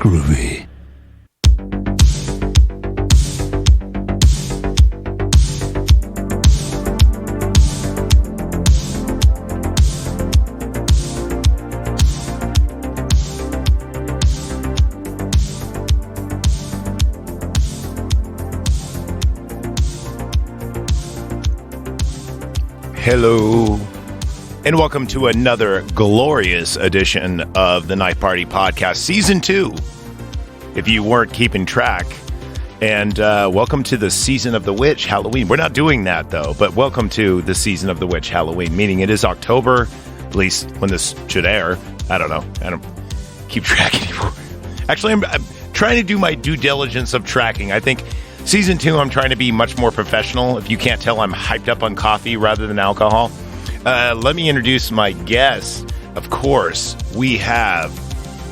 Groovy. Hello, and welcome to another glorious edition of the Night Party Podcast, Season 2, if you weren't keeping track. And welcome to the Season of the Witch, Halloween. We're not doing that, though, but welcome to the Season of the Witch, Halloween, meaning it is October, at least when this should air. I don't know. I don't keep track anymore. Actually, I'm trying to do my due diligence of tracking. I think Season 2, I'm trying to be much more professional. If you can't tell, I'm hyped up on coffee rather than alcohol. Let me introduce my guests. Of course, we have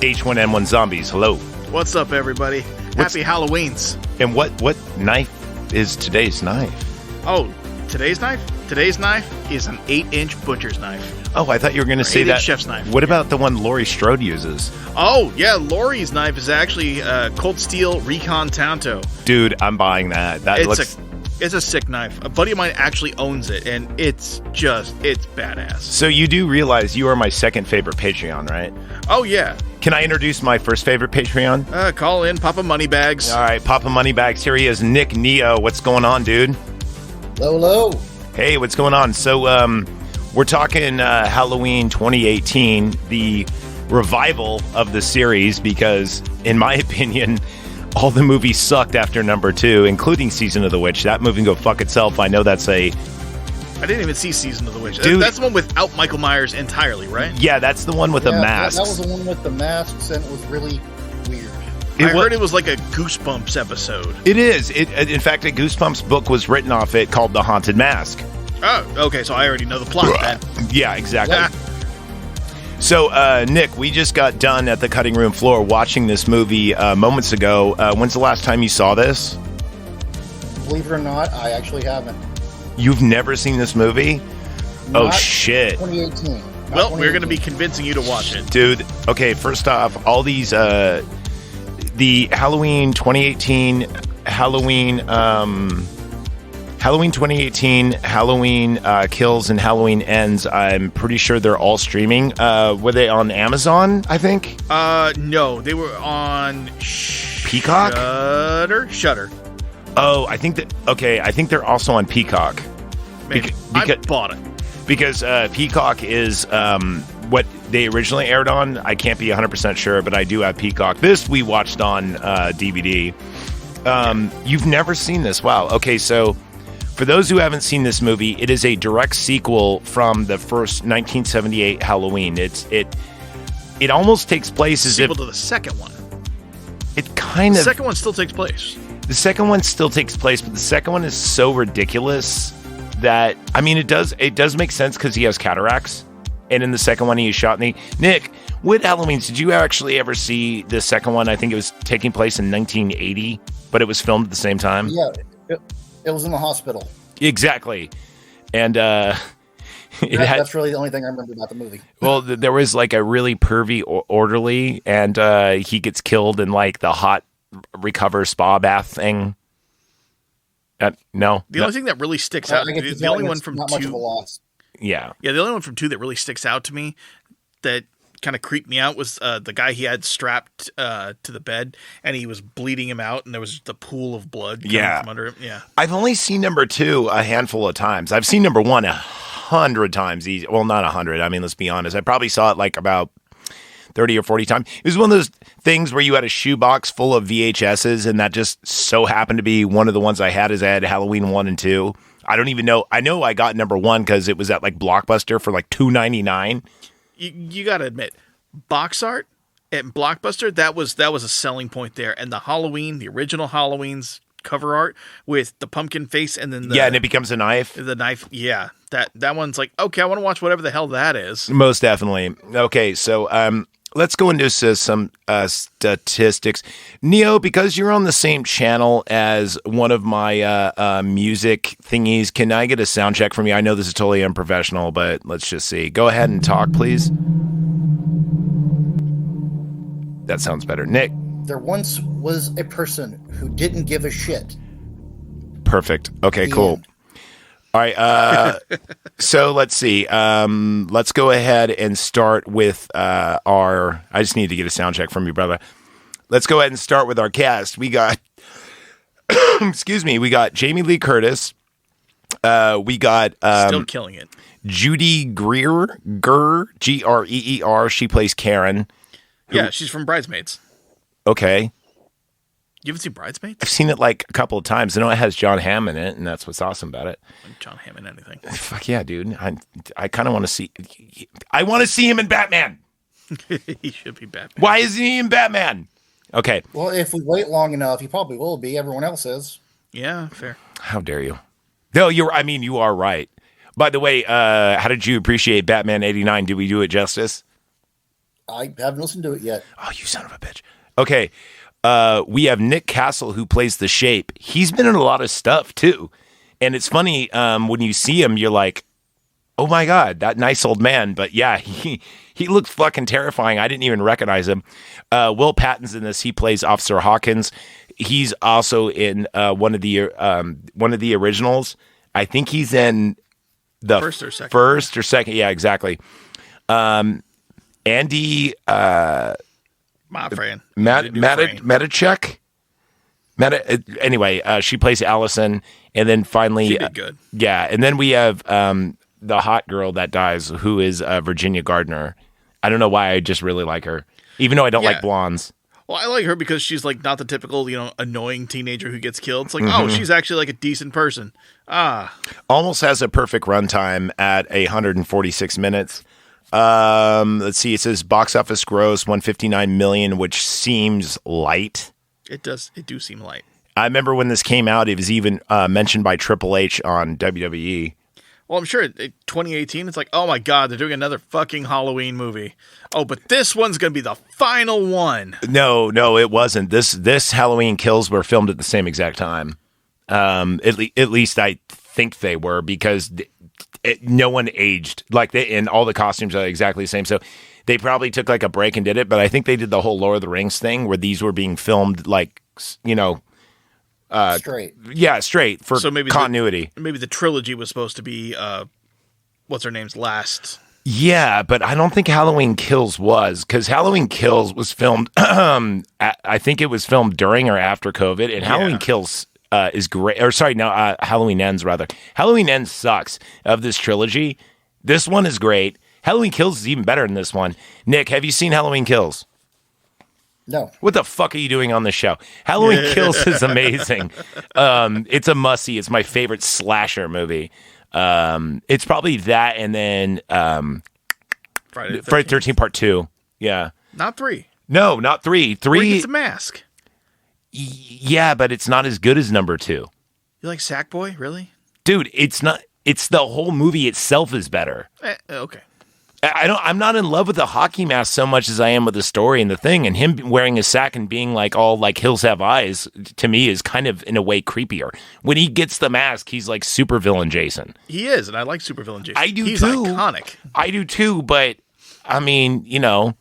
H1N1 Zombies. Hello. What's up, everybody? Happy Halloweens. And what knife is today's knife? Oh, today's knife? Today's knife is an 8-inch butcher's knife. Oh, I thought you were going to say that. Chef's knife. What about the one Laurie Strode uses? Oh, yeah, Laurie's knife is actually Cold Steel Recon Tanto. Dude, I'm buying that. It's a sick knife. A buddy of mine actually owns it, and it's badass. So you do realize you are my second favorite Patreon, right? Oh, yeah. Can I introduce my first favorite Patreon? Call in Papa Moneybags. All right, Papa Moneybags. Here he is, Nick Neo. What's going on, dude? Hello. Hey, what's going on? So, we're talking Halloween 2018, the revival of the series, because, in my opinion, all the movies sucked after number 2, including Season of the Witch. That movie can go fuck itself. I know that's I didn't even see Season of the Witch. Dude, that's the one without Michael Myers entirely, right? Yeah, that's the one with the masks. That was the one with the masks, and it was really weird. I heard it was like a Goosebumps episode. It is. In fact, a Goosebumps book was written off it called The Haunted Mask. Oh, okay, so I already know the plot then. Yeah, exactly. So, Nick, we just got done at the cutting room floor watching this movie moments ago. When's the last time you saw this? Believe it or not, I actually haven't. You've never seen this movie? Not shit. 2018. Well, we're going to be convincing you to watch it. Dude, okay, first off, all these, the Halloween 2018, Halloween 2018, Halloween Kills, and Halloween Ends, I'm pretty sure they're all streaming. Were they on Amazon, I think? No, they were on Peacock? Shudder. Oh, I think they're also on Peacock. Maybe. I bought it. Because Peacock is what they originally aired on. I can't be 100% sure, but I do have Peacock. This we watched on DVD. You've never seen this. Wow. Okay, so for those who haven't seen this movie, it is a direct sequel from the first 1978 Halloween. It almost takes place as sequel to the second one. It kind of. The second one still takes place. The second one still takes place, but the second one is so ridiculous that, I mean, it does make sense because he has cataracts, and in the second one he is shot in the... Nick, what Halloweens did you actually ever see the second one? I think it was taking place in 1980, but it was filmed at the same time. Yeah, it was in the hospital. Exactly, and that's really the only thing I remember about the movie. Well, there was like a really pervy orderly, and he gets killed in like the hot recover spa bath thing. No. The only thing that really sticks out, the only one from not 2, much of a loss. Yeah, the only one from 2 that really sticks out to me that kind of creeped me out was the guy he had strapped to the bed, and he was bleeding him out, and there was the pool of blood coming from under him. Yeah, I've only seen number 2 a handful of times. I've seen number 1 100 times. Well, not 100. I mean, let's be honest. I probably saw it like about 30 or 40 times. It was one of those things where you had a shoebox full of VHSs, and that just so happened to be one of the ones I had. I had Halloween 1 and 2. I don't even know. I know I got number 1 because it was at like Blockbuster for like $2.99. You got to admit, box art at Blockbuster, that was a selling point there. And the original Halloween's cover art with the pumpkin face and then and it becomes a knife. The knife, yeah. That one's like, okay, I want to watch whatever the hell that is. Most definitely. Okay, so let's go into some statistics. Neo, because you're on the same channel as one of my music thingies, can I get a sound check from you? I know this is totally unprofessional, but let's just see. Go ahead and talk, please. That sounds better. Nick, There once was a person who didn't give a shit. Perfect. Okay, cool. All right. So let's see. Let's go ahead and start with I just need to get a sound check from you, brother. Let's go ahead and start with our cast. We got, excuse me, we got Jamie Lee Curtis. We got still killing it. Judy Greer, Greer. She plays Karen. Yeah, she's from Bridesmaids. Okay. You haven't seen Bridesmaids? I've seen it like a couple of times. I know it has John Hamm in it, and that's what's awesome about it. John Hamm in anything? Fuck yeah, dude! I kind of want to see. I want to see him in Batman. He should be Batman. Why isn't he in Batman? Okay. Well, if we wait long enough, he probably will be. Everyone else is. Yeah, fair. How dare you? No, you are right. By the way, how did you appreciate Batman '89? Did we do it justice? I haven't listened to it yet. Oh, you son of a bitch. Okay. We have Nick Castle, who plays the Shape. He's been in a lot of stuff, too. And it's funny, when you see him, you're like, oh, my God, that nice old man. But, yeah, he looked fucking terrifying. I didn't even recognize him. Will Patton's in this. He plays Officer Hawkins. He's also in one of the originals. I think he's in the first or second. First or second. Yeah, exactly. Andy... my friend. Matichek? Anyway, she plays Allison, and then finally... She did good. Yeah, and then we have the hot girl that dies, who is Virginia Gardner. I don't know why, I just really like her, even though I don't like blondes. Well, I like her because she's like not the typical, annoying teenager who gets killed. It's like, oh, she's actually like a decent person. Almost has a perfect runtime at 146 minutes. Let's see. It says box office gross 159 million, which seems light. It does. It do seem light. I remember when this came out, it was even mentioned by Triple H on WWE. Well, I'm sure 2018, it's like, oh my God, they're doing another fucking Halloween movie. Oh, but this one's going to be the final one. No, it wasn't. This Halloween Kills were filmed at the same exact time. At least I think they were, because no one aged. And all the costumes are exactly the same. So they probably took like a break and did it. But I think they did the whole Lord of the Rings thing where these were being filmed straight. Yeah, straight for continuity. Maybe the trilogy was supposed to be what's her name's last. Yeah, but I don't think Halloween Kills was, because Halloween Kills was filmed. I think it was filmed during or after COVID, and Halloween Kills is great. Or sorry, no, Halloween Ends rather. Halloween Ends sucks of this trilogy. This one is great. Halloween Kills is even better than this one. Nick, have you seen Halloween Kills? No. What the fuck are you doing on this show? Halloween Kills is amazing. It's a must-see. It's my favorite slasher movie. It's probably that, and then Friday the 13th Part 2. Yeah. Not 3. No, not 3. 3 Where he gets a mask. Yeah, but it's not as good as number 2. You like Sackboy? Really? Dude, it's not. It's the whole movie itself is better. Okay. I'm not in love with the hockey mask so much as I am with the story and the thing, and him wearing a sack and being like all like hills have eyes to me is kind of in a way creepier. When he gets the mask, he's like supervillain Jason. He is, and I like supervillain Jason. I do he's too. He's iconic. I do too, but I mean, I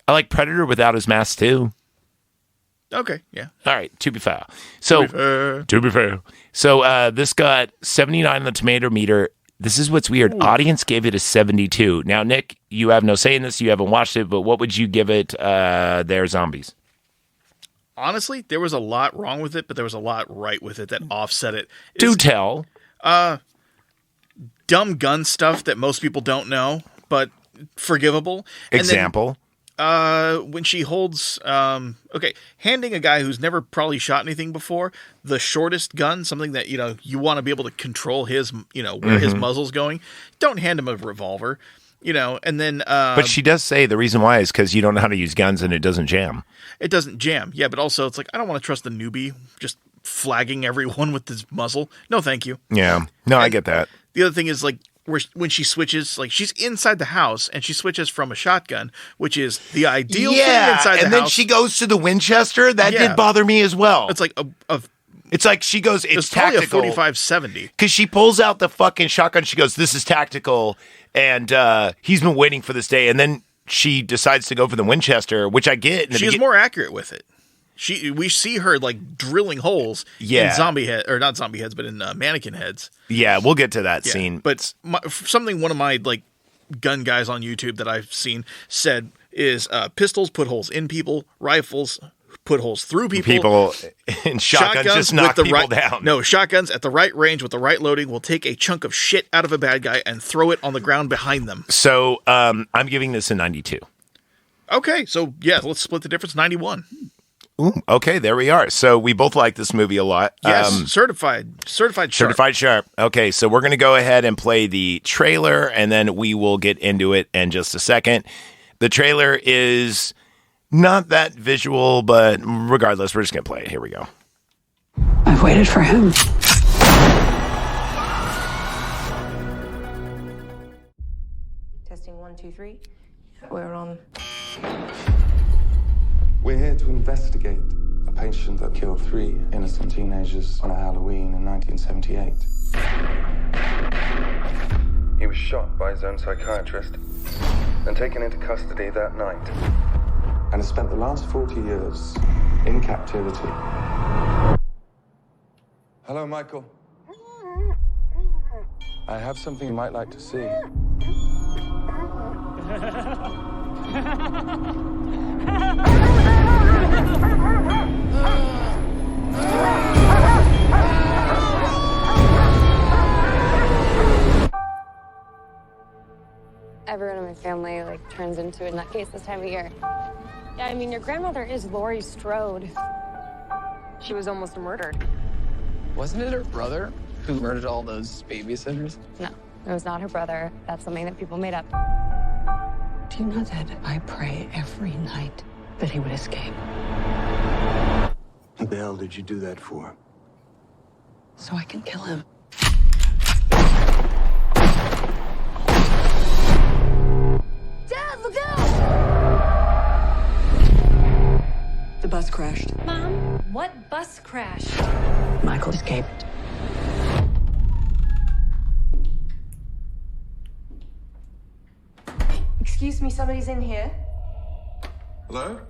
like Predator without his mask too. Okay, yeah. All right, to be fair. So to be fair. So this got 79 on the tomato meter. This is what's weird. Ooh. Audience gave it a 72. Now, Nick, you have no say in this. You haven't watched it, but what would you give it? They're zombies. Honestly, there was a lot wrong with it, but there was a lot right with it that offset it. Do tell. Dumb gun stuff that most people don't know, but forgivable. Example. When she holds, handing a guy who's never probably shot anything before the shortest gun, something that, you want to be able to control his, where his muzzle's going. Don't hand him a revolver, and then. But she does say the reason why is because you don't know how to use guns and it doesn't jam. It doesn't jam. Yeah. But also it's like, I don't want to trust the newbie just flagging everyone with his muzzle. No, thank you. Yeah. No, I get that. The other thing is like, when she switches, like she's inside the house and she switches from a shotgun, which is the ideal thing inside the house. And then she goes to the Winchester. That did bother me as well. It's like it's like she goes, it's tactical. Probably a 45-70. Because she pulls out the fucking shotgun. She goes, this is tactical. And he's been waiting for this day. And then she decides to go for the Winchester, which I get. She's more accurate with it. We see her like drilling holes in zombie head, or not zombie heads, but in mannequin heads. Yeah, we'll get to that scene. But one of my like gun guys on YouTube that I've seen said is pistols put holes in people, rifles put holes through people, and shotguns just knock people down. No, shotguns at the right range with the right loading will take a chunk of shit out of a bad guy and throw it on the ground behind them. So I'm giving this a 92. Okay, so yeah, let's split the difference. 91. Ooh, okay, there we are. So we both like this movie a lot. Yes, certified sharp. Certified sharp. Okay, so we're going to go ahead and play the trailer, and then we will get into it in just a second. The trailer is not that visual, but regardless, we're just going to play it. Here we go. I've waited for him. Testing 1, 2, 3. We're on. We're here to investigate a patient that killed 3 innocent teenagers on a Halloween in 1978. He was shot by his own psychiatrist and taken into custody that night, and has spent the last 40 years in captivity. Hello, Michael. I have something you might like to see. Everyone in my family turns into a nutcase this time of year. Yeah, I mean, your grandmother is Laurie Strode. She was almost murdered. Wasn't it her brother who murdered all those babysitters? No, it was not her brother. That's something that people made up. Do you know that I pray every night that he would escape? What the hell did you do that for? So I can kill him. Dad, look out! The bus crashed. Mom, what bus crashed? Michael escaped. Excuse me, somebody's in here. Hello?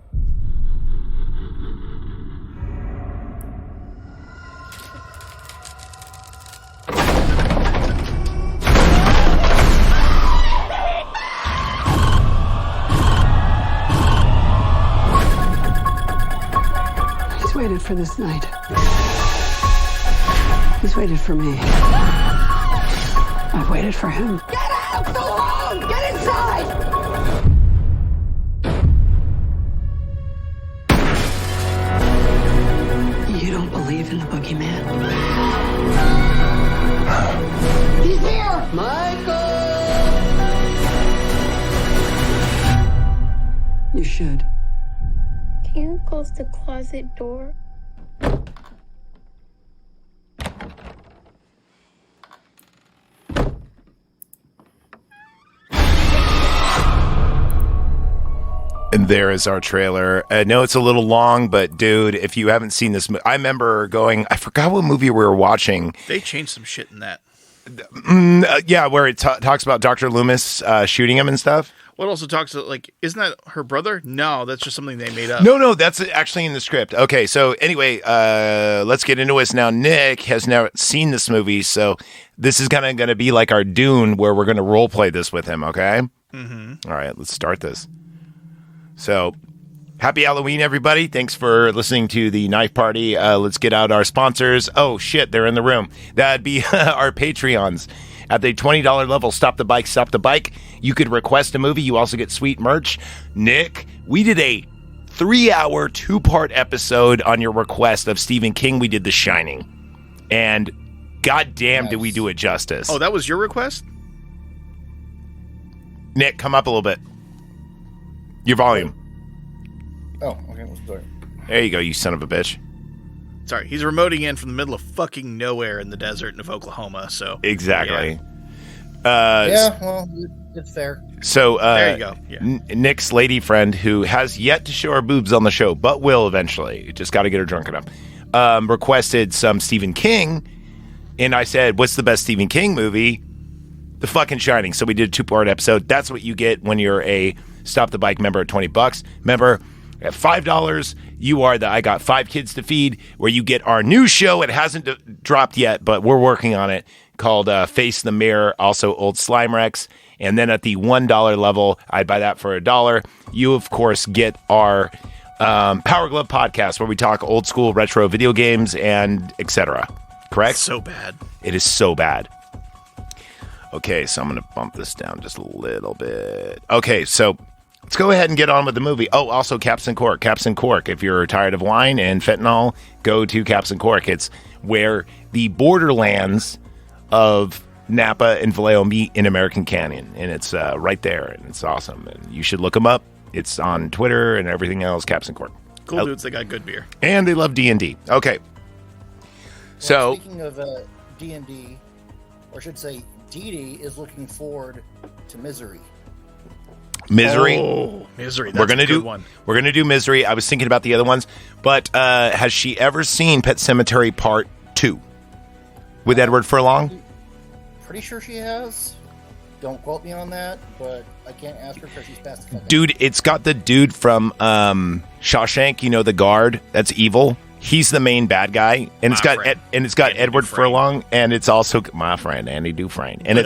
He's waited for this night. He's waited for me. I've waited for him. Get out! Go home! Get inside! You don't believe in the boogeyman? He's here! You should. Can you close the closet door? And there is our trailer. I know it's a little long, but dude, if you haven't seen this, I remember going, I forgot what movie we were watching. They changed some shit in that. Yeah, where it talks about Dr. Loomis shooting him and stuff. What also talks about, isn't that her brother? No, that's just something they made up. No, that's actually in the script. Okay, so anyway, let's get into it now. Nick has never seen this movie, so this is kind of going to be like our Dune, where we're going to role play this with him, okay? Mm-hmm. All right, let's start this. So, happy Halloween, everybody. Thanks for listening to the Knife Party. Let's get out our sponsors. Oh, shit, they're in the room. That'd be our Patreons. At the $20 level, Stop the Bike, Stop the Bike. You could request a movie. You also get sweet merch. Nick, we did a 3-hour, 2-part episode on your request of Stephen King. We did The Shining. And goddamn, did we do it justice. Oh, that was your request? Nick, come up a little bit. Your volume. Oh, okay. Sorry. There you go, you son of a bitch. Sorry, he's remoting in from the middle of fucking nowhere in the desert of Oklahoma, so... Exactly. Yeah, well, it's fair. So, there you go. Yeah. Nick's lady friend, who has yet to show her boobs on the show, but will eventually, just got to get her drunk enough, requested some Stephen King, and I said, what's the best Stephen King movie? The fucking Shining. So we did a 2-part episode. That's what you get when you're a Stop the Bike member at $20. Member at $5, you are the I Got 5 Kids to Feed, where you get our new show. It hasn't dropped yet, but we're working on it, called Face the Mirror, also Old Slime Rex. And then at the $1 level, I'd buy that for $1. You, of course, get our Power Glove podcast, where we talk old school retro video games and etc. Correct? It's so bad. It is so bad. Okay, so I'm going to bump this down just a little bit. Okay, so let's go ahead and get on with the movie. Oh, also Caps and Cork. Caps and Cork. If you're tired of wine and fentanyl, go to Caps and Cork. It's where the borderlands of Napa and Vallejo meet in American Canyon. And it's right there, and it's awesome. And you should look them up. It's on Twitter and everything else, Caps and Cork. Cool dudes, they got good beer. And they love D&D. Okay. So, speaking of D&D, or I should say, Dee Dee is looking forward to Misery. Misery. Oh, Misery. That's We're gonna a good do one. We're gonna do Misery. I was thinking about the other ones, but has she ever seen Pet Sematary Part 2 with Edward Furlong? Pretty sure she has. Don't quote me on that, but I can't ask her because she's past the Dude, it's got the dude from Shawshank. You know, the guard that's evil. He's the main bad guy, and it's got Edward Furlong, and it's also my friend Andy Dufresne, and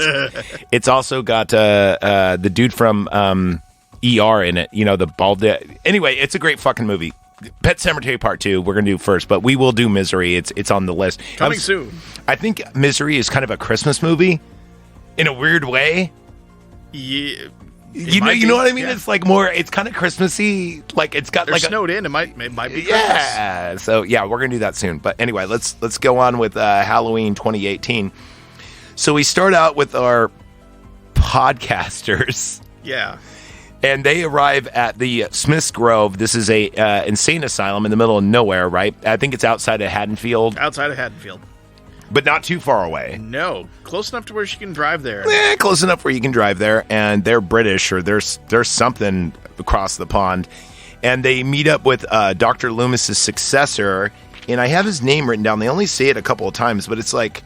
it's also got the dude from ER in it. You know, the bald. Anyway, it's a great fucking movie. Pet Sematary Part 2 we're gonna do first, but we will do Misery. It's on the list. Coming soon. I think Misery is kind of a Christmas movie in a weird way. Yeah. You know what I mean? Yeah. It's like more. It's kind of Christmassy. Like it's got They're like snowed in. It might be Christmas. Yeah. So yeah, we're gonna do that soon. But anyway, let's go on with Halloween 2018. So we start out with our podcasters. Yeah. And they arrive at the Smiths Grove. This is a insane asylum in the middle of nowhere, right? I think it's outside of Haddonfield. Outside of Haddonfield. But not too far away. No. Close enough to where she can drive there. Close enough where you can drive there. And they're British, or there's something across the pond. And they meet up with Dr. Loomis's successor. And I have his name written down. They only say it a couple of times, but it's like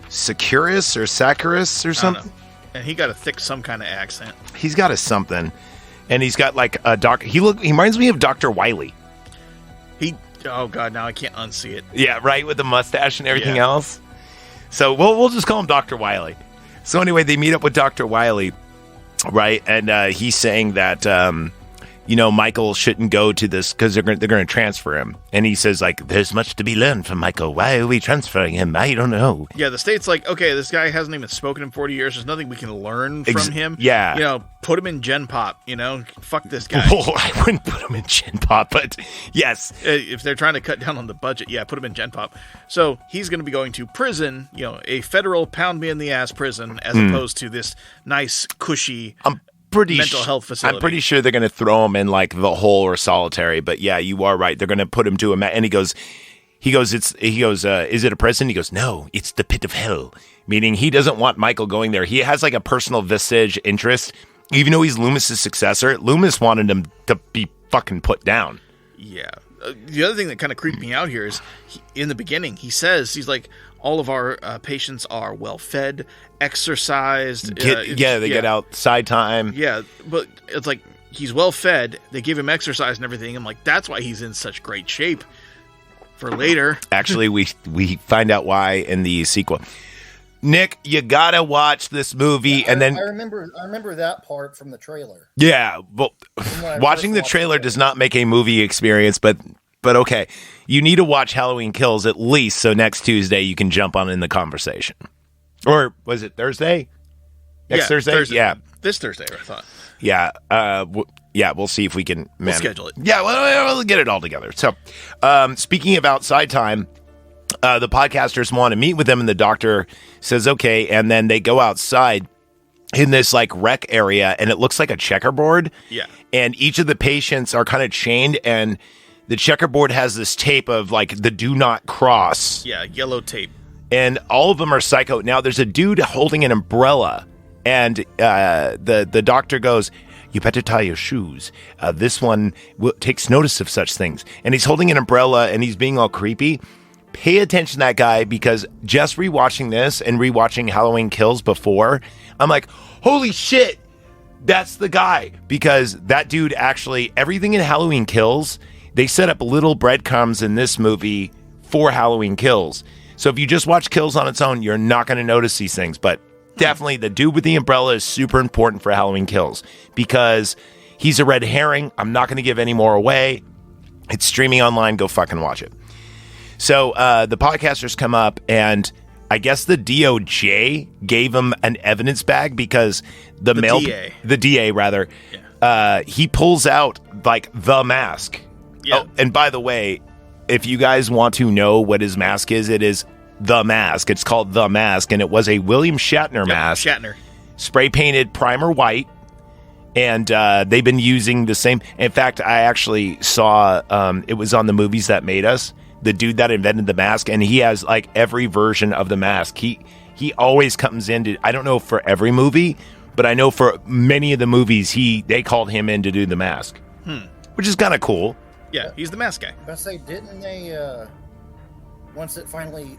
Securus or Saccharis or something. And he got a thick some kind of accent. He's got a something. And he's got like a doc. He reminds me of Dr. Wiley. Oh God! Now I can't unsee it. Yeah, right, with the mustache and everything else. So we'll just call him Dr. Wiley. So anyway, they meet up with Dr. Wiley, right? And he's saying that Michael shouldn't go to this because they're going to transfer him. And he says like, "There's much to be learned from Michael. Why are we transferring him? I don't know." Yeah, the state's like, okay, this guy hasn't even spoken in 40 years. There's nothing we can learn from him. Yeah, put him in Gen Pop. Fuck this guy. Oh, I wouldn't put him in Gen Pop, but yes, if they're trying to cut down on the budget, put him in Gen Pop. So he's going to be going to prison. A federal pound me in the ass prison, as opposed to this nice, cushy. Mental health facility. I'm pretty sure they're going to throw him in like the hole or solitary, but yeah, you are right. They're going to put him to and he goes, is it a prison? He goes, no, it's the pit of hell. Meaning he doesn't want Michael going there. He has like a personal vestige interest, even though he's Loomis's successor. Loomis wanted him to be fucking put down. Yeah. The other thing that kind of creeped me out here is in the beginning, he's like, all of our patients are well fed, exercised. They get outside time. Yeah, but it's like he's well fed. They give him exercise and everything. I'm like, that's why he's in such great shape for later. Actually, we find out why in the sequel. Nick, you gotta watch this movie, and then I remember that part from the trailer. Yeah, well, watching the trailer does not make a movie experience, but okay, you need to watch Halloween Kills at least, so next Tuesday you can jump on in the conversation. Or was it Thursday? Next Thursday? Yeah, this Thursday, I thought. Yeah, we'll see if we can we'll schedule it. Yeah, we'll get it all together. So, speaking of outside time, the podcasters want to meet with them, and the doctor says okay, and then they go outside in this like rec area, and it looks like a checkerboard. Yeah, and each of the patients are kind of chained, and the checkerboard has this tape of like the do not cross. Yeah, yellow tape. And all of them are psycho. Now there's a dude holding an umbrella, and the doctor goes, "You better tie your shoes. This one takes notice of such things." And he's holding an umbrella, and he's being all creepy. Pay attention to that guy, because just rewatching this and rewatching Halloween Kills before, I'm like, holy shit, That's the guy, because that dude actually, everything in Halloween Kills, they set up little breadcrumbs in this movie for Halloween Kills. So if you just watch Kills on its own, you're not going to notice these things. But definitely the dude with the umbrella is super important for Halloween Kills because he's a red herring. I'm not going to give any more away. It's streaming online. Go fucking watch it. So the podcasters come up, and I guess the DOJ gave him an evidence bag because the DA, he pulls out like the mask. Yeah. Oh, and by the way, if you guys want to know what his mask is, it is the mask. It's called the mask, and it was a William Shatner mask. Shatner. Spray painted primer white, and they've been using the same. In fact, I actually saw it was on the Movies That Made Us. The dude that invented the mask, and he has like every version of the mask. He always comes into, I don't know for every movie, but I know for many of the movies they called him in to do the mask, which is kind of cool. Yeah, he's the mask guy. I say, didn't they? Once it finally,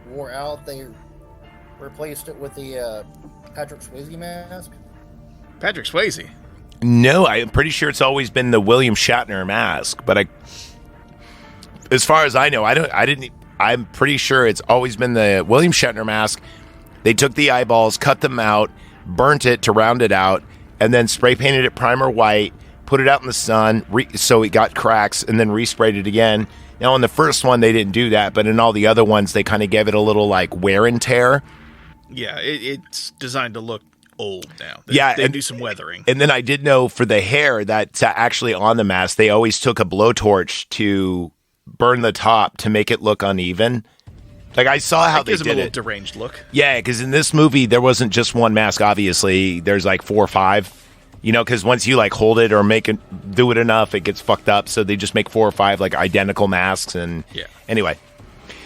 wore out, they replaced it with the Patrick Swayze mask. Patrick Swayze. No, I'm pretty sure it's always been the William Shatner mask, but as far as I know, I'm pretty sure it's always been the William Shatner mask. They took the eyeballs, cut them out, burnt it to round it out, and then spray painted it primer white, put it out in the sun, so it got cracks, and then resprayed it again. Now, in the first one, they didn't do that, but in all the other ones, they kind of gave it a little, like, wear and tear. Yeah, it's designed to look old now. They do some weathering. And then I did know for the hair that's actually on the mask, they always took a blowtorch to burn the top to make it look uneven. Like, I saw how they did it. Gives him a little deranged look. Yeah, because in this movie, there wasn't just one mask, obviously. There's like 4 or 5. Because once you like hold it or do it enough, it gets fucked up. So they just make 4 or 5 like identical masks. And anyway,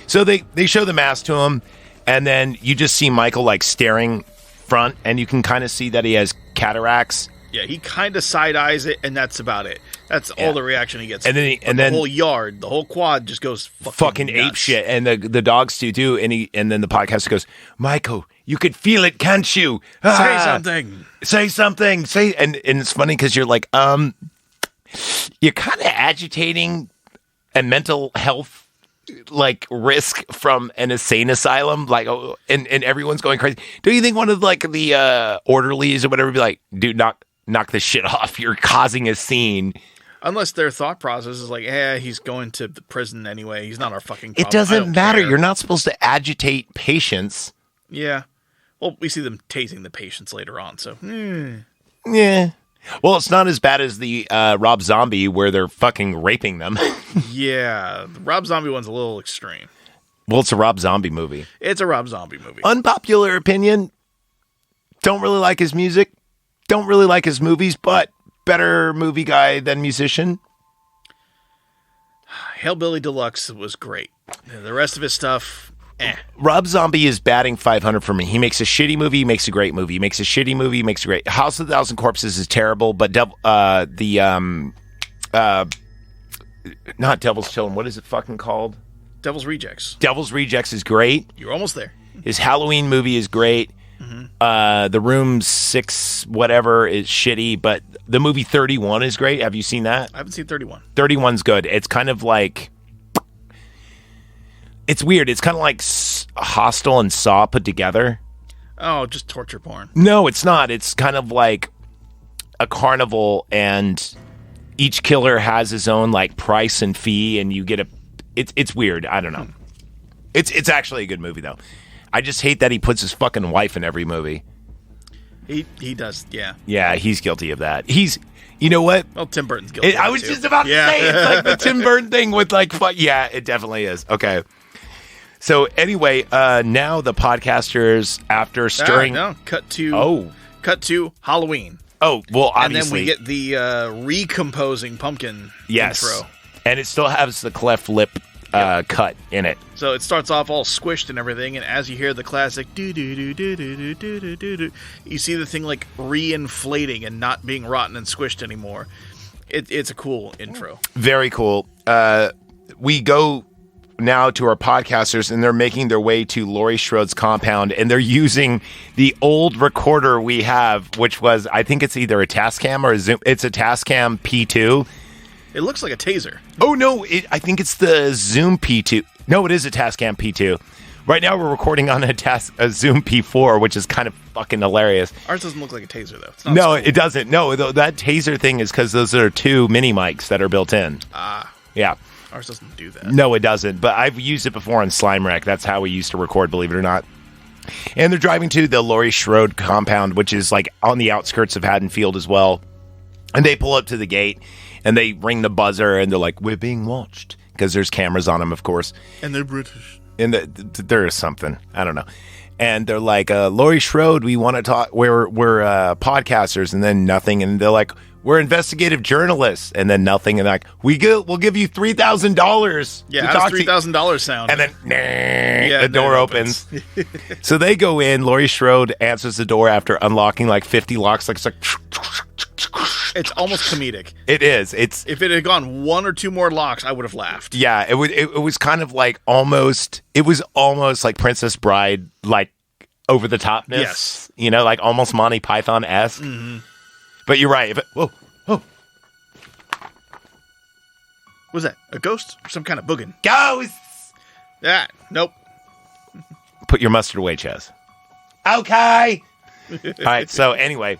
so they show the mask to him, and then you just see Michael like staring front, and you can kind of see that he has cataracts. Yeah, he kind of side eyes it, and that's about it. That's all the reaction he gets. And then the whole yard, the whole quad just goes fucking ape nuts. shit, and the dogs do too. And then the podcaster goes, Michael, you could feel it, can't you? Say something. Say something. And it's funny because you're like, you're kind of agitating a mental health like risk from an insane asylum, like, and everyone's going crazy. Do you think one of like the orderlies or whatever would be like, dude, knock this shit off? You're causing a scene. Unless their thought process is like, he's going to the prison anyway. He's not our fucking problem. It doesn't matter. Care. You're not supposed to agitate patients. Yeah. Well, we see them tasing the patients later on, so. Yeah. Well, it's not as bad as the Rob Zombie where they're fucking raping them. Yeah. The Rob Zombie one's a little extreme. Well, it's a Rob Zombie movie. It's a Rob Zombie movie. Unpopular opinion. Don't really like his music. Don't really like his movies, but better movie guy than musician. Hellbilly Deluxe was great. The rest of his stuff, Rob Zombie is batting 500 for me. He makes a shitty movie, he makes a great movie. He makes a shitty movie, he makes a great. House of a Thousand Corpses is terrible, but not Devil's Children. What is it fucking called? Devil's Rejects. Devil's Rejects is great. You're almost there. His Halloween movie is great. The Room 6 whatever is shitty, but the movie 31 is great. Have you seen that? I haven't seen 31. 31's good. It's kind of like, it's weird. It's kind of like Hostel and Saw put together. Oh, just torture porn. No, it's not. It's kind of like a carnival, and each killer has his own like price and fee, and you get it's weird. I don't know. It's actually a good movie though. I just hate that he puts his fucking wife in every movie. He does, yeah. Yeah, he's guilty of that. You know what? Well, Tim Burton's guilty. I was just about to say, it's like the Tim Burton thing with like, yeah, it definitely is. Okay. So anyway, now the podcasters, after stirring... cut to Halloween. Oh, well, obviously. And then we get the recomposing pumpkin intro. And it still has the cleft lip cut in it. So it starts off all squished and everything, and as you hear the classic do-do-do-do-do-do-do-do-do, you see the thing like re-inflating and not being rotten and squished anymore. It's a cool intro. Very cool. We go now to our podcasters, and they're making their way to Laurie Schrode's compound, and they're using the old recorder we have, which was, I think it's either a Tascam or a Zoom. It's a Tascam P2. It looks like a taser. Oh, no, I think it's the Zoom P2. No, it is a Tascam P2. Right now we're recording on a Zoom P4, which is kind of fucking hilarious. Ours doesn't look like a taser, though. It's not No, cool. it doesn't. No, that taser thing is because those are 2 mini mics that are built in. Ah. Yeah. Ours doesn't do that. No, it doesn't. But I've used it before on Slime Wreck. That's how we used to record, believe it or not. And they're driving to the Laurie Schroed compound, which is like on the outskirts of Haddonfield as well. And they pull up to the gate and they ring the buzzer and they're like, "We're being watched," because there's cameras on them, of course. And they're British. And there is something. I don't know. And they're like, "Laurie Schroed, we want to talk. We're podcasters," and then nothing. And they're like, "We're investigative journalists," and then nothing. And they're like, we'll give you $3,000. Yeah, how does $3,000 sound? And then the door opens. So they go in. Laurie Schroed answers the door after unlocking like 50 locks. Like it's almost comedic. It is. It's if it had gone 1 or 2 more locks, I would have laughed. Yeah, it was kind of like almost. It was almost like Princess Bride, like over the topness. Yes, you know, like almost Monty Python-esque. Mm-hmm. But you're right. Whoa. Was that a ghost or some kind of boogin? Ghosts. Yeah. Nope. Put your mustard away, Chaz. Okay. All right. So anyway,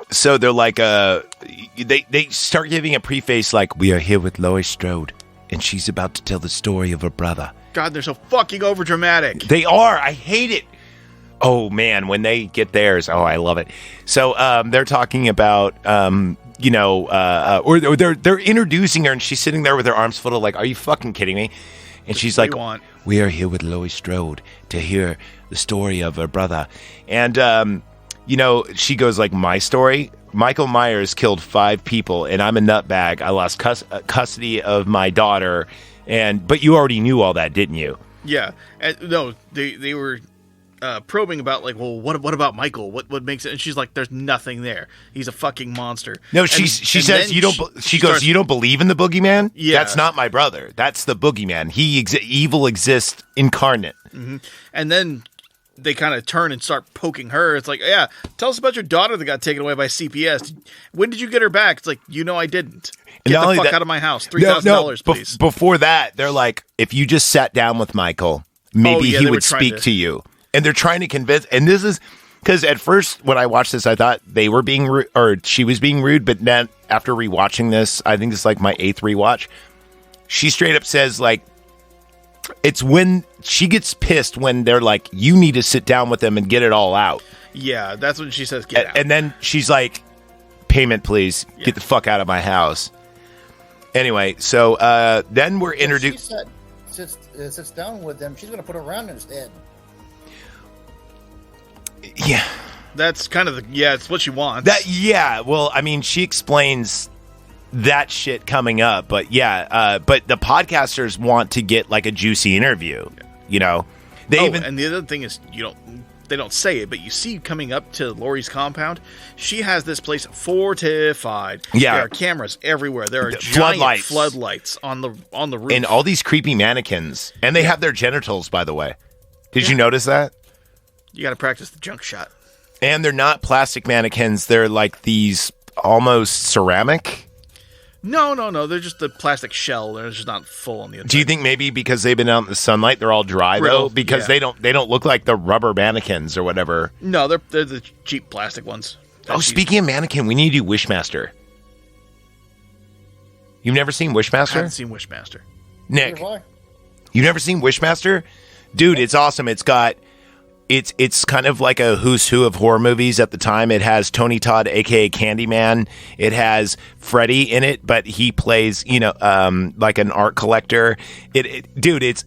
so they're like, they start giving a preface like, "We are here with Laurie Strode, and she's about to tell the story of her brother." God, they're so fucking overdramatic. They are. I hate it. Oh man, when they get theirs, I love it. So they're talking about, or they're introducing her, and she's sitting there with her arms full of like, "Are you fucking kidding me?" And she's like, "We are here with Laurie Strode to hear the story of her brother." And she goes like, "My story? Michael Myers killed 5 people, and I'm a nutbag. I lost custody of my daughter, but you already knew all that, didn't you?" Yeah. No, they were probing about like, well, what about Michael? What makes it? And she's like, "There's nothing there. He's a fucking monster." No, she says you don't. She goes, "You don't believe in the boogeyman? Yeah, that's not my brother. That's the boogeyman. Evil exists incarnate." Mm-hmm. And then they kind of turn and start poking her. It's like, "Yeah, tell us about your daughter that got taken away by CPS. When did you get her back?" It's like, "You know, I didn't. Get the fuck out of my house. $3,000, please." Before that, they're like, "If you just sat down with Michael, maybe he would speak to you." And they're trying to convince, and this is because at first when I watched this, I thought they were being rude, or she was being rude. But then after rewatching this, I think this is like my 8th rewatch. She straight up says like, it's when she gets pissed when they're like, "You need to sit down with them and get it all out." Yeah, that's when she says, "Get out." And then she's like, "Payment, please. Yeah. Get the fuck out of my house." Anyway, so then we're introduced. She sits down with them. She's going to put a round in his head. Yeah, that's kind of it's what she wants. Well, I mean, she explains that shit coming up, but but the podcasters want to get like a juicy interview. You know, and the other thing is, they don't say it, but you see coming up to Laurie's compound, she has this place fortified. Yeah, there are cameras everywhere. There are giant floodlights on the roof, and all these creepy mannequins, and they have their genitals. By the way, did you notice that? You got to practice the junk shot. And they're not plastic mannequins. They're like these almost ceramic. No. They're just the plastic shell. They're just not full on the inside. Do you think maybe because they've been out in the sunlight, they're all dry though? Because they don't look like the rubber mannequins or whatever. No, they're the cheap plastic ones. Speaking of mannequin, we need to do Wishmaster. You've never seen Wishmaster? I haven't seen Wishmaster. Nick, you've never seen Wishmaster? Dude, it's awesome. It's kind of like a who's who of horror movies at the time. It has Tony Todd, aka Candyman. It has Freddy in it, but he plays, like an art collector. It's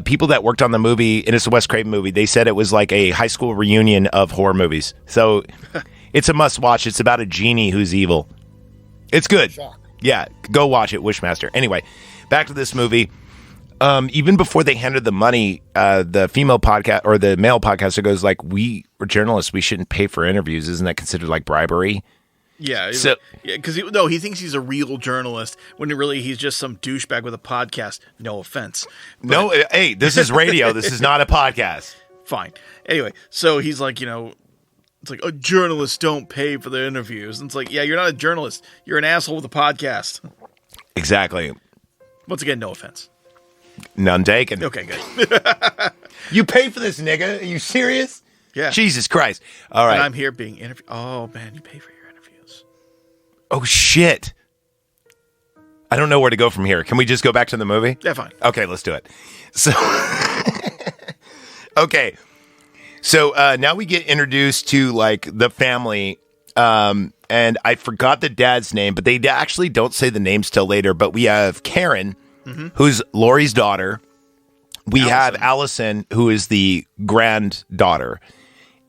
people that worked on the movie, and it's a Wes Craven movie. They said it was like a high school reunion of horror movies. So it's a must watch. It's about a genie who's evil. It's good. Yeah, go watch it, Wishmaster. Anyway, back to this movie. Even before they handed the money, the female podcast or the male podcaster goes like, "We were journalists. We shouldn't pay for interviews. Isn't that considered like bribery?" Yeah. So because he thinks he's a real journalist when really he's just some douchebag with a podcast. No offense. no, hey, this is radio. This is not a podcast. Fine. Anyway, so he's like, it's like, journalists don't pay for their interviews. And it's like, yeah, you're not a journalist. You're an asshole with a podcast. Exactly. Once again, no offense. None taken. Okay, good. You pay for this, nigga? Are you serious? Yeah. Jesus Christ. All right. And I'm here being interviewed. Oh, man, you pay for your interviews. Oh, shit. I don't know where to go from here. Can we just go back to the movie? Yeah, fine. Okay, let's do it. So, okay. So now we get introduced to like the family. And I forgot the dad's name, but they actually don't say the names till later. But we have Karen, who's Laurie's daughter. We have Allison, who is the granddaughter.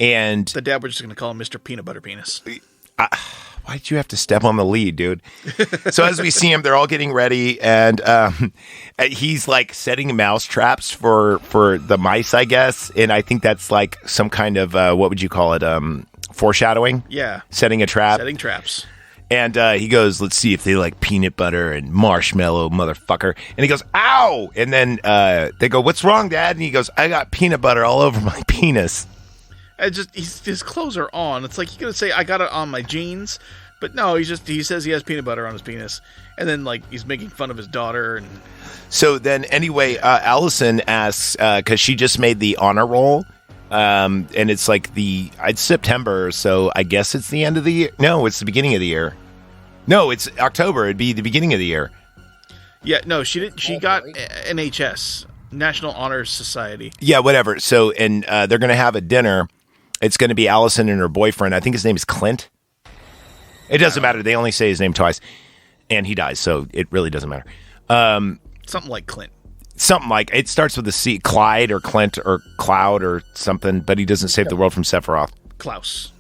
And the dad, we're just going to call him Mr. Peanut Butter Penis. Why'd you have to step on the lead, dude? So as we see him, they're all getting ready, and he's like setting mouse traps for the mice, I guess. And I think that's like some kind of what would you call it? Foreshadowing. Yeah, setting a trap. Setting traps. And he goes, "Let's see if they like peanut butter and marshmallow, motherfucker." And he goes, "Ow!" And then they go, "What's wrong, Dad?" And he goes, "I got peanut butter all over my penis." His clothes are on. It's like, he's going to say, I got it on my jeans. But no, he says he has peanut butter on his penis. And then, like, he's making fun of his daughter. And so then, anyway, Allison asks, because she just made the honor roll. And it's like it's September, so I guess it's the end of the year. No, it's the beginning of the year. No, it's October. It'd be the beginning of the year. Yeah, no, she didn't. She got NHS, National Honor Society. Yeah, whatever. So, and they're going to have a dinner. It's going to be Allison and her boyfriend. I think his name is Clint. It doesn't matter. They only say his name twice. And he dies, so it really doesn't matter. Something like Clint. Something like, it starts with a C, Clyde or Clint or Cloud or something, but he doesn't save the world from Sephiroth. Klaus!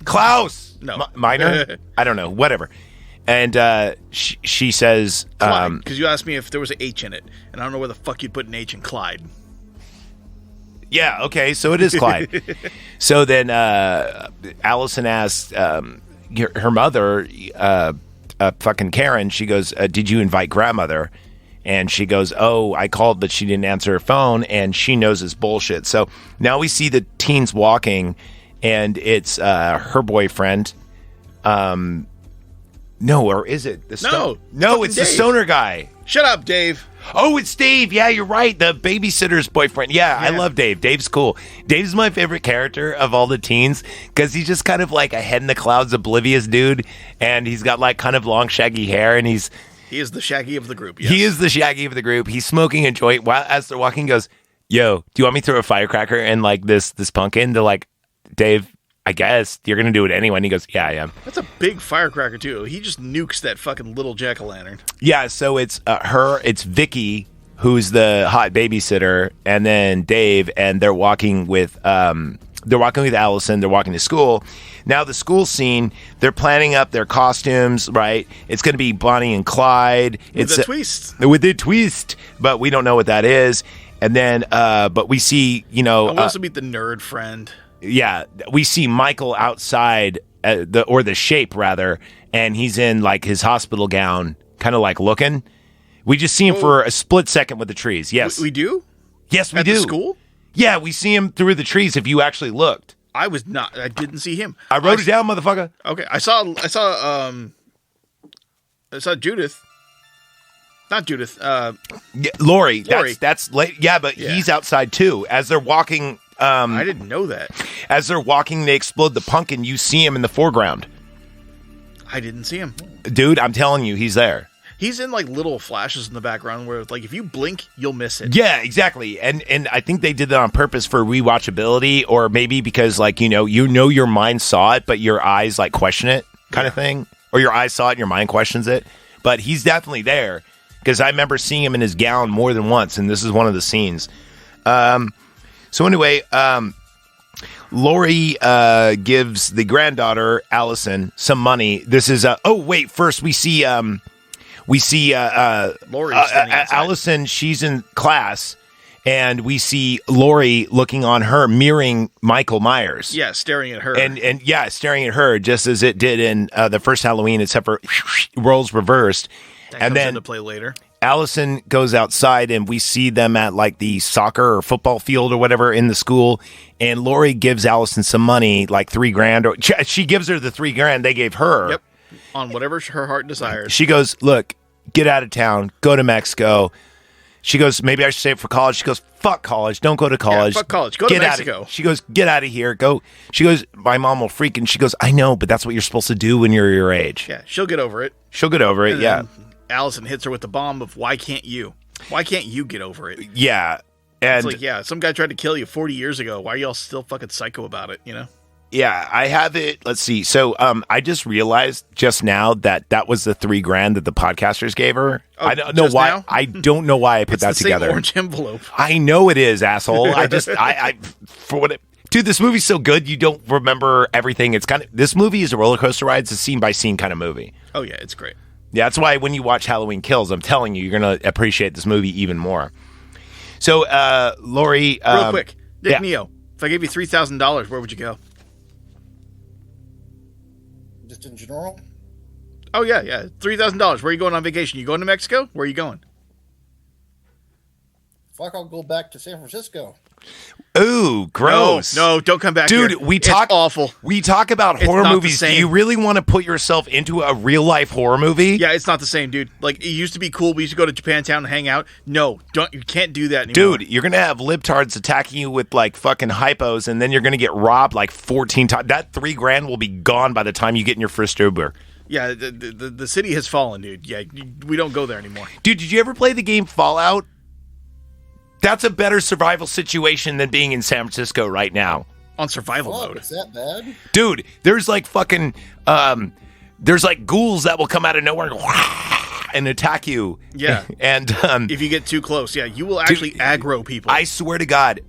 No. Minor? I don't know. Whatever. And she says... Clyde, because you asked me if there was an H in it, and I don't know where the fuck you'd put an H in Clyde. Yeah, okay, so it is Clyde. So then Allison asks her mother, fucking Karen, she goes, "Did you invite grandmother?" And she goes, "Oh, I called, but she didn't answer her phone," and she knows it's bullshit. So now we see the teens walking, and it's her boyfriend. No, or is it? No, it's Dave. The stoner guy. Shut up, Dave. Oh, it's Dave. Yeah, you're right. The babysitter's boyfriend. Yeah, I love Dave. Dave's cool. Dave's my favorite character of all the teens because he's just kind of like a head in the clouds, oblivious dude. And he's got like kind of long, shaggy hair. And he is the Shaggy of the group. Yes. He is the Shaggy of the group. He's smoking a joint while as they're walking. He goes, "Yo, do you want me to throw a firecracker in like this pumpkin?" They're like, "Dave, I guess you're going to do it anyway." And he goes, "Yeah, I am." That's a big firecracker, too. He just nukes that fucking little jack-o'-lantern. Yeah, so it's it's Vicky, who's the hot babysitter, and then Dave, and they're walking with Allison. They're walking to school. Now, the school scene, they're planning up their costumes, right? It's going to be Bonnie and Clyde. With a twist. With a twist, but we don't know what that is. And then, but we see, we also meet the nerd friend. Yeah, we see Michael outside, the shape rather, and he's in like his hospital gown, kind of like looking. We just see him for a split second with the trees. Yes, we do. Yes, we At do. The school? Yeah, we see him through the trees. If you actually looked, I didn't see him. I wrote it down, motherfucker. Okay, I saw Judith. Not Judith. Lori. Lori. That's late. Yeah, but he's outside too. As they're walking. I didn't know that. As they're walking, they explode the pumpkin. You see him in the foreground. I didn't see him. Dude, I'm telling you, he's there. He's in like little flashes in the background where like if you blink, you'll miss it. Yeah, exactly. And I think they did that on purpose for rewatchability, or maybe because like, your mind saw it, but your eyes like question it kind of thing. Or your eyes saw it and your mind questions it. But he's definitely there because I remember seeing him in his gown more than once, and this is one of the scenes. So anyway, Lori gives the granddaughter Allison some money. This is first we see Lori standing outside. Allison. She's in class, and we see Laurie looking on her, mirroring Michael Myers. Yeah, staring at her. And staring at her just as it did in the first Halloween, except for roles reversed. That and comes then into play later. Allison goes outside and we see them at like the soccer or football field or whatever in the school. And Laurie gives Allison some money, like $3,000. Or she gives her the $3,000 they gave her. Yep. On whatever her heart desires. She goes, look, get out of town, go to Mexico. She goes, maybe I should save it for college. She goes, fuck college. Don't go to college. Yeah, fuck college. Go to Mexico. She goes, get out of here. Go. She goes, my mom will freak. And she goes, I know, but that's what you're supposed to do when you're your age. Yeah, she'll get over it. She'll get over it, And yeah. then Allison hits her with the bomb of, why can't you? Why can't you get over it? Yeah. And it's like, yeah, some guy tried to kill you 40 years ago. Why are y'all still fucking psycho about it, you know? yeah, I have it. Let's see. So I just realized just now that was the $3,000 that the podcasters gave her. Oh, I don't know just why. now? I don't know why I put It's that the together. same orange envelope. I know it is, asshole. For what it, dude, this movie's so good you don't remember everything. It's kind of, this movie is a roller coaster ride. It's a scene by scene kind of movie. Oh, yeah, it's great. Yeah, that's why when you watch Halloween Kills, I'm telling you, you're going to appreciate this movie even more. So, Laurie... Real quick, Nick yeah. Neo, if I gave you $3,000, where would you go? Just in general? Oh, yeah. $3,000. Where are you going on vacation? You going to Mexico? Where are you going? Fuck, I'll go back to San Francisco. Ooh, gross. No, don't come back Dude, here. we talk It's awful. We talk about It's horror not the movies. Do same. you really want to put yourself into a real life horror movie? Yeah, it's not the same, dude. Like, it used to be cool. We used to go to Japantown and hang out. No, you can't do that anymore. Dude, you're going to have libtards attacking you with like fucking hypos, and then you're going to get robbed like 14 times. That $3,000 will be gone by the time you get in your first Uber. Yeah, the city has fallen, dude. Yeah, we don't go there anymore. Dude, did you ever play the game Fallout? That's a better survival situation than being in San Francisco right now. On survival Fuck, mode. it's that bad? Dude, there's like fucking, there's like ghouls that will come out of nowhere and attack you. Yeah. And if you get too close, yeah, you will actually aggro people. I swear to God,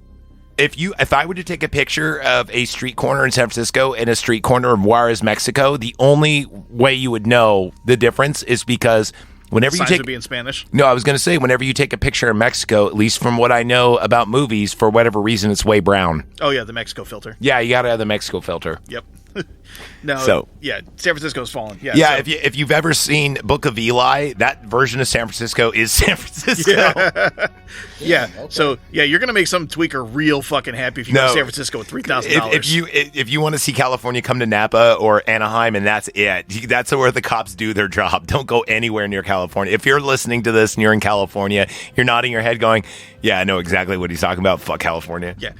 if I were to take a picture of a street corner in San Francisco and a street corner of Juarez, Mexico, the only way you would know the difference is because whenever Signs you take would be in Spanish. No, I was going to say whenever you take a picture of Mexico, at least from what I know about movies, for whatever reason, it's way brown. Oh yeah, the Mexico filter. Yeah, you got to have the Mexico filter. Yep. No. So- yeah, San Francisco's fallen. Yeah. Yeah, so- if you've ever seen Book of Eli, that version of San Francisco is San Francisco. Yeah. Okay. So yeah, you're gonna make some tweaker real fucking happy if you go No. to San Francisco with $3,000. If you want to see California, come to Napa or Anaheim, and that's it. That's where the cops do their job. Don't go anywhere near California. If you're listening to this and you're in California, you're nodding your head, going, "Yeah, I know exactly what he's talking about. Fuck California." Yeah.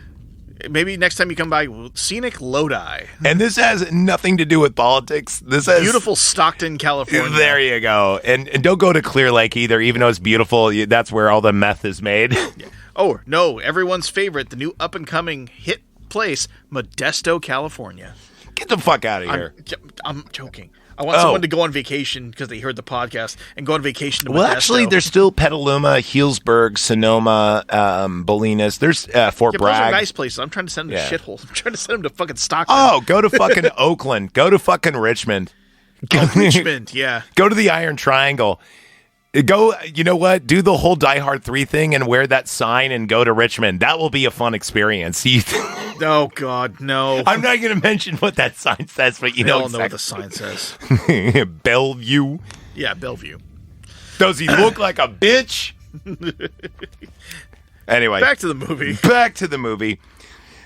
Maybe next time you come by, scenic Lodi. And this has nothing to do with politics. This has Beautiful Stockton, California. There you go. And don't go to Clear Lake either, even though it's beautiful. That's where all the meth is made. Oh, no, everyone's favorite, the new up-and-coming hit place, Modesto, California. Get the fuck out of here. I'm joking. I want someone to go on vacation because they heard the podcast and go on vacation to Modesto. Well, actually, there's still Petaluma, Healdsburg, Sonoma, Bolinas. There's Fort Those Bragg. are nice places. I'm trying to send them to shitholes. I'm trying to send them to fucking Stockton. Oh, go to fucking Oakland. Go to fucking Richmond. Richmond, yeah. Go to the Iron Triangle. Go, you know what? Do the whole Die Hard 3 thing and wear that sign and go to Richmond. That will be a fun experience. Oh, God, no. I'm not going to mention what that sign says, but you We know all exactly. know what the sign says. Bellevue. Yeah, Bellevue. Does he look like a bitch? Anyway. Back to the movie. Back to the movie.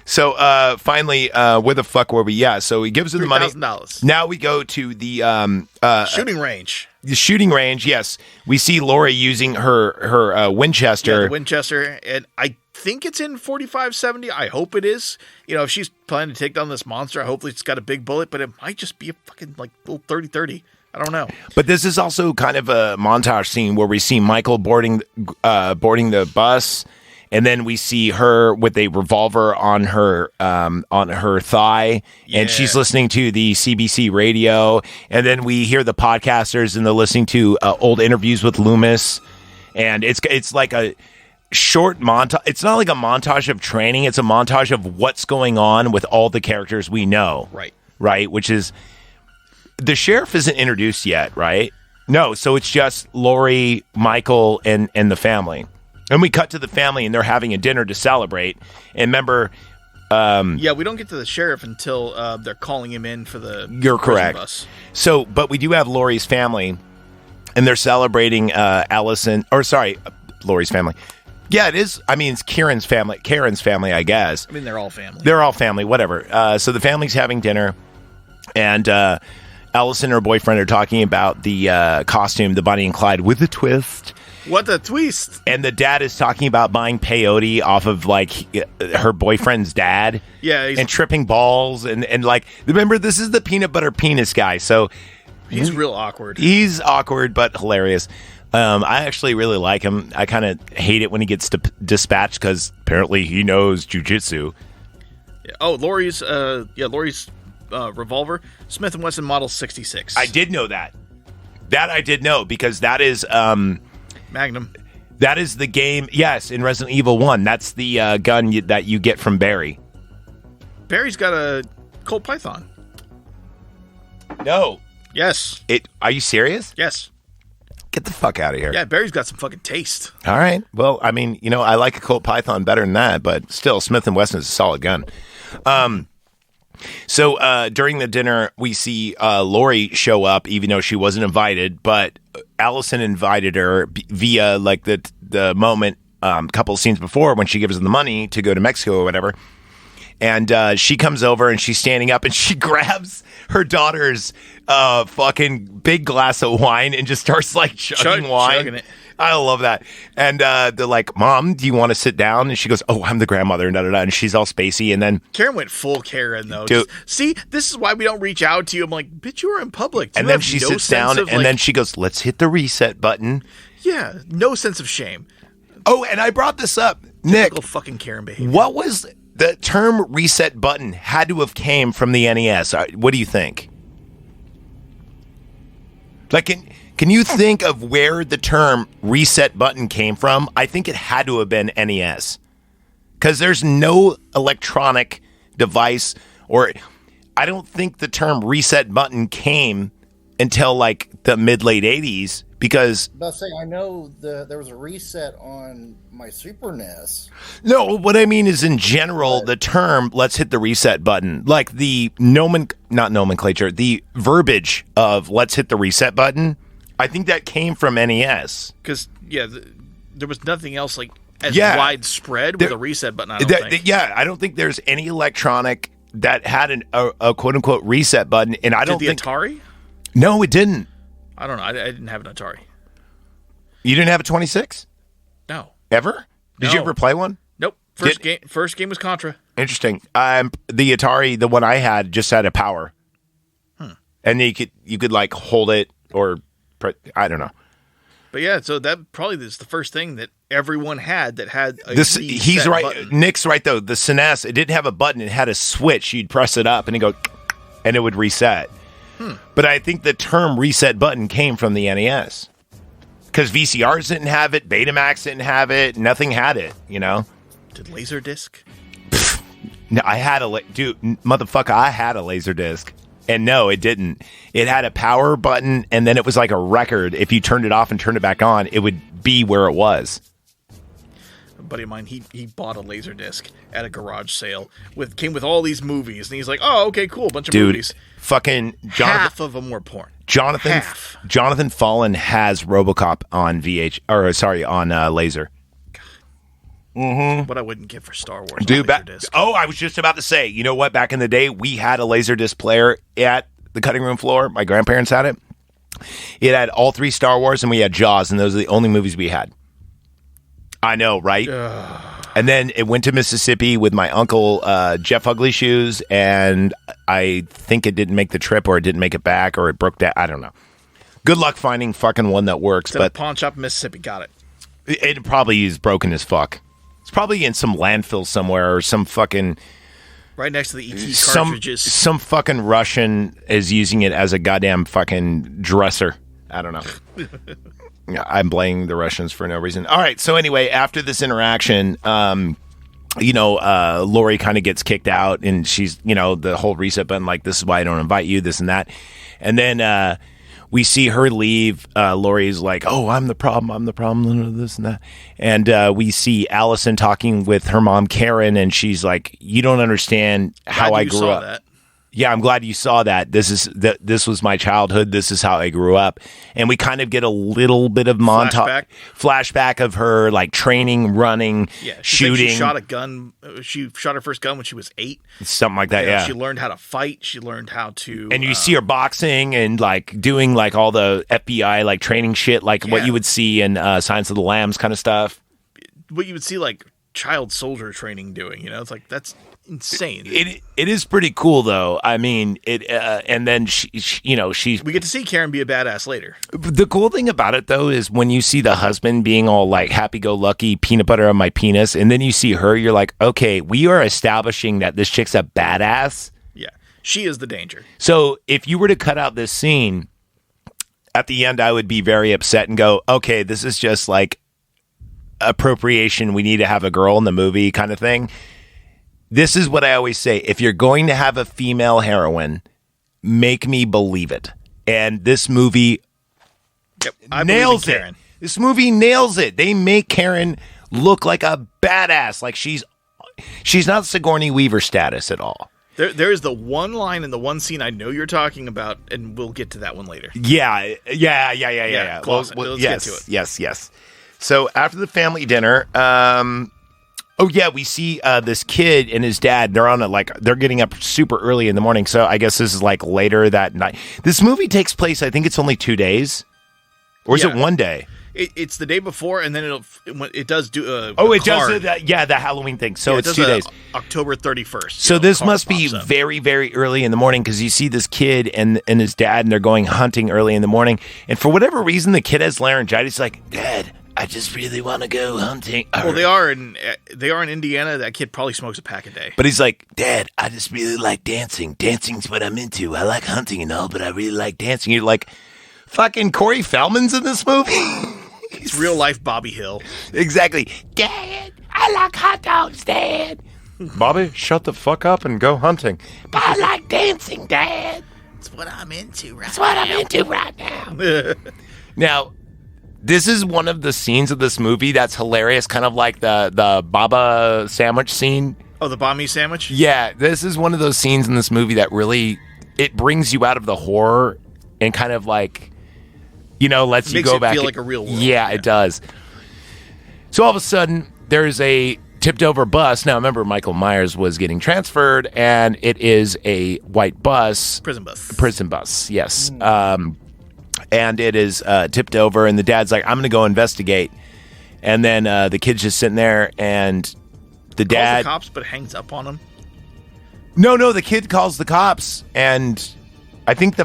So finally, where the fuck were we? Yeah, so he gives her the money. $3,000. Now we go to the Shooting range. The shooting range, yes. We see Laurie using her Winchester. Yeah, the Winchester, and I think it's in 45-70. I hope it is. You know, if she's planning to take down this monster, hopefully it's got a big bullet, but it might just be a fucking like little 30-30. I don't know. But this is also kind of a montage scene where we see Michael boarding the bus, and then we see her with a revolver on her thigh, and she's listening to the CBC radio. And then we hear the podcasters, and they're listening to old interviews with Loomis. And it's like a short montage. It's not like a montage of training. It's a montage of what's going on with all the characters we know. Right. Which is the sheriff isn't introduced yet, right? No. So it's just Laurie, Michael, and the family. And we cut to the family, and they're having a dinner to celebrate. And remember... yeah, we don't get to the sheriff until they're calling him in for the You're correct. Bus. So, but we do have Laurie's family, and they're celebrating Laurie's family. Yeah, it is. I mean, it's Karen's family, I guess. I mean, they're all family. They're all family, whatever. So the family's having dinner, and Allison and her boyfriend are talking about the costume, the Bonnie and Clyde with a twist. What a twist! And the dad is talking about buying peyote off of like her boyfriend's dad. Yeah, and tripping balls and like remember this is the peanut butter penis guy, so he's real awkward. He's awkward but hilarious. I actually really like him. I kind of hate it when he gets dispatched because apparently he knows jujitsu. Yeah. Oh, Laurie's revolver, Smith & Wesson Model 66. I did know that. That I did know because that is Magnum. That is the game, yes, in Resident Evil 1. That's the gun that you get from Barry. Barry's got a Colt Python. No. Yes. Are you serious? Yes. Get the fuck out of here. Yeah, Barry's got some fucking taste. All right. Well, I mean, I like a Colt Python better than that, but still, Smith & Wesson is a solid gun. So during the dinner, we see Laurie show up, even though she wasn't invited, but Allison invited her via like the moment, couple of scenes before when she gives them the money to go to Mexico or whatever. And she comes over and she's standing up and she grabs her daughter's fucking big glass of wine and just starts like chugging wine. Chugging it. I love that. And they're like, Mom, do you want to sit down? And she goes, oh, I'm the grandmother. And, and she's all spacey. And then Karen went full Karen, though. Just, see, this is why we don't reach out to you. I'm like, bitch, you were in public. And then she sits down and then she goes, let's hit the reset button. Yeah, no sense of shame. Oh, and I brought this up. Nick. Typical fucking Karen behavior. What was the term reset button had to have came from the NES? What do you think? Like, can you think of where the term reset button came from? I think it had to have been NES. Because there's no electronic device, or I don't think the term reset button came until like the mid-late 80s. Because I know there was a reset on my Super NES. No, what I mean is in general, the term "let's hit the reset button," like the not nomenclature, the verbiage of "let's hit the reset button." I think that came from NES. Because there was nothing else like as widespread with a reset button. I don't think. I don't think there's any electronic that had a quote unquote reset button, and I don't think Atari. No, it didn't. I don't know. I didn't have an Atari. You didn't have a 26? No. Ever? Did you ever play one? Nope. First game was Contra. Interesting. The Atari, the one I had, just had a power. And you could like hold it or I don't know. But yeah, so that probably is the first thing that everyone had that had a he's right. button. Nick's right though. The SNES, it didn't have a button. It had a switch. You'd press it up and it would reset. But I think the term reset button came from the NES. Because VCRs didn't have it, Betamax didn't have it, nothing had it, Did Laserdisc? No, I had motherfucker, I had a Laserdisc. And no, it didn't. It had a power button, and then it was like a record. If you turned it off and turned it back on, it would be where it was. A buddy of mine, he bought a Laserdisc at a garage sale. Came with all these movies, and he's like, oh, okay, cool, bunch of movies. Fucking half of them were porn. Jonathan Fallon has RoboCop on on laser. What I wouldn't give for Star Wars. Dude, I was just about to say, you know what? Back in the day, we had a Laserdisc player at the cutting room floor. My grandparents had it. It had all 3 Star Wars, and we had Jaws, and those are the only movies we had. I know, right? And then it went to Mississippi with my uncle, Jeff Ugly Shoes, and I think it didn't make the trip, or it didn't make it back, or it broke down. I don't know. Good luck finding fucking one that works. But a pawn shop in Mississippi, got it. It probably is broken as fuck. It's probably in some landfill somewhere, or some fucking... Right next to the ET cartridges. Some fucking Russian is using it as a goddamn fucking dresser. I don't know. I'm blaming the Russians for no reason. All right, so anyway, after this interaction, Laurie kind of gets kicked out, and she's, the whole reset button, like, this is why I don't invite you, this and that. And then we see her leave. Laurie's like, "Oh, I'm the problem, this and that." And we see Allison talking with her mom, Karen, and she's like, "You don't understand how I grew up." That. Yeah, I'm glad you saw that. This was my childhood. This is how I grew up. And we kind of get a little bit of flashback of her like training, running, shooting. She shot a gun. She shot her first gun when she was 8. Something like that, yeah. She learned how to fight. She learned how to... And you see her boxing and like doing like all the FBI like training shit, like what you would see in Silence of the Lambs kind of stuff. What you would see like child soldier training doing, you know? It's like, that's... insane. It is pretty cool though. I mean, and then she we get to see Karen be a badass later. The cool thing about it though is when you see the husband being all like happy-go-lucky, peanut butter on my penis, and then you see her, you're like, okay, we are establishing that this chick's a badass. Yeah, she is the danger. So if you were to cut out this scene at the end, I would be very upset and go, okay, this is just like appropriation. We need to have a girl in the movie kind of thing. This is what I always say. If you're going to have a female heroine, make me believe it. And this movie nails it. This movie nails it. They make Karen look like a badass. Like she's not Sigourney Weaver status at all. There is the one line in the one scene I know you're talking about, and we'll get to that one later. Yeah. Let's get to it. Yes. So after the family dinner, we see this kid and his dad. They're getting up super early in the morning. So I guess this is like later that night. This movie takes place, I think it's only 2 days, or is it 1 day? It's the day before, and then it does do. The Halloween thing. So it's 2 days. October 31st. So this must be very, very early in the morning because you see this kid and his dad, and they're going hunting early in the morning. And for whatever reason, the kid has laryngitis. Like, Dad, I just really want to go hunting. Well, they are in Indiana. That kid probably smokes a pack a day. But he's like, Dad, I just really like dancing. Dancing's what I'm into. I like hunting and all, but I really like dancing. You're like, fucking Corey Feldman's in this movie? It's real life Bobby Hill. Exactly. Dad, I like hot dogs, Dad. Bobby, shut the fuck up and go hunting. But I like dancing, Dad. It's what I'm into right now. Now, this is one of the scenes of this movie that's hilarious, kind of like the Baba sandwich scene. Oh, the banh mi sandwich? Yeah, this is one of those scenes in this movie that really, it brings you out of the horror and kind of like, lets you go back. Makes it feel like a real world. Yeah, it does. So all of a sudden, there's a tipped over bus. Now, remember, Michael Myers was getting transferred, and it is a white bus. Prison bus, yes. And it is tipped over, and the dad's like, I'm going to go investigate. And then the kid's just sitting there, and the dad... calls the cops, but hangs up on him? No, the kid calls the cops, and I think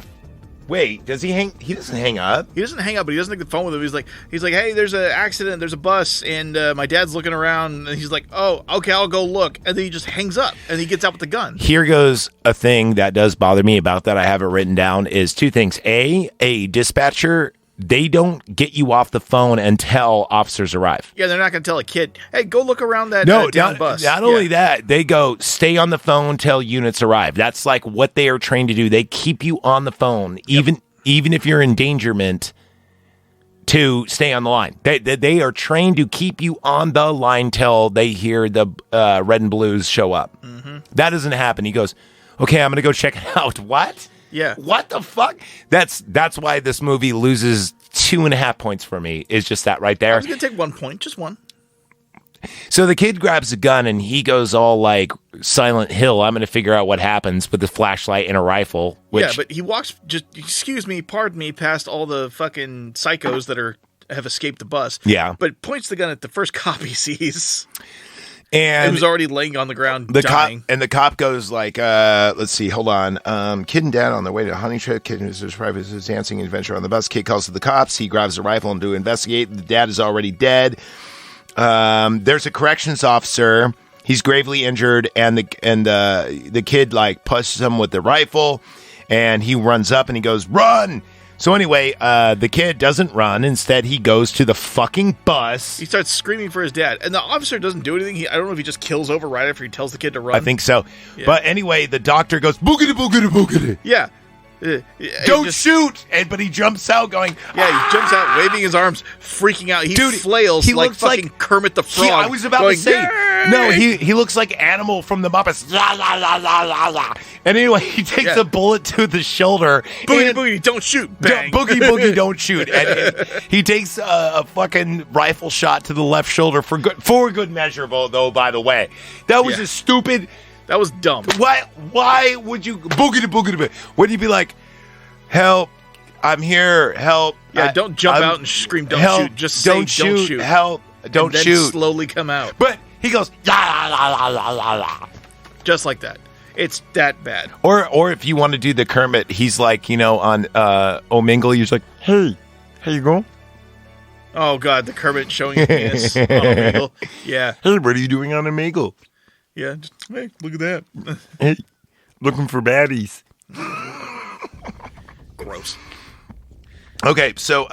Wait, does he hang... He doesn't hang up. He doesn't hang up, but he doesn't take the phone with him. He's like, hey, there's an accident, there's a bus, and my dad's looking around, and he's like, oh, okay, I'll go look. And then he just hangs up, and he gets out with the gun. Here goes a thing that does bother me about that. I have it written down is 2 things. A dispatcher, they don't get you off the phone until officers arrive. Yeah, they're not going to tell a kid, hey, go look around that down bus. Not only that, they go, stay on the phone till units arrive. That's like what they are trained to do. They keep you on the phone, even if you're in endangerment, to stay on the line. They are trained to keep you on the line till they hear the red and blues show up. Mm-hmm. That doesn't happen. He goes, okay, I'm going to go check it out. What? Yeah. What the fuck? That's why this movie loses 2.5 points for me. Is just that right there. I was going to take 1 point, just one. So the kid grabs a gun and he goes all like Silent Hill. I'm going to figure out what happens with the flashlight and a rifle. Yeah, but he walks pardon me, past all the fucking psychos that have escaped the bus. Yeah. But points the gun at the first cop he sees. And it was already laying on the ground dying. The cop goes like, let's see, hold on. Kid and dad on their way to a hunting trip. Kid is described as dancing adventure on the bus. Kid calls to the cops. He grabs a rifle and to investigate. The dad is already dead. There's a corrections officer. He's gravely injured, and the kid like pushes him with the rifle, and he runs up and he goes, run! So anyway, the kid doesn't run. Instead, he goes to the fucking bus. He starts screaming for his dad. And the officer doesn't do anything. I don't know if he just kills over right after he tells the kid to run. I think so. Yeah. But anyway, the doctor goes, boogity, boogity, boogity. Yeah. Don't shoot! But he jumps out going, yeah, he jumps out, waving his arms, freaking out. He flails he like looks fucking like Kermit the Frog. I was about to say, no, he looks like Animal from the Muppets. La, la, la, la, la, la. And anyway, he takes a bullet to the shoulder. Boogie, boogie, don't shoot. Bang. Boogie, boogie, don't shoot. And he takes a fucking rifle shot to the left shoulder for good measure, though, by the way. That was a stupid... That was dumb. Why would you... Boogie. Would you be like, help, I'm here, help. Yeah, don't jump out and scream, don't shoot. Just say, don't shoot. Help, don't and shoot. then slowly come out. But he goes, la, la, la, la, la, la. Just like that. It's that bad. Or if you want to do the Kermit, he's like, on Omingle, he's like, hey, how you going? Oh, God, the Kermit showing his penis on Omingle. Yeah. Hey, what are you doing on Omingle? Yeah, just, hey, look at that. Hey, looking for baddies. Gross. Okay, so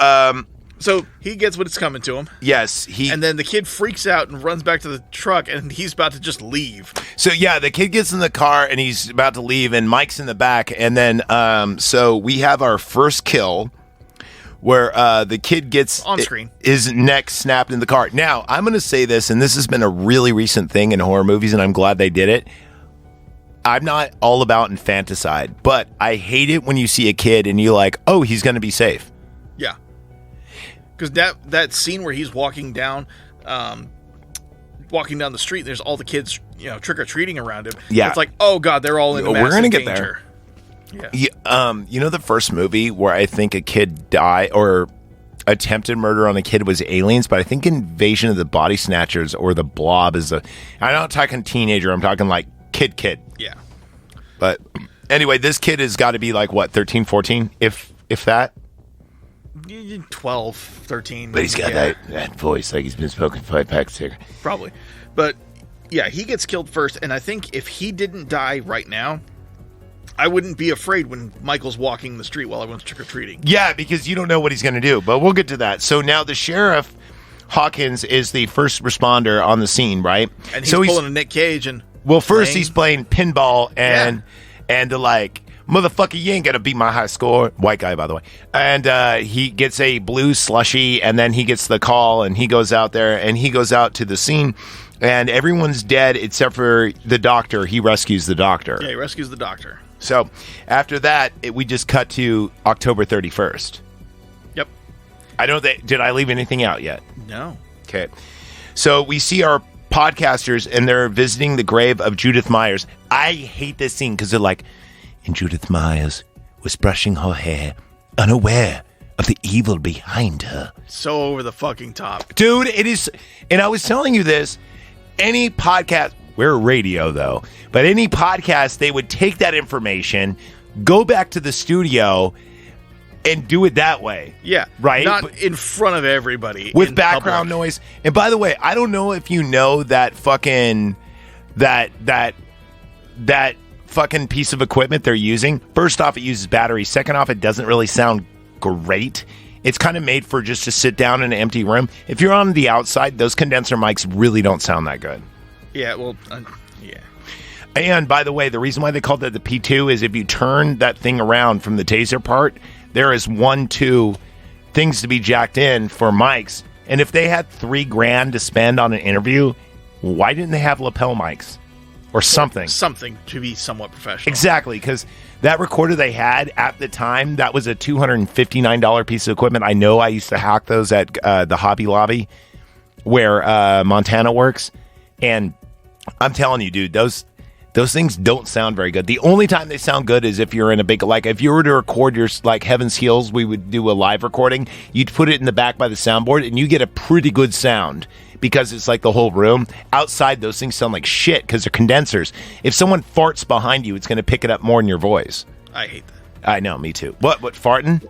he gets what's coming to him. Yes, and then the kid freaks out and runs back to the truck, and he's about to just leave. So yeah, the kid gets in the car and he's about to leave, and Mike's in the back, and then so we have our first kill where the kid gets on screen, his neck snapped in the car. Now, I'm going to say this, and this has been a really recent thing in horror movies, and I'm glad they did it. I'm not all about infanticide, but I hate it when you see a kid and you're like, oh, he's going to be safe. Yeah. Because that scene where he's walking down the street, and there's all the kids, trick-or-treating around him. Yeah. It's like, oh, God, they're all in massive We're gonna get danger. there. Yeah. The first movie where I think a kid died or attempted murder on a kid was Aliens, but I think Invasion of the Body Snatchers or The Blob is I'm not talking teenager, I'm talking like kid. Yeah. But anyway, this kid has got to be like, what, 13, 14, if that? 12, 13. But he's got that voice like he's been smoking 5 packs here. Probably. But, yeah, he gets killed first, and I think if he didn't die right now, I wouldn't be afraid when Michael's walking the street while everyone's trick-or-treating. Yeah, because you don't know what he's going to do, but we'll get to that. So now the sheriff, Hawkins, is the first responder on the scene, right? And he's pulling a Nick Cage and... Well, first he's playing pinball and like, motherfucker, you ain't gonna beat my high score. White guy, by the way. And he gets a blue slushy, and then he gets the call, and he goes out there, and he goes out to the scene, and everyone's dead except for the doctor. He rescues the doctor. Yeah, he rescues the doctor. So after that, we just cut to October 31st. Yep. Did I leave anything out yet? No. Okay. So we see our podcasters, and they're visiting the grave of Judith Myers. I hate this scene because they're like, and Judith Myers was brushing her hair, unaware of the evil behind her. So over the fucking top. Dude, it is. And I was telling you this, any podcast, we're radio though, but any podcast, they would take that information, go back to the studio, and do it that way. Yeah. Right? Not in front of everybody. With background noise. And by the way, I don't know if you know that fucking that fucking piece of equipment they're using. First off, it uses batteries. Second off, it doesn't really sound great. It's kind of made for just to sit down in an empty room. If you're on the outside, those condenser mics really don't sound that good. Yeah, well, yeah. And by the way, the reason why they called that the P2 is if you turn that thing around from the taser part, there is 2 things to be jacked in for mics. And if they had $3,000 to spend on an interview, why didn't they have lapel mics or something? Something to be somewhat professional. Exactly, because that recorder they had at the time, that was a $259 piece of equipment. I know I used to hack those at the Hobby Lobby where Montana works. And I'm telling you, dude, those things don't sound very good. The only time they sound good is if you're in a big, like if you were to record your, like Heaven's Heels, we would do a live recording. You'd put it in the back by the soundboard and you get a pretty good sound because it's like the whole room. Outside, those things sound like shit because they're condensers. If someone farts behind you, it's going to pick it up more in your voice. I hate that. I know, me too. What farting?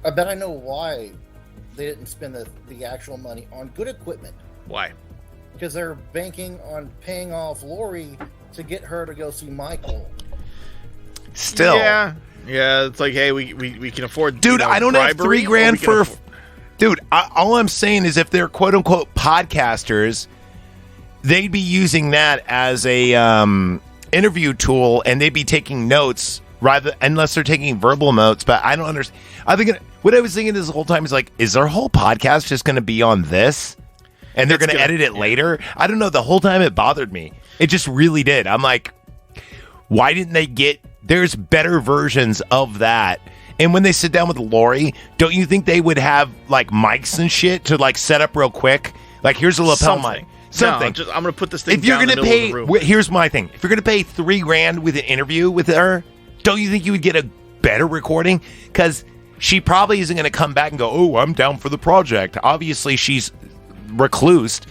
I bet I know why they didn't spend the actual money on good equipment. Why? Because they're banking on paying off Lori to get her to go see Michael. Still. Yeah, it's like, hey, we can afford... Dude, I don't have $3,000 for... Dude, all I'm saying is if they're quote-unquote podcasters, they'd be using that as a interview tool and they'd be taking notes rather unless they're taking verbal notes. But I don't understand. I think what I was thinking this whole time is like, is their whole podcast just going to be on this? And they're going to edit it later? I don't know. The whole time it bothered me. It just really did. I'm like, why didn't they get... There's better versions of that. And when they sit down with Lori, don't you think they would have like mics and shit to like set up real quick? Like, here's a lapel mic. Something. No, I'm going to put this thing if you're down in the middle of the room. Here's my thing. If you're going to pay $3,000 with an interview with her, don't you think you would get a better recording? Because she probably isn't going to come back and go, oh, I'm down for the project. Obviously, she's reclused.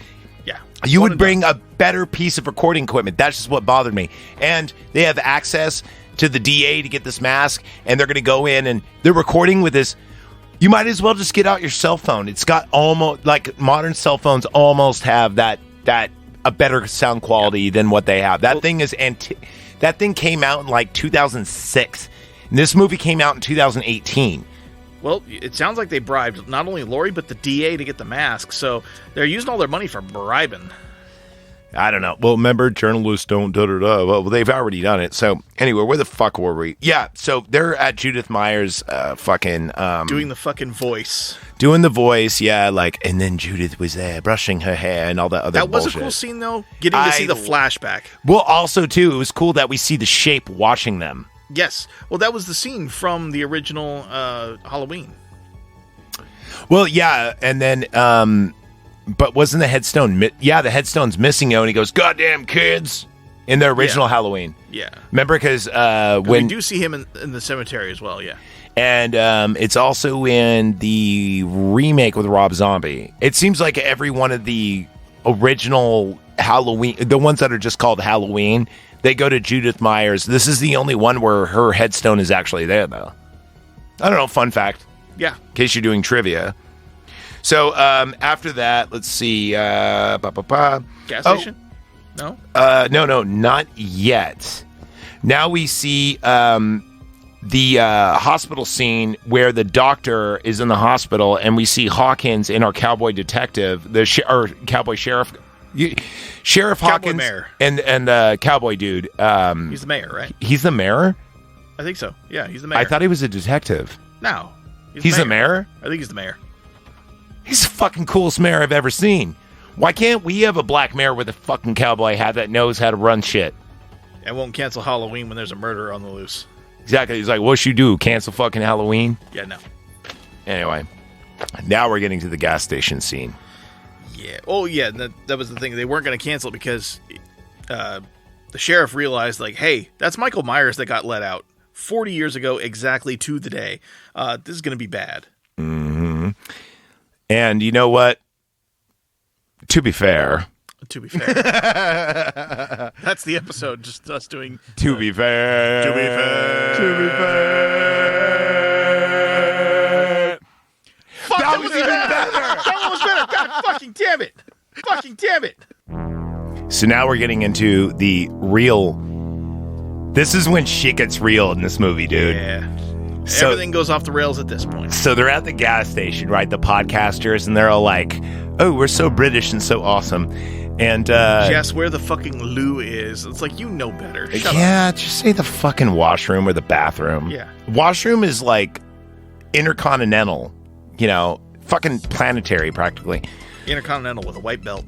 Yeah. You would bring a better piece of recording equipment. That's just what bothered me. And they have access to the DA to get this mask, and they're going to go in and they're recording with this. You might as well just get out your cell phone. It's got almost like modern cell phones almost have that a better sound quality than what they have. That thing is that thing came out in like 2006. And this movie came out in 2018. Well, it sounds like they bribed not only Lori, but the DA to get the mask. So they're using all their money for bribing. I don't know. Well, remember, journalists don't da-da-da. Well, they've already done it. So, anyway, where the fuck were we? Yeah, so they're at Judith Meyer's doing the fucking voice. Doing the voice, yeah, like, and then Judith was there brushing her hair and all that other bullshit. That was a cool scene, though, getting to see the flashback. Well, also, too, it was cool that we see the shape watching them. Yes. Well, that was the scene from the original Halloween. Well, yeah, and then... But wasn't the headstone... the headstone's missing, and he goes, goddamn kids, in the original Halloween. Yeah. Remember, because when... We do see him in the cemetery as well, yeah. And it's also in the remake with Rob Zombie. It seems like every one of the original Halloween... The ones that are just called Halloween, they go to Judith Meyer's. This is the only one where her headstone is actually there, though. I don't know, fun fact. Yeah. In case you're doing trivia. So, after that, let's see. Gas station? No? No, not yet. Now we see the hospital scene where the doctor is in the hospital, and we see Hawkins in our cowboy detective, cowboy sheriff. Sheriff Cowboy Hawkins mayor. and cowboy dude. He's the mayor, right? He's the mayor? I think so. Yeah, he's the mayor. I thought he was a detective. No. He's the mayor? I think he's the mayor. He's the fucking coolest mayor I've ever seen. Why can't we have a black mayor with a fucking cowboy hat that knows how to run shit? And won't cancel Halloween when there's a murderer on the loose. Exactly. He's like, what you do? Cancel fucking Halloween? Yeah, no. Anyway, now we're getting to the gas station scene. Yeah. Oh, yeah. That was the thing. They weren't going to cancel it because the sheriff realized, like, hey, that's Michael Myers that got let out 40 years ago exactly to the day. This is going to be bad. Mm-hmm. And you know what? To be fair. That's the episode, just us doing... To be fair. Fuck, that was even better. That one was better. God fucking damn it. So now we're getting into the real... This is when shit gets real in this movie, dude. Yeah. So, everything goes off the rails at this point. So they're at the gas station, right? The podcasters, and they're all like, oh, we're so British and so awesome. And Jess, where the fucking loo is. It's like, you know better. Shut up. Just say the fucking washroom or the bathroom. Yeah. Washroom is like intercontinental, fucking planetary practically. Intercontinental with a white belt.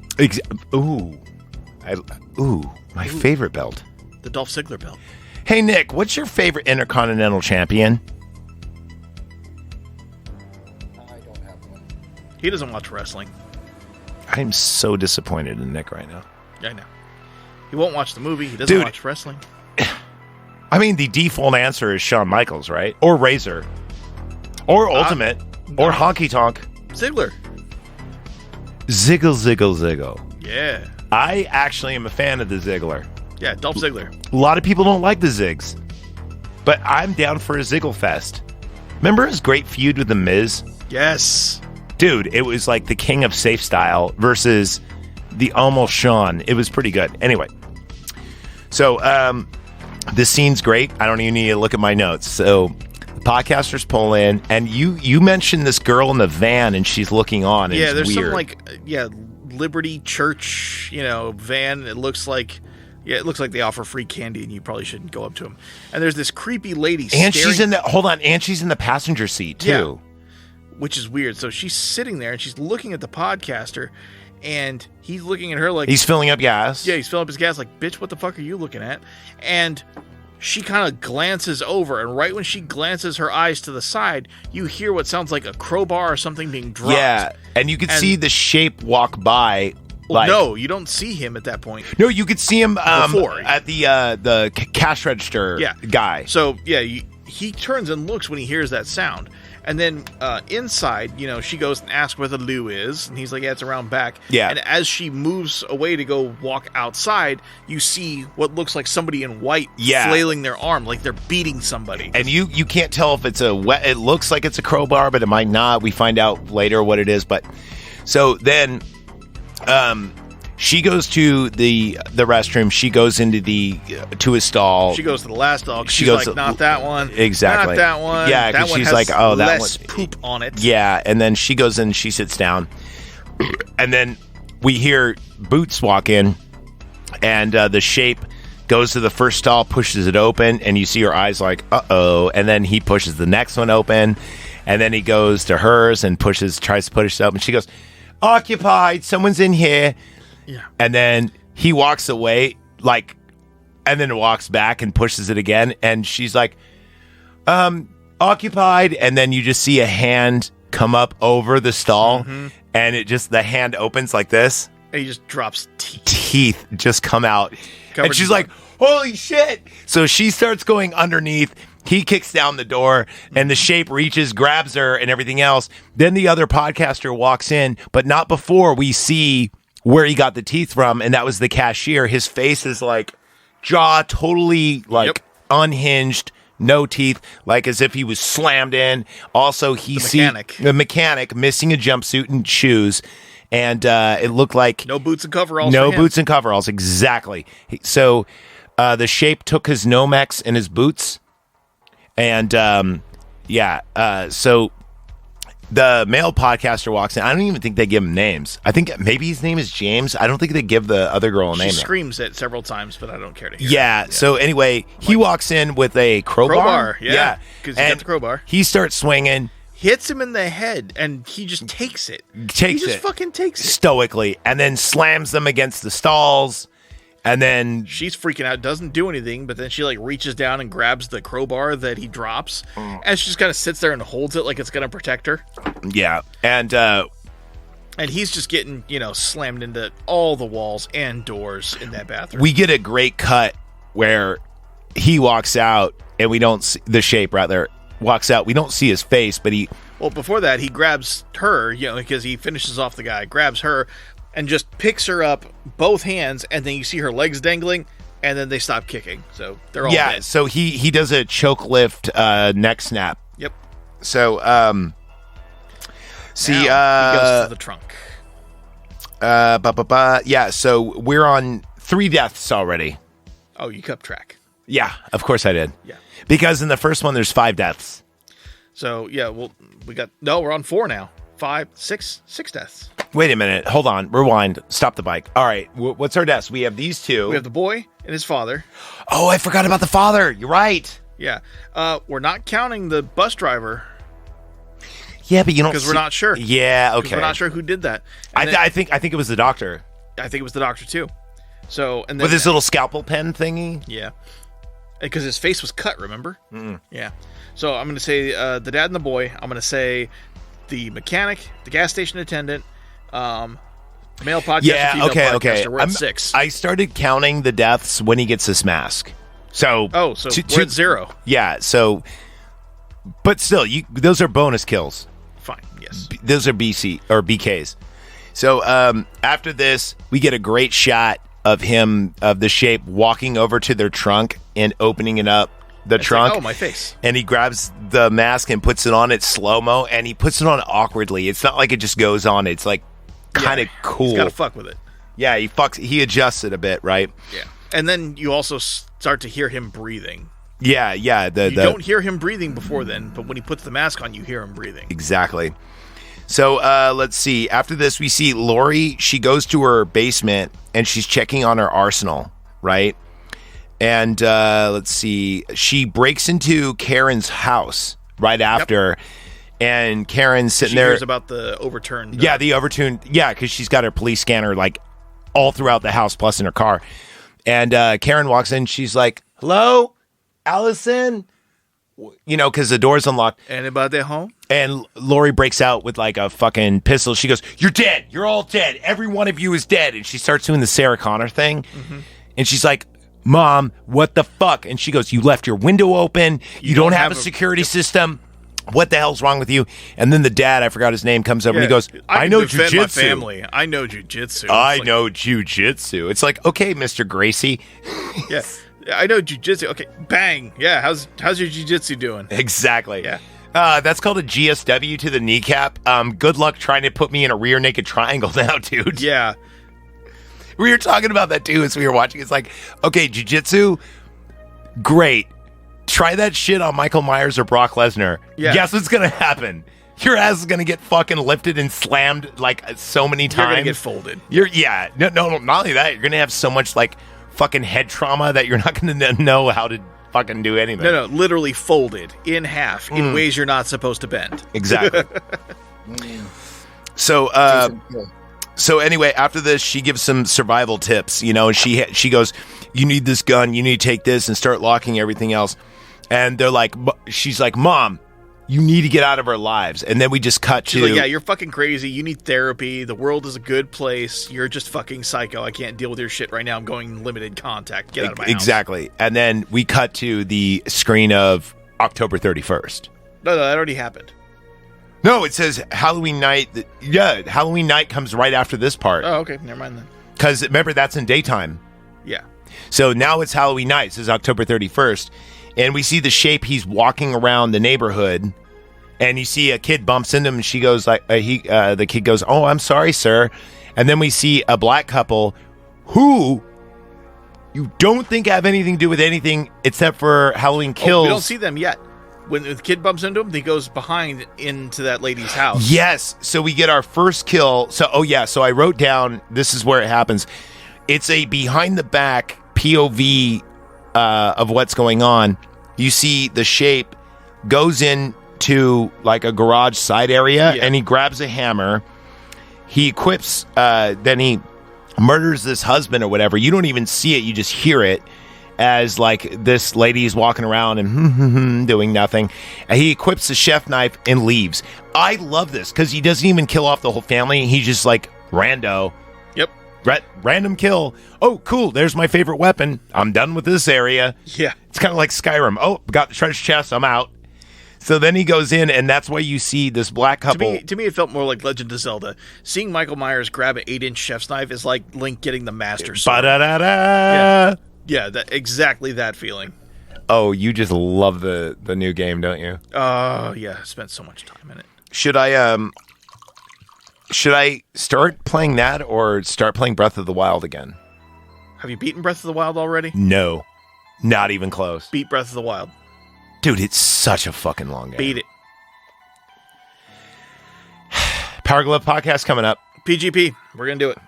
My favorite belt. The Dolph Ziggler belt. Hey, Nick, what's your favorite intercontinental champion? He doesn't watch wrestling. I'm so disappointed in Nick right now. Yeah, I know. He won't watch the movie. He doesn't watch wrestling. I mean, the default answer is Shawn Michaels, right? Or Razor. Or Ultimate. Or Honky Tonk. Ziggler. Ziggle. Yeah. I actually am a fan of the Ziggler. Yeah, Dolph Ziggler. A lot of people don't like the Zigs. But I'm down for a Ziggle Fest. Remember his great feud with The Miz? Yes. Dude, it was like the king of safe style versus the almost Shawn. It was pretty good. Anyway. So, this scene's great. I don't even need to look at my notes. So, the podcasters pull in, and you mentioned this girl in the van, and she's looking on. And there's weird. some, Liberty Church, van. It looks like Yeah, it looks like they offer free candy, and you probably shouldn't go up to them. And there's this creepy lady And staring, she's in the passenger seat too. which is weird. So she's sitting there, and she's looking at the podcaster, and he's looking at her like... He's filling up gas. Yeah, he's filling up his gas like, bitch, what the fuck are you looking at? And she kind of glances over, and right when she glances her eyes to the side, you hear what sounds like a crowbar or something being dropped. Yeah, and you could see the shape walk by. Well, no, you don't see him at that point. No, you could see him Before. at the cash register guy. So, yeah, he turns and looks when he hears that sound. And then inside, she goes and asks where the loo is. And he's like, yeah, it's around back. Yeah. And as she moves away to go walk outside, you see what looks like somebody in white flailing their arm, like they're beating somebody. And you can't tell if it's it looks like it's a crowbar, but it might not. We find out later what it is. But so then she goes to the restroom. She goes into to his stall. She goes to the last stall. She's like, not that one. Exactly. Not that one. Yeah, that one she's has like, oh, that less one. poop on it. Yeah, and then she goes in, she sits down. And then we hear Boots walk in, and the shape goes to the first stall, pushes it open, and you see her eyes like, uh-oh. And then he pushes the next one open, and then he goes to hers and tries to push it open. She goes, occupied, someone's in here. Yeah. And then he walks away, and then walks back and pushes it again. And she's like, occupied. And then you just see a hand come up over the stall. Mm-hmm. And the hand opens like this. And he just drops teeth. Teeth just come out. Covered and she's like, holy shit. So she starts going underneath. He kicks down the door, and the shape reaches, grabs her, and everything else. Then the other podcaster walks in, but not before we see where he got the teeth from, and that was the cashier. His face is jaw totally unhinged, no teeth, as if he was slammed in. Also, the mechanic missing a jumpsuit and shoes, and it looked like no boots and coveralls. No boots and coveralls, exactly. So the shape took his Nomex and his boots, and so. The male podcaster walks in. I don't even think they give him names. I think maybe his name is James. I don't think they give the other girl a name. She screams it several times, but I don't care to hear it. So anyway, he walks in with a crowbar. Yeah. Because he got the crowbar. He starts swinging. Hits him in the head, and he just takes it. He just fucking takes it. Stoically. And then slams them against the stalls. And then she's freaking out, doesn't do anything, but then she reaches down and grabs the crowbar that he drops, and she just kind of sits there and holds it like it's going to protect her. Yeah, and he's just getting slammed into all the walls and doors in that bathroom. We get a great cut where he walks out, and we don't see the shape rather walks out. We don't see his face, but before that he grabs her, because he finishes off the guy, grabs her. And just picks her up, both hands, and then you see her legs dangling, and then they stop kicking. So they're all dead. So he does a choke lift neck snap. Yep. So he goes to the trunk. Yeah, so we're on 3 deaths already. Oh, you kept track. Yeah, of course I did. Yeah. Because in the first one there's 5 deaths. So yeah, we're on 4 now. 5, 6 deaths. Wait a minute. Hold on. Rewind. Stop the bike. All right. What's our deaths? We have these 2. We have the boy and his father. Oh, I forgot about the father. You're right. Yeah. We're not counting the bus driver. Yeah, but you don't because we're not sure. Yeah. Okay. We're not sure who did that. I think it was the doctor. I think it was the doctor too. So and then, with his little scalpel pen thingy. Yeah. Because his face was cut. Remember? Mm-mm. Yeah. So I'm going to say the dad and the boy. I'm going to say the mechanic, the gas station attendant, male podcaster, female podcaster. We're at 6. I started counting the deaths when he gets this mask. So we're at 0. Yeah. So, but still, those are bonus kills. Fine. Yes. Those are BC or BKs. So after this, we get a great shot of the shape walking over to their trunk and opening it up. The trunk. Like, oh, my face. And he grabs the mask and puts it on. It's slow-mo, and he puts it on awkwardly. It's not like it just goes on. It's kind of cool. He's got to fuck with it. Yeah, he adjusts it a bit, right? Yeah. And then you also start to hear him breathing. Yeah. You don't hear him breathing before then, but when he puts the mask on, you hear him breathing. Exactly. So let's see. After this, we see Lori. She goes to her basement, and she's checking on her arsenal. right? And let's see. She breaks into Karen's house right after, and Karen's sitting there. She hears about the overturned. Yeah, the overturned. Yeah, because she's got her police scanner like all throughout the house, plus in her car. And Karen walks in. She's like, "Hello, Allison." You know, because the door's unlocked. Anybody home? And Lori breaks out with like a fucking pistol. She goes, "You're dead. You're all dead. Every one of you is dead." And she starts doing the Sarah Connor thing. Mm-hmm. And she's like, "Mom, what the fuck?" And she goes, "You left your window open. You don't have a security system. What the hell's wrong with you?" And then the dad, I forgot his name, comes over and he goes, "I know jujitsu. My family. I know jujitsu. I know jujitsu." It's like, okay, Mr. Gracie. Yes. I know jujitsu. Okay, bang. Yeah, how's your jujitsu doing? Exactly. Yeah. That's called a GSW to the kneecap. Good luck trying to put me in a rear naked triangle now, dude. Yeah. We were talking about that too as we were watching. It's like, okay, jiu-jitsu, great. Try that shit on Michael Myers or Brock Lesnar. Yeah. Guess what's going to happen? Your ass is going to get fucking lifted and slammed like so many times. You're going to get folded. No, not only that, you're going to have so much like fucking head trauma that you're not going to know how to fucking do anything. No, literally folded in half in ways you're not supposed to bend. Exactly. So anyway, after this, she gives some survival tips, you know, and she goes, "You need this gun, you need to take this and start locking everything else." And they're like, she's like, "Mom, you need to get out of our lives." And then we just cut She's to, like, "Yeah, you're fucking crazy. You need therapy. The world is a good place. You're just fucking psycho. I can't deal with your shit right now. I'm going limited contact. Get out of my house." Exactly. And then we cut to the screen of October 31st. No, that already happened. No, it says Halloween night. Yeah, Halloween night comes right after this part. Oh, okay. Never mind then. Because remember, that's in daytime. Yeah. So now it's Halloween night. It says October 31st. And we see the shape. He's walking around the neighborhood. And you see a kid bumps into him. And she goes like, the kid goes, "Oh, I'm sorry, sir." And then we see a black couple who you don't think have anything to do with anything except for Halloween Kills. We don't see them yet. When the kid bumps into him, he goes behind into that lady's house. Yes. So we get our first kill. So I wrote down, this is where it happens. It's a behind the back POV of what's going on. You see the shape goes into like a garage side area, and he grabs a hammer. He equips, then he murders this husband or whatever. You don't even see it. You just hear it. As like this lady is walking around and doing nothing. And he equips the chef knife and leaves. I love this because he doesn't even kill off the whole family. He's just like rando. Yep. Random kill. Oh, cool. There's my favorite weapon. I'm done with this area. Yeah. It's kind of like Skyrim. Oh, got the treasure chest. I'm out. So then he goes in, and that's why you see this black couple. To me, it felt more like Legend of Zelda. Seeing Michael Myers grab an 8-inch chef's knife is like Link getting the Master Sword. Ba-da-da-da. Yeah, exactly that feeling. Oh, you just love the new game, don't you? Oh, yeah. I spent so much time in it. Should I start playing that or start playing Breath of the Wild again? Have you beaten Breath of the Wild already? No. Not even close. Beat Breath of the Wild. Dude, it's such a fucking long game. Beat it. Power Glove podcast coming up. PGP. We're going to do it.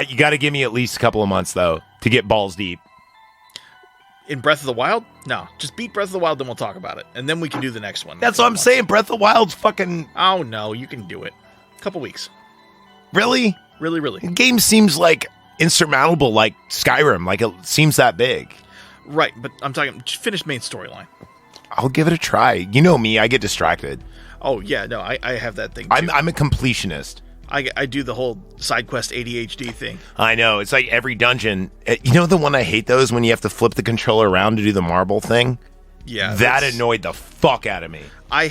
You got to give me at least a couple of months, though, to get balls deep. In Breath of the Wild? No. Just beat Breath of the Wild, then we'll talk about it. And then we can do the next one. That's what I'm saying. Breath of the Wild's fucking... Oh, no. You can do it. A couple weeks. Really? Really, really. The game seems like insurmountable, like Skyrim. Like, it seems that big. Right, but I'm talking... Just finish main storyline. I'll give it a try. You know me. I get distracted. Oh, yeah. No, I have that thing, too. I'm a completionist. I do the whole side quest ADHD thing. I know. It's like every dungeon. You know the one I hate, though, is when you have to flip the controller around to do the marble thing? Yeah. That annoyed the fuck out of me. I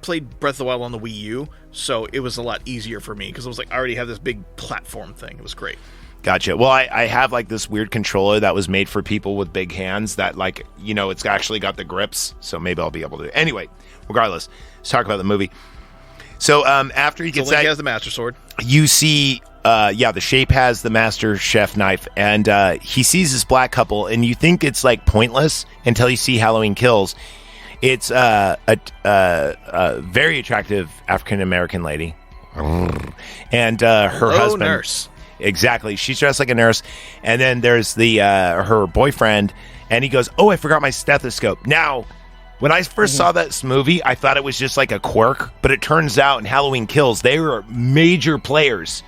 played Breath of the Wild on the Wii U, so it was a lot easier for me because it was like I already have this big platform thing. It was great. Gotcha. Well, I have like this weird controller that was made for people with big hands that like, you know, it's actually got the grips, so maybe I'll be able to. Anyway, regardless, let's talk about the movie. So after he gets Link has the Master Sword. You see, the shape has the Master Chef knife, and he sees this black couple, and you think it's like pointless until you see Halloween Kills. It's a very attractive African American lady, and her husband. Nurse. exactly. She's dressed like a nurse. And then there's the her boyfriend, and he goes, "Oh, I forgot my stethoscope." Now, when I first saw this movie, I thought it was just like a quirk, but it turns out in Halloween Kills, they were major players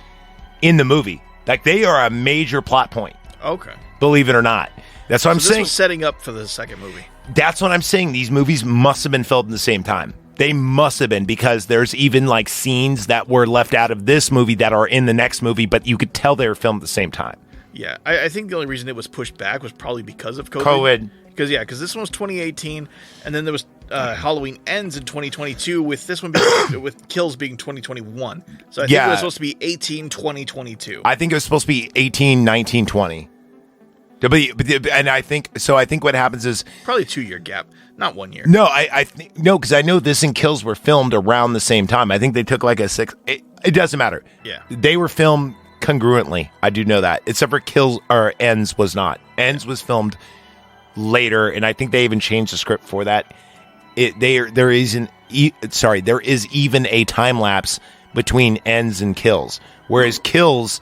in the movie. Like, they are a major plot point. Okay. Believe it or not. That's what I'm saying. This was setting up for the second movie. That's what I'm saying. These movies must have been filmed at the same time. They must have been, because there's even like scenes that were left out of this movie that are in the next movie, but you could tell they were filmed at the same time. Yeah, I think the only reason it was pushed back was probably because of COVID. Because this one was 2018, and then there was Halloween Ends in 2022, with this one being, with Kills being 2021. So I think it was supposed to be 18, 20, 22. I think it was supposed to be 18, 19, 20. And I think what happens is probably a 2-year gap, not 1 year. No, I think no, because I know this and Kills were filmed around the same time. I think they took like a 6. It doesn't matter. Yeah, they were filmed congruently. I do know that, except for Kills or Ends was not. Ends was filmed later, and I think they even changed the script for that. There is even a time lapse between Ends and Kills, whereas Kills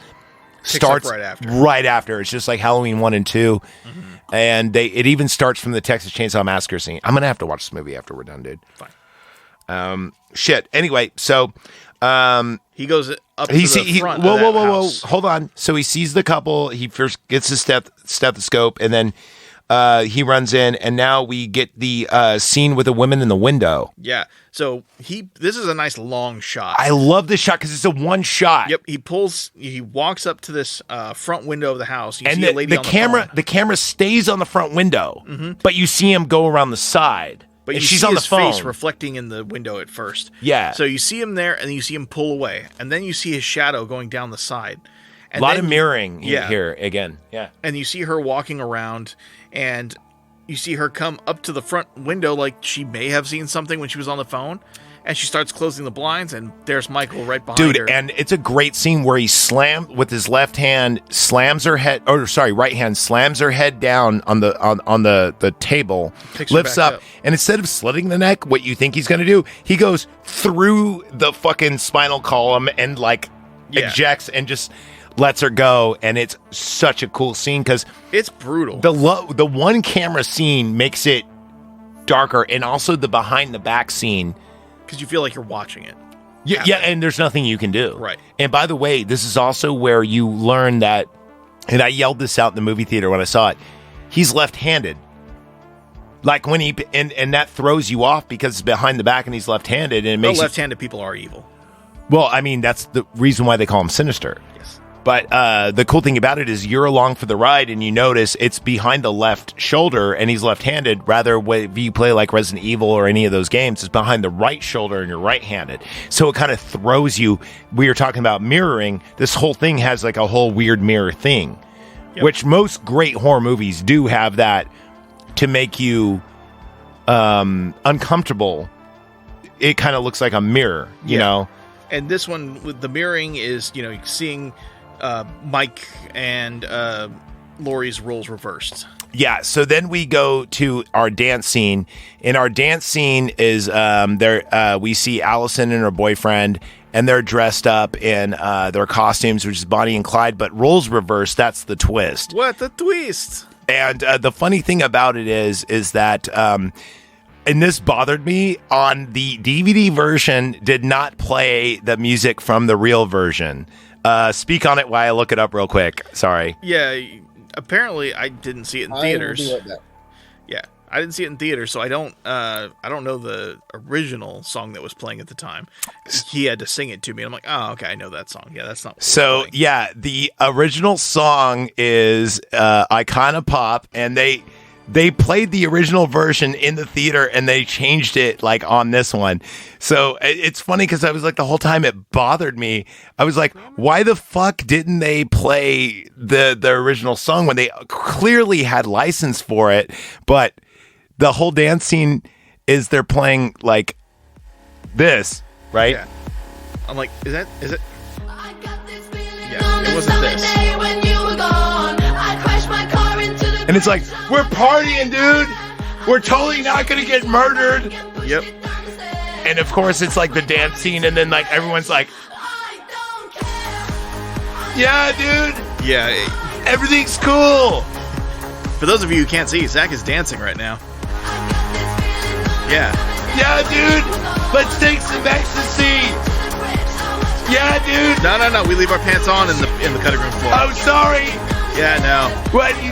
starts right after. It's just like Halloween 1 and 2, and it even starts from the Texas Chainsaw Massacre scene. I'm gonna have to watch this movie after we're done, dude. Fine. Shit. Anyway, so he goes up to the front. Whoa! Hold on. So he sees the couple. He first gets his stethoscope, and then he runs in, and now we get the scene with the women in the window. Yeah. So this is a nice long shot. I love this shot because it's a one shot. Yep. He walks up to this front window of the house. You and see a lady on the camera stays on the front window, but you see him go around the side. But and you she's see on his the phone. face reflecting in the window at first. Yeah. So you see him there, and then you see him pull away, and then you see his shadow going down the side. And a lot of mirroring here again. Yeah. And you see her walking around, and you see her come up to the front window like she may have seen something when she was on the phone, and she starts closing the blinds, and there's Michael right behind her. Dude, and it's a great scene where he with his left hand slams her head, right hand slams her head down on the table, lifts up, and instead of slitting the neck, what you think he's going to do, he goes through the fucking spinal column and ejects and just lets her go. And it's such a cool scene because it's brutal. The one camera scene makes it darker, and also the behind the back scene, because you feel like you're watching it. Yeah, and there's nothing you can do. Right. And by the way, this is also where you learn that, and I yelled this out in the movie theater when I saw it, he's left-handed. Like when and that throws you off because it's behind the back and he's left-handed, and it makes left-handed people are evil. Well, I mean, that's the reason why they call him sinister. Yes. But the cool thing about it is you're along for the ride, and you notice it's behind the left shoulder, and he's left-handed. Rather, if you play like Resident Evil or any of those games, it's behind the right shoulder, and you're right-handed. So it kind of throws you. We were talking about mirroring. This whole thing has like a whole weird mirror thing, which most great horror movies do have that to make you uncomfortable. It kind of looks like a mirror, you know? And this one with the mirroring is, seeing Mike and Laurie's roles reversed. Yeah, so then we go to our dance scene. And our dance scene is we see Allison and her boyfriend, and they're dressed up in their costumes, which is Bonnie and Clyde, but roles reversed. That's the twist. What the twist? And the funny thing about it is that and this bothered me, on the DVD version did not play the music from the real version. Speak on it while I look it up real quick. Sorry. Yeah, apparently I didn't see it in theaters. Yeah, I didn't see it in theaters, so I don't know the original song that was playing at the time. He had to sing it to me, and I'm like, oh, okay, I know that song. Yeah, that's not. So yeah, the original song is Icona Pop, and they played the original version in the theater, and they changed it like on this one. So it's funny because I was like, the whole time it bothered me. I was like, why the fuck didn't they play the original song when they clearly had license for it? But the whole dance scene is they're playing like this, right? Yeah. I'm like, is it? Yeah, it wasn't this. And it's like, we're partying, dude. We're totally not going to get murdered. Yep. And of course, it's like the dance scene, and then like everyone's like, Yeah, dude. Yeah. Everything's cool. For those of you who can't see, Zach is dancing right now. Yeah. Yeah, dude. Let's take some ecstasy. Yeah, dude. No. We leave our pants on in the cutting room floor. Oh, sorry. Yeah, no. What? You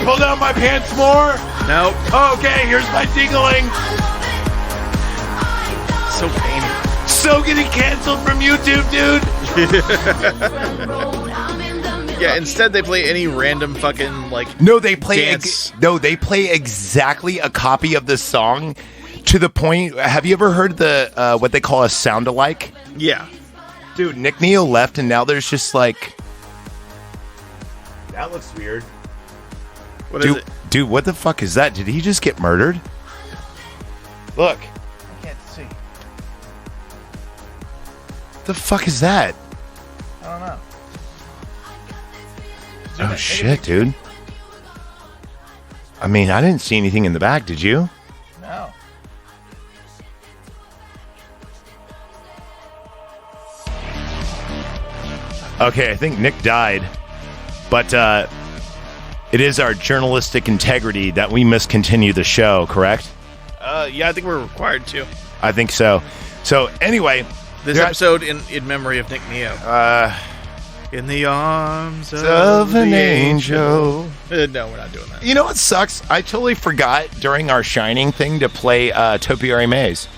pull down my pants more? Nope. Okay, here's my dingling. So painful. So getting canceled from YouTube, dude. Yeah, instead they play any random fucking like No, they play dance. they play exactly a copy of the song to the point. Have you ever heard the what they call a sound alike? Yeah. Dude, Nick Neo left and now there's just like that looks weird. What is it? Dude, what the fuck is that? Did he just get murdered? Look. I can't see. What the fuck is that? I don't know. Oh shit, dude. I mean, I didn't see anything in the back, did you? No. Okay, I think Nick died. But it is our journalistic integrity that we must continue the show, correct? Yeah, I think we're required to. I think so. So, anyway. This episode in memory of Nick Neo. In the arms of an angel. No, we're not doing that. You know what sucks? I totally forgot during our Shining thing to play Topiary Maze.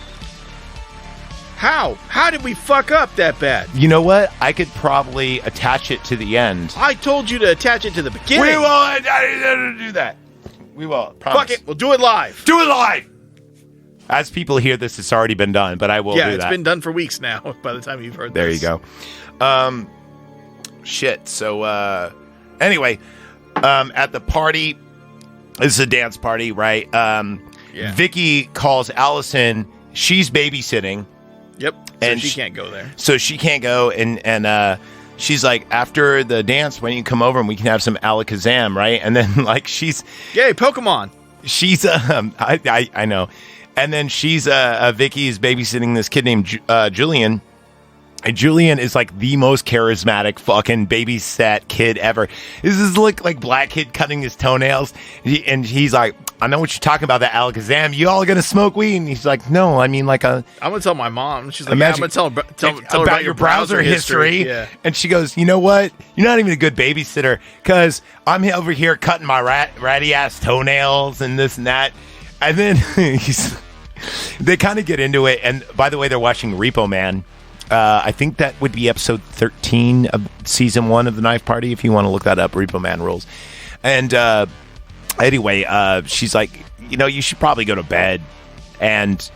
How? How did we fuck up that bad? You know what? I could probably attach it to the end. I told you to attach it to the beginning. We won't do that. We will. Promise. Fuck it. We'll do it live. Do it live. As people hear this, it's already been done, but I will do that. Yeah, it's been done for weeks now by the time you've heard there this. There you go. Shit. So, anyway, at the party, this is a dance party, right? Yeah. Vicky calls Allison. She's babysitting. Yep. And she can't go there. So she can't go, and she's like, after the dance, why don't you come over and we can have some Alakazam, right? And then like she's yay Pokemon. She's I know, and then she's Vicky's babysitting this kid named Julian. And Julian is like the most charismatic fucking babysat kid ever. This is like black kid cutting his toenails. And he's like, I know what you're talking about, that Alakazam. You all gonna smoke weed? And he's like, no, I mean like a... I'm gonna tell my mom. She's like, I'm gonna tell her about your browser history. Yeah. And she goes, you know what? You're not even a good babysitter because I'm over here cutting my ratty ass toenails and this and that. And then they kind of get into it. And by the way, they're watching Repo Man. I think that would be episode 13 of season 1 of the Knife Party, if you want to look that up, Repo Man Rules. And anyway, she's like, you know, you should probably go to bed. And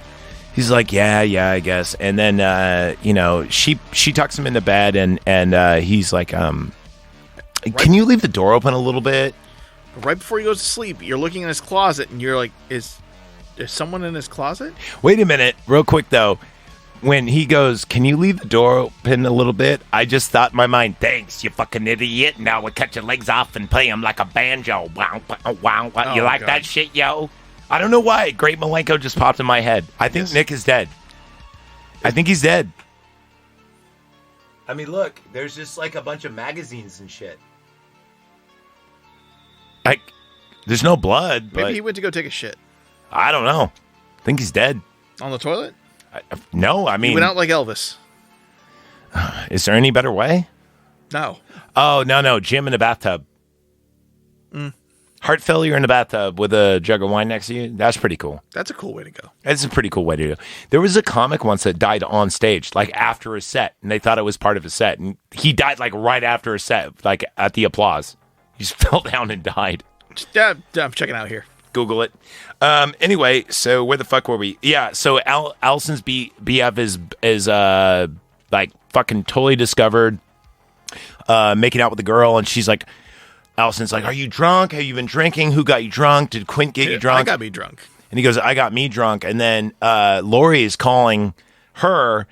he's like, yeah, I guess. And then, you know, she tucks him into bed, and he's like, can you leave the door open a little bit? Right before he goes to sleep, you're looking in his closet, and you're like, is someone in his closet? Wait a minute, real quick, though. When he goes, can you leave the door open a little bit? I just thought in my mind, thanks, you fucking idiot. Now we'll cut your legs off and play them like a banjo. Wow, wow, wow. You like that shit, yo? I don't know why. Great Malenko just popped in my head. I think Nick is dead. I think he's dead. I mean, look, there's just like a bunch of magazines and shit. Like, there's no blood. Maybe he went to go take a shit. I don't know. I think he's dead. On the toilet? No, I mean... He went out like Elvis. Is there any better way? No. Oh, no. Jim in a bathtub. Heart failure in a bathtub with a jug of wine next to you. That's pretty cool. That's a cool way to go. That's a pretty cool way to do. There was a comic once that died on stage, like after a set, and they thought it was part of a set. And he died like right after a set, like at the applause. He just fell down and died. I'm checking out here. Google it. Anyway, so where the fuck were we? Yeah, so Allison's BF is like fucking totally discovered making out with the girl, and she's like, Allison's like, are you drunk? Have you been drinking? Who got you drunk? Did Quint get you drunk? I got me drunk. And he goes, I got me drunk. And then Lori is calling her,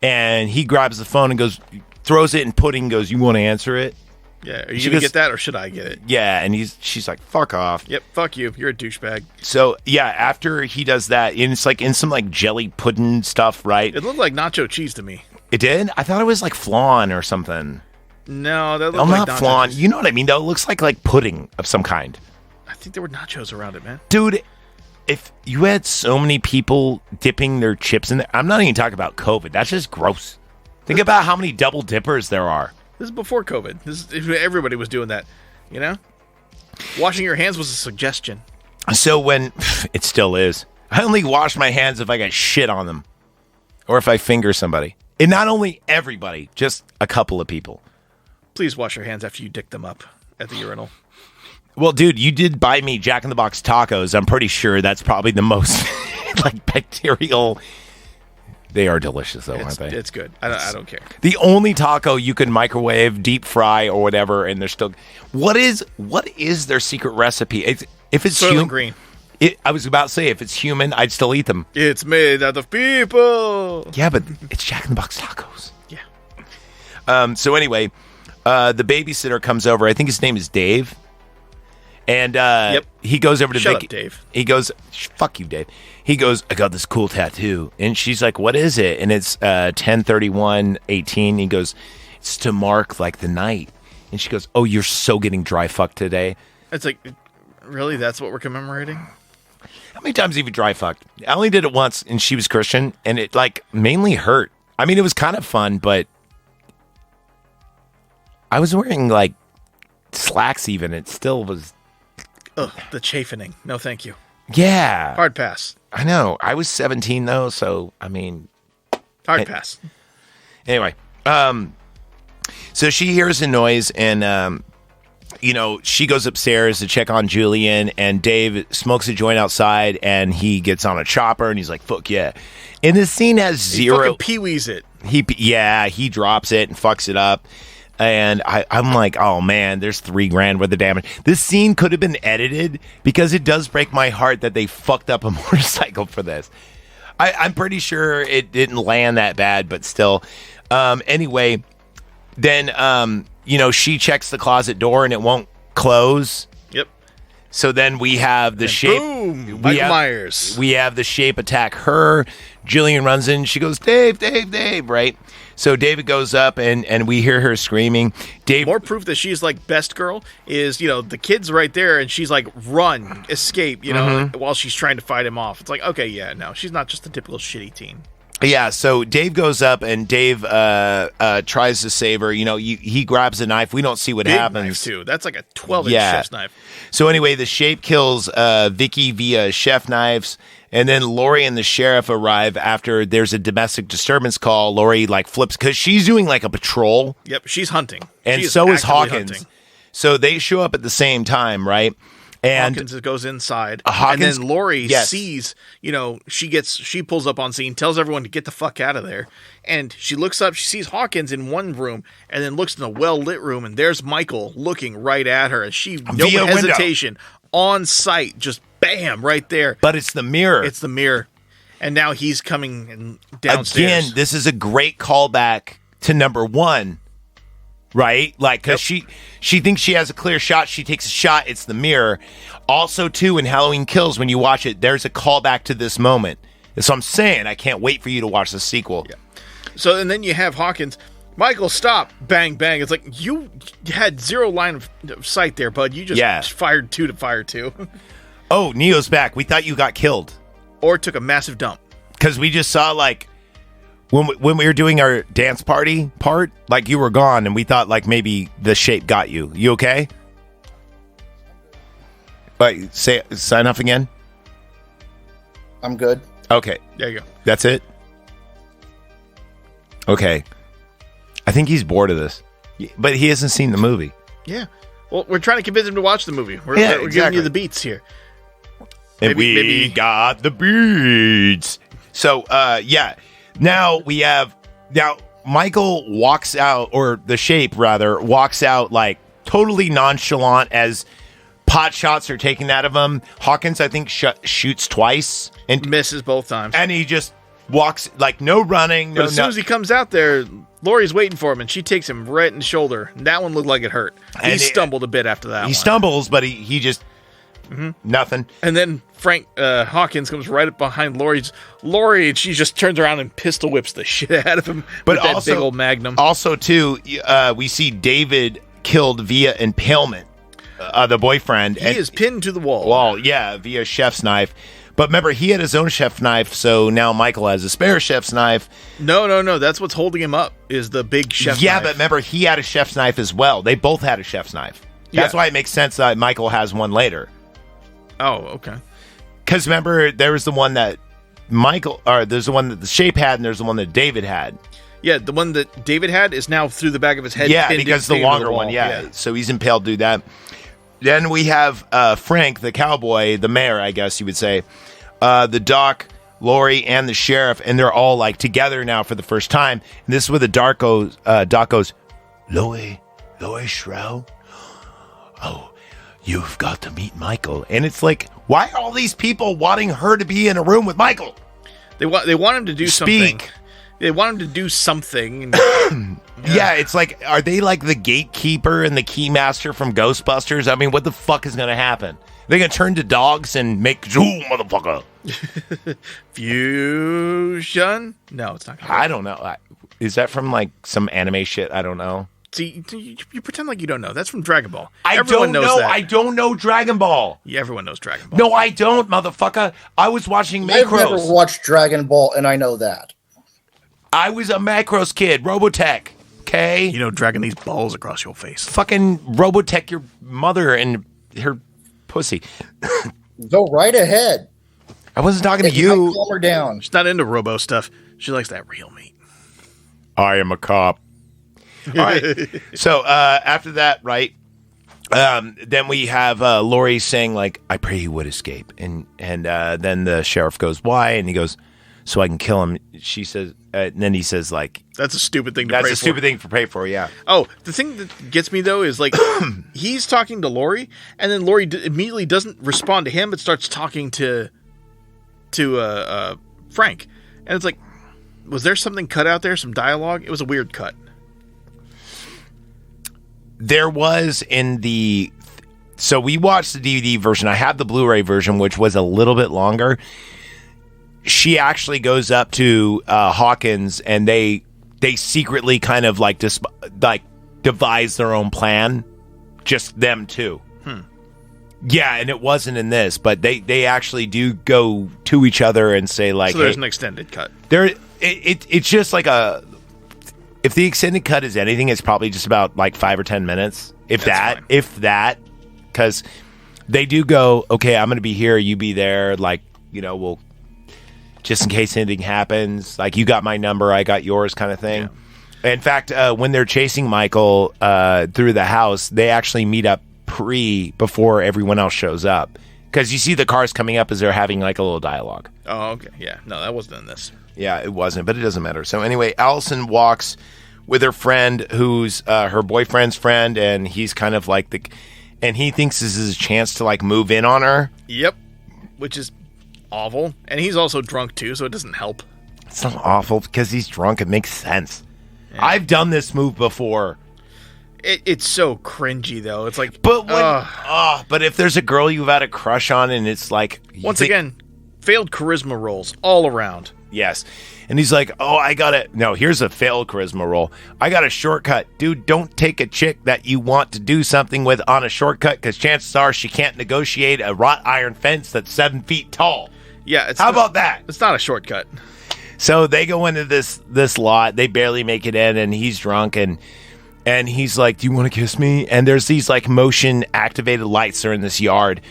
and he grabs the phone and goes, throws it in Pudding, goes, you want to answer it? Yeah, are you going to get that, or should I get it? Yeah, and she's like, fuck off. Yep, fuck you. You're a douchebag. So, yeah, after he does that, and it's like in some like jelly pudding stuff, right? It looked like nacho cheese to me. It did? I thought it was like flan or something. No, that looks I'm like not flan. nachos. You know what I mean, though? It looks like pudding of some kind. I think there were nachos around it, man. Dude, if you had so many people dipping their chips in there, I'm not even talking about COVID. That's just gross. Think about how many double dippers there are. This is before COVID. Everybody was doing that, you know? Washing your hands was a suggestion. So when... It still is. I only wash my hands if I got shit on them. Or if I finger somebody. And not only everybody, just a couple of people. Please wash your hands after you dick them up at the urinal. Well, dude, you did buy me Jack in the Box tacos. I'm pretty sure that's probably the most bacterial. They are delicious, though, aren't they? It's good. I don't care. The only taco you can microwave, deep fry, or whatever, and they're still. What is their secret recipe? If it's Soylent Green. I was about to say, if it's human, I'd still eat them. It's made out of people. Yeah, but it's Jack in the Box tacos. Yeah. So anyway, the babysitter comes over. I think his name is Dave. And he goes over to Shut Vicky. up, Dave. He goes, fuck you, Dave. He goes, I got this cool tattoo. And she's like, what is it? And it's 10/31/18. He goes, it's to mark like the night. And she goes, oh, you're so getting dry fucked today. It's like, really? That's what we're commemorating? How many times have you dry fucked? I only did it once, and she was Christian, and it like mainly hurt. I mean, it was kind of fun, but I was wearing like slacks even. It still was. Ugh, the chafing. No, thank you. Yeah. Hard pass. I know. I was 17 though, so I mean. Hard pass. Anyway, so she hears a noise and, she goes upstairs to check on Julian, and Dave smokes a joint outside, and he gets on a chopper, and he's like, fuck yeah. And this scene has zero. He fucking pee-wees it. He drops it and fucks it up. And I'm like, oh man, there's $3,000 worth of damage. This scene could have been edited because it does break my heart that they fucked up a motorcycle for this. I'm pretty sure it didn't land that bad, but still. Anyway, then, she checks the closet door and it won't close. Yep. So then we have the shape. Boom! Michael Myers. We have the shape attack her. Jillian runs in. She goes, Dave, Dave, Dave, right? So David goes up and we hear her screaming. Dave. More proof that she's like best girl is, the kid's right there and she's like, run, escape, while she's trying to fight him off. It's like, okay, yeah, no, she's not just a typical shitty teen. Yeah, so Dave goes up and Dave tries to save her. He grabs a knife. We don't see what Big happens. Knife too. That's like a 12-inch chef's knife. So anyway, the shape kills Vicky via chef knives. And then Lori and the sheriff arrive after there's a domestic disturbance call. Lori flips because she's doing a patrol. Yep, she's hunting. And she so is Hawkins. Hunting. So they show up at the same time, right? And Hawkins goes inside. Hawkins, and then Lori sees, she pulls up on scene, tells everyone to get the fuck out of there. And she looks up, she sees Hawkins in one room, and then looks in a well-lit room, and there's Michael looking right at her. And she, no hesitation, on sight, just bam, right there. But it's the mirror. It's the mirror. And now he's coming downstairs. Again, this is a great callback to number 1, right? Because she thinks she has a clear shot. She takes a shot. It's the mirror. Also, too, in Halloween Kills, when you watch it, there's a callback to this moment. So I'm saying I can't wait for you to watch the sequel. Yeah. So, and then you have Hawkins. Michael, stop. Bang, bang. It's like, you had zero line of sight there, bud. You just fired 2 to fire 2. Oh, Neo's back. We thought you got killed. Or took a massive dump. Because we just saw, when we were doing our dance party part, you were gone, and we thought, maybe the shape got you. You okay? Sign off again? I'm good. Okay. There you go. That's it? Okay. I think he's bored of this. But he hasn't seen the movie. Yeah. Well, we're trying to convince him to watch the movie. We're giving you the beats here. And we got the beats. So, Now we have... Now, Michael walks out, or the shape, rather, walks out, totally nonchalant as pot shots are taken out of him. Hawkins, I think, shoots twice. And misses both times. And he just walks, no running. But as soon as he comes out there, Lori's waiting for him, and she takes him right in the shoulder. And that one looked like it hurt. He stumbled a bit after that one. He stumbles, but he just... Nothing. And then Frank Hawkins comes right up behind Lori, and she just turns around and pistol whips the shit out of him But with that also, big old magnum. Also, too, we see David killed via impalement, the boyfriend. He is pinned to the wall. Well, yeah, via chef's knife. But remember, he had his own chef's knife, so now Michael has a spare chef's knife. No. That's what's holding him up, is the big chef's knife. Yeah, but remember, he had a chef's knife as well. They both had a chef's knife. That's why it makes sense that Michael has one later. Oh, okay. Because remember, there was the one that there's the one that the Shape had, and there's the one that David had. Yeah, the one that David had is now through the back of his head. Yeah, because the longer one, So he's impaled through that. Then we have Frank, the cowboy, the mayor, I guess you would say, the doc, Lori, and the sheriff, and they're all like together now for the first time. And this is where the doc goes, Lori Shroud, oh, you've got to meet Michael. And it's like, why are all these people wanting her to be in a room with Michael? They want him to do something. They want him to do something. Yeah, it's like, are they like the gatekeeper and the keymaster from Ghostbusters? I mean, what the fuck is going to happen? They're going to turn to dogs and make zoo, motherfucker. Fusion? No, it's not going to I don't know. Is that from like some anime shit? I don't know. See, you pretend like you don't know. That's from Dragon Ball. Everyone knows that. I don't know Dragon Ball. Yeah, everyone knows Dragon Ball. No, I don't, motherfucker. I was watching Macros. I've never watched Dragon Ball, and I know that. I was a Macros kid. Robotech. Okay? You know, dragging these balls across your face. Fucking Robotech your mother and her pussy. Go right ahead. I wasn't talking to you. Calm her down. She's not into robo stuff. She likes that real meat. I am a cop. All right. So after that, right, then we have Lori saying, like, I pray he would escape. And then the sheriff goes, why? And he goes, so I can kill him. She says, and then he says, like, that's a stupid thing to pray for. That's a stupid thing to pray for, yeah. Oh, the thing that gets me, though, is, like, he's talking to Lori, and then Lori immediately doesn't respond to him, but starts talking to Frank. And it's like, was there something cut out there, some dialogue? It was a weird cut. There was so we watched the DVD version. I have the Blu-ray version, which was a little bit longer. She actually goes up to Hawkins, and they secretly kind of like devise their own plan, just them two. Yeah, and it wasn't in this, but they actually do go to each other and say, like, so there's an extended cut. It's just like if the extended cut is anything, it's probably just about like 5 or 10 minutes, if that, because they do go, okay, I'm going to be here, you be there, like, you know, we'll just in case anything happens, like, you got my number, I got yours, kind of thing. Yeah. In fact, when they're chasing Michael through the house, they actually meet up before everyone else shows up, because you see the cars coming up as they're having like a little dialogue. Oh, okay, yeah, no, that wasn't in this. Yeah, it wasn't, but it doesn't matter. So anyway, Allison walks with her friend, who's her boyfriend's friend, and he's kind of like and he thinks this is a chance to like move in on her. Yep, which is awful, and he's also drunk too, so it doesn't help. It's not awful because he's drunk. It makes sense. Yeah. I've done this move before. It's so cringy though. It's like, but if there's a girl you've had a crush on, and it's like, once again, failed charisma rolls all around. Yes. And he's like, oh, here's a failed charisma roll. I got a shortcut. Dude, don't take a chick that you want to do something with on a shortcut, because chances are she can't negotiate a wrought iron fence that's 7 feet tall. Yeah. How about that? It's not a shortcut. So they go into this lot. They barely make it in, and he's drunk, and he's like, do you want to kiss me? And there's these like motion activated lights that are in this yard.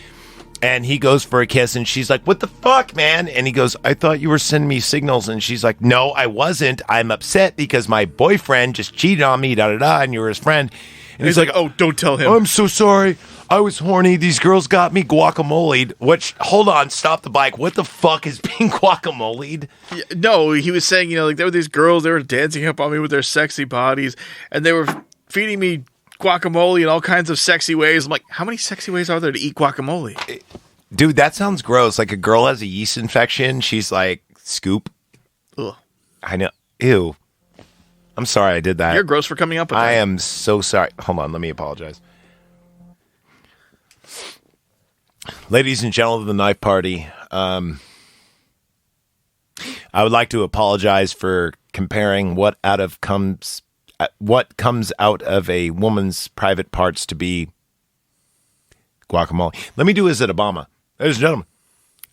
And he goes for a kiss, and she's like, what the fuck, man? And he goes, I thought you were sending me signals. And she's like, no, I wasn't. I'm upset because my boyfriend just cheated on me, and you were his friend. And he's like, oh, don't tell him. Oh, I'm so sorry. I was horny. These girls got me guacamole'd. Hold on, stop the bike. What the fuck is being guacamole'd? Yeah, no, he was saying, like, there were these girls, they were dancing up on me with their sexy bodies, and they were feeding me guacamole in all kinds of sexy ways. I'm like, how many sexy ways are there to eat guacamole? Dude, that sounds gross. Like, a girl has a yeast infection. She's like, scoop. Ugh. I know. Ew. I'm sorry I did that. You're gross for coming up with that. I am so sorry. Hold on. Let me apologize. Ladies and gentlemen of the Knife Party, I would like to apologize for comparing what comes out of a woman's private parts to be guacamole. Let me do as at Obama. Ladies and gentlemen,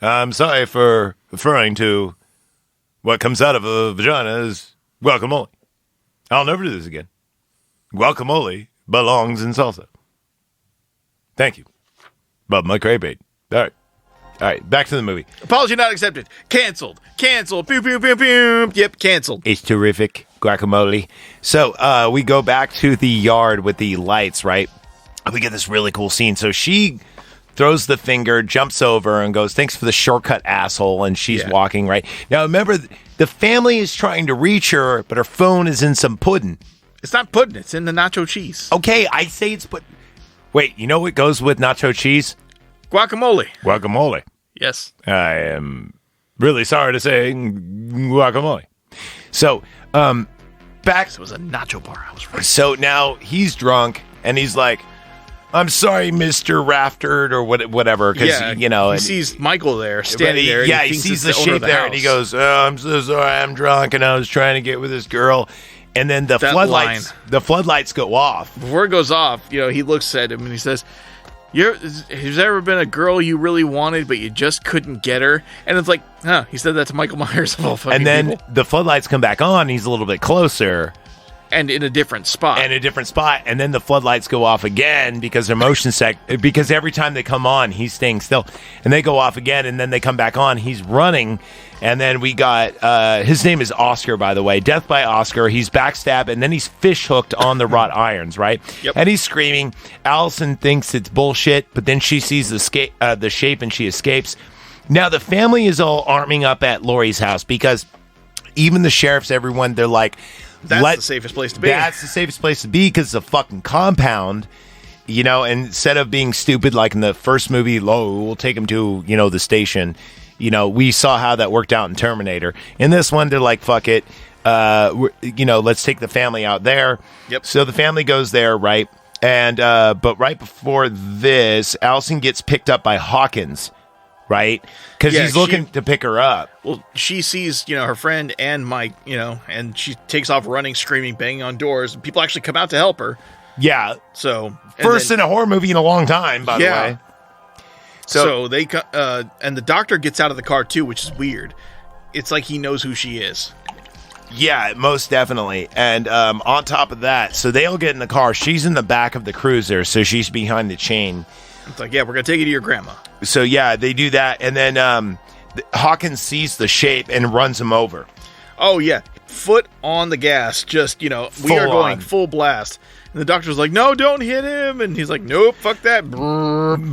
I'm sorry for referring to what comes out of a vagina as guacamole. I'll never do this again. Guacamole belongs in salsa. Thank you. Bob McCrae. All right, back to the movie. Apology not accepted. Canceled. Pew, pew, pew, pew. Yep, canceled. It's terrific. Guacamole. So we go back to the yard with the lights, right? We get this really cool scene. So she throws the finger, jumps over, and goes, "Thanks for the shortcut, asshole." And she's walking, right? Now, remember, the family is trying to reach her, but her phone is in some pudding. It's not pudding. It's in the nacho cheese. Okay, I say it's pudding. Wait, you know what goes with nacho cheese? Guacamole. Yes. I am really sorry to say guacamole. So, back. It was a nacho bar. I was right. So now he's drunk, and he's like, "I'm sorry, Mr. Raftard," or whatever, because, he sees Michael there, standing there. Yeah, he sees the shape there, and he goes, "Oh, I'm so sorry, I'm drunk, and I was trying to get with this girl." And then the floodlights go off. Before it goes off, he looks at him and he says, "Has there ever been a girl you really wanted, but you just couldn't get her?" And it's like, he said that to Michael Myers of all fucking And then people. the floodlights come back on. He's a little bit closer. And in a different spot. And then the floodlights go off again because they're motion because every time they come on, he's staying still. And they go off again, and then they come back on. He's running. And then we got, his name is Oscar, by the way. Death by Oscar. He's backstabbed, and then he's fish hooked on the wrought irons, right? Yep. And he's screaming. Allison thinks it's bullshit, but then she sees the shape and she escapes. Now, the family is all arming up at Laurie's house because even the sheriffs, everyone, they're like, That's the safest place to be. That's the safest place to be because it's a fucking compound, and instead of being stupid like in the first movie, we'll take him to, the station. We saw how that worked out in Terminator. In this one, they're like, fuck it. Let's take the family out there. Yep. So the family goes there, right? And, but right before this, Allison gets picked up by Hawkins, right? Because he's looking to pick her up. Well, she sees, her friend and Mike, and she takes off running, screaming, banging on doors. And people actually come out to help her. Yeah. So First in a horror movie in a long time, by the way. So they and the doctor gets out of the car too, which is weird. It's like he knows who she is. Yeah, most definitely. And on top of that, so they all get in the car. She's in the back of the cruiser, so she's behind the chain. It's like, we're going to take you to your grandma. So, yeah, they do that. And then Hawkins sees the shape and runs him over. Oh, yeah. Foot on the gas. Just, we are going full blast. And the doctor's like, "No, don't hit him." And he's like, "Nope, fuck that."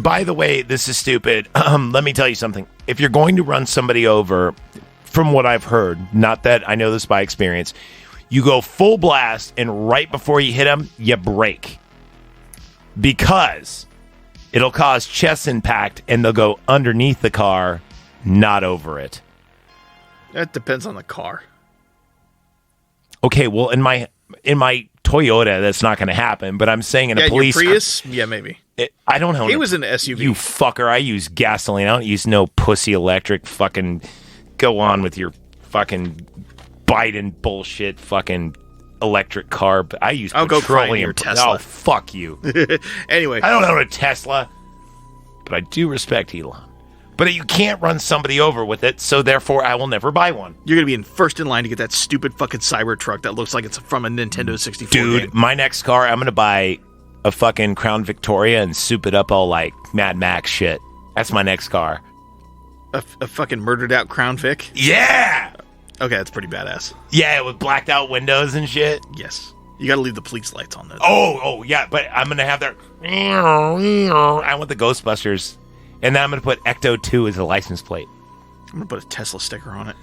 By the way, this is stupid. Let me tell you something. If you're going to run somebody over, from what I've heard, not that I know this by experience, you go full blast, and right before you hit them, you brake. Because it'll cause chest impact, and they'll go underneath the car, not over it. That depends on the car. Okay, well, in my Toyota, that's not going to happen, but I'm saying in a police your Prius? Yeah, maybe. I don't know. He was in an SUV. You fucker, I use gasoline. I don't use no pussy electric fucking go on with your fucking Biden bullshit fucking electric car. I use petroleum. Tesla. Oh, fuck you. Anyway. I don't own a Tesla, but I do respect Elon. But you can't run somebody over with it, so therefore I will never buy one. You're going to be first in line to get that stupid fucking Cybertruck that looks like it's from a Nintendo 64 Dude, game. My next car, I'm going to buy a fucking Crown Victoria and soup it up all like Mad Max shit. That's my next car. A fucking murdered out Crown Vic? Yeah! Okay, that's pretty badass. Yeah, with blacked out windows and shit. Yes. You got to leave the police lights on there. Oh, yeah, but I'm going to have that. I want the Ghostbusters. And then I'm going to put Ecto 2 as a license plate. I'm going to put a Tesla sticker on it.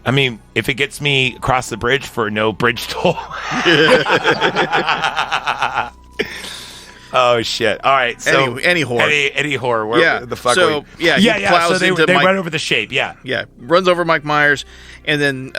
I mean, if it gets me across the bridge for no bridge toll. Oh shit! All right, so any horror, any horror. Where the fuck? So he plows So they into run over the shape. Yeah, runs over Mike Myers, and then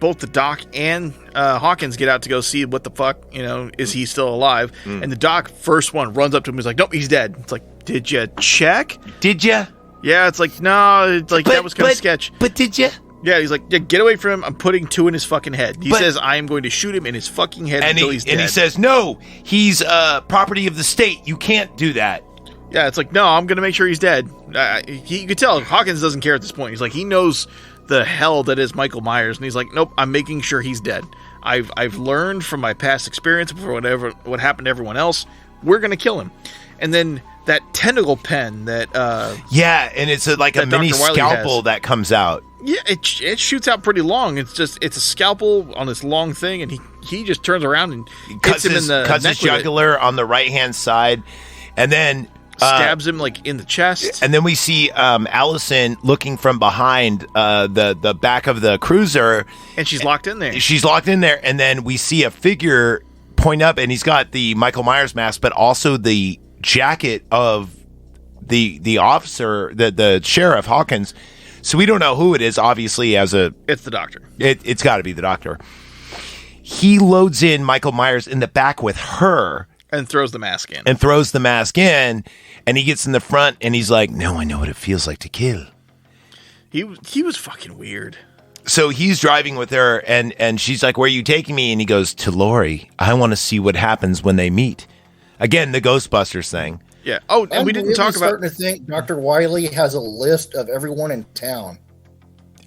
both the doc and Hawkins get out to go see what the fuck is he still alive? And the doc, first one, runs up to him. He's like, "Nope, he's dead." It's like, "Did you check? Did you?" Yeah, it's like, no, it's like that was kind of sketch. But did you? Yeah, he's like, yeah, get away from him. I'm putting 2 in his fucking head. He says, I am going to shoot him in his fucking head until he's dead. And he says, no, he's property of the state. You can't do that. Yeah, it's like, no, I'm going to make sure he's dead. You could tell Hawkins doesn't care at this point. He's like, he knows the hell that is Michael Myers. And he's like, nope, I'm making sure he's dead. I've learned from my past experience for what happened to everyone else. We're going to kill him. And then that tentacle pen that... and it's like a mini scalpel that comes out. Yeah, it shoots out pretty long. It's a scalpel on this long thing, and he just turns around and hits him in the cuts his jugular on the right-hand side, and then... stabs him like in the chest. And then we see Allison looking from behind the back of the cruiser. And she's locked in there. She's locked in there, and then we see a figure point up, and he's got the Michael Myers mask, but also the jacket of the officer, the sheriff Hawkins. So we don't know who it is. Obviously, it's the doctor. It's got to be the doctor. He loads in Michael Myers in the back with her and throws the mask in. And he gets in the front, and he's like, "No, I know what it feels like to kill." He was fucking weird. So he's driving with her, and she's like, "Where are you taking me?" And he goes, "To Lori. I want to see what happens when they meet." Again, the Ghostbusters thing. Yeah. Oh, and we didn't talk about... I'm starting to think Dr. Wiley has a list of everyone in town.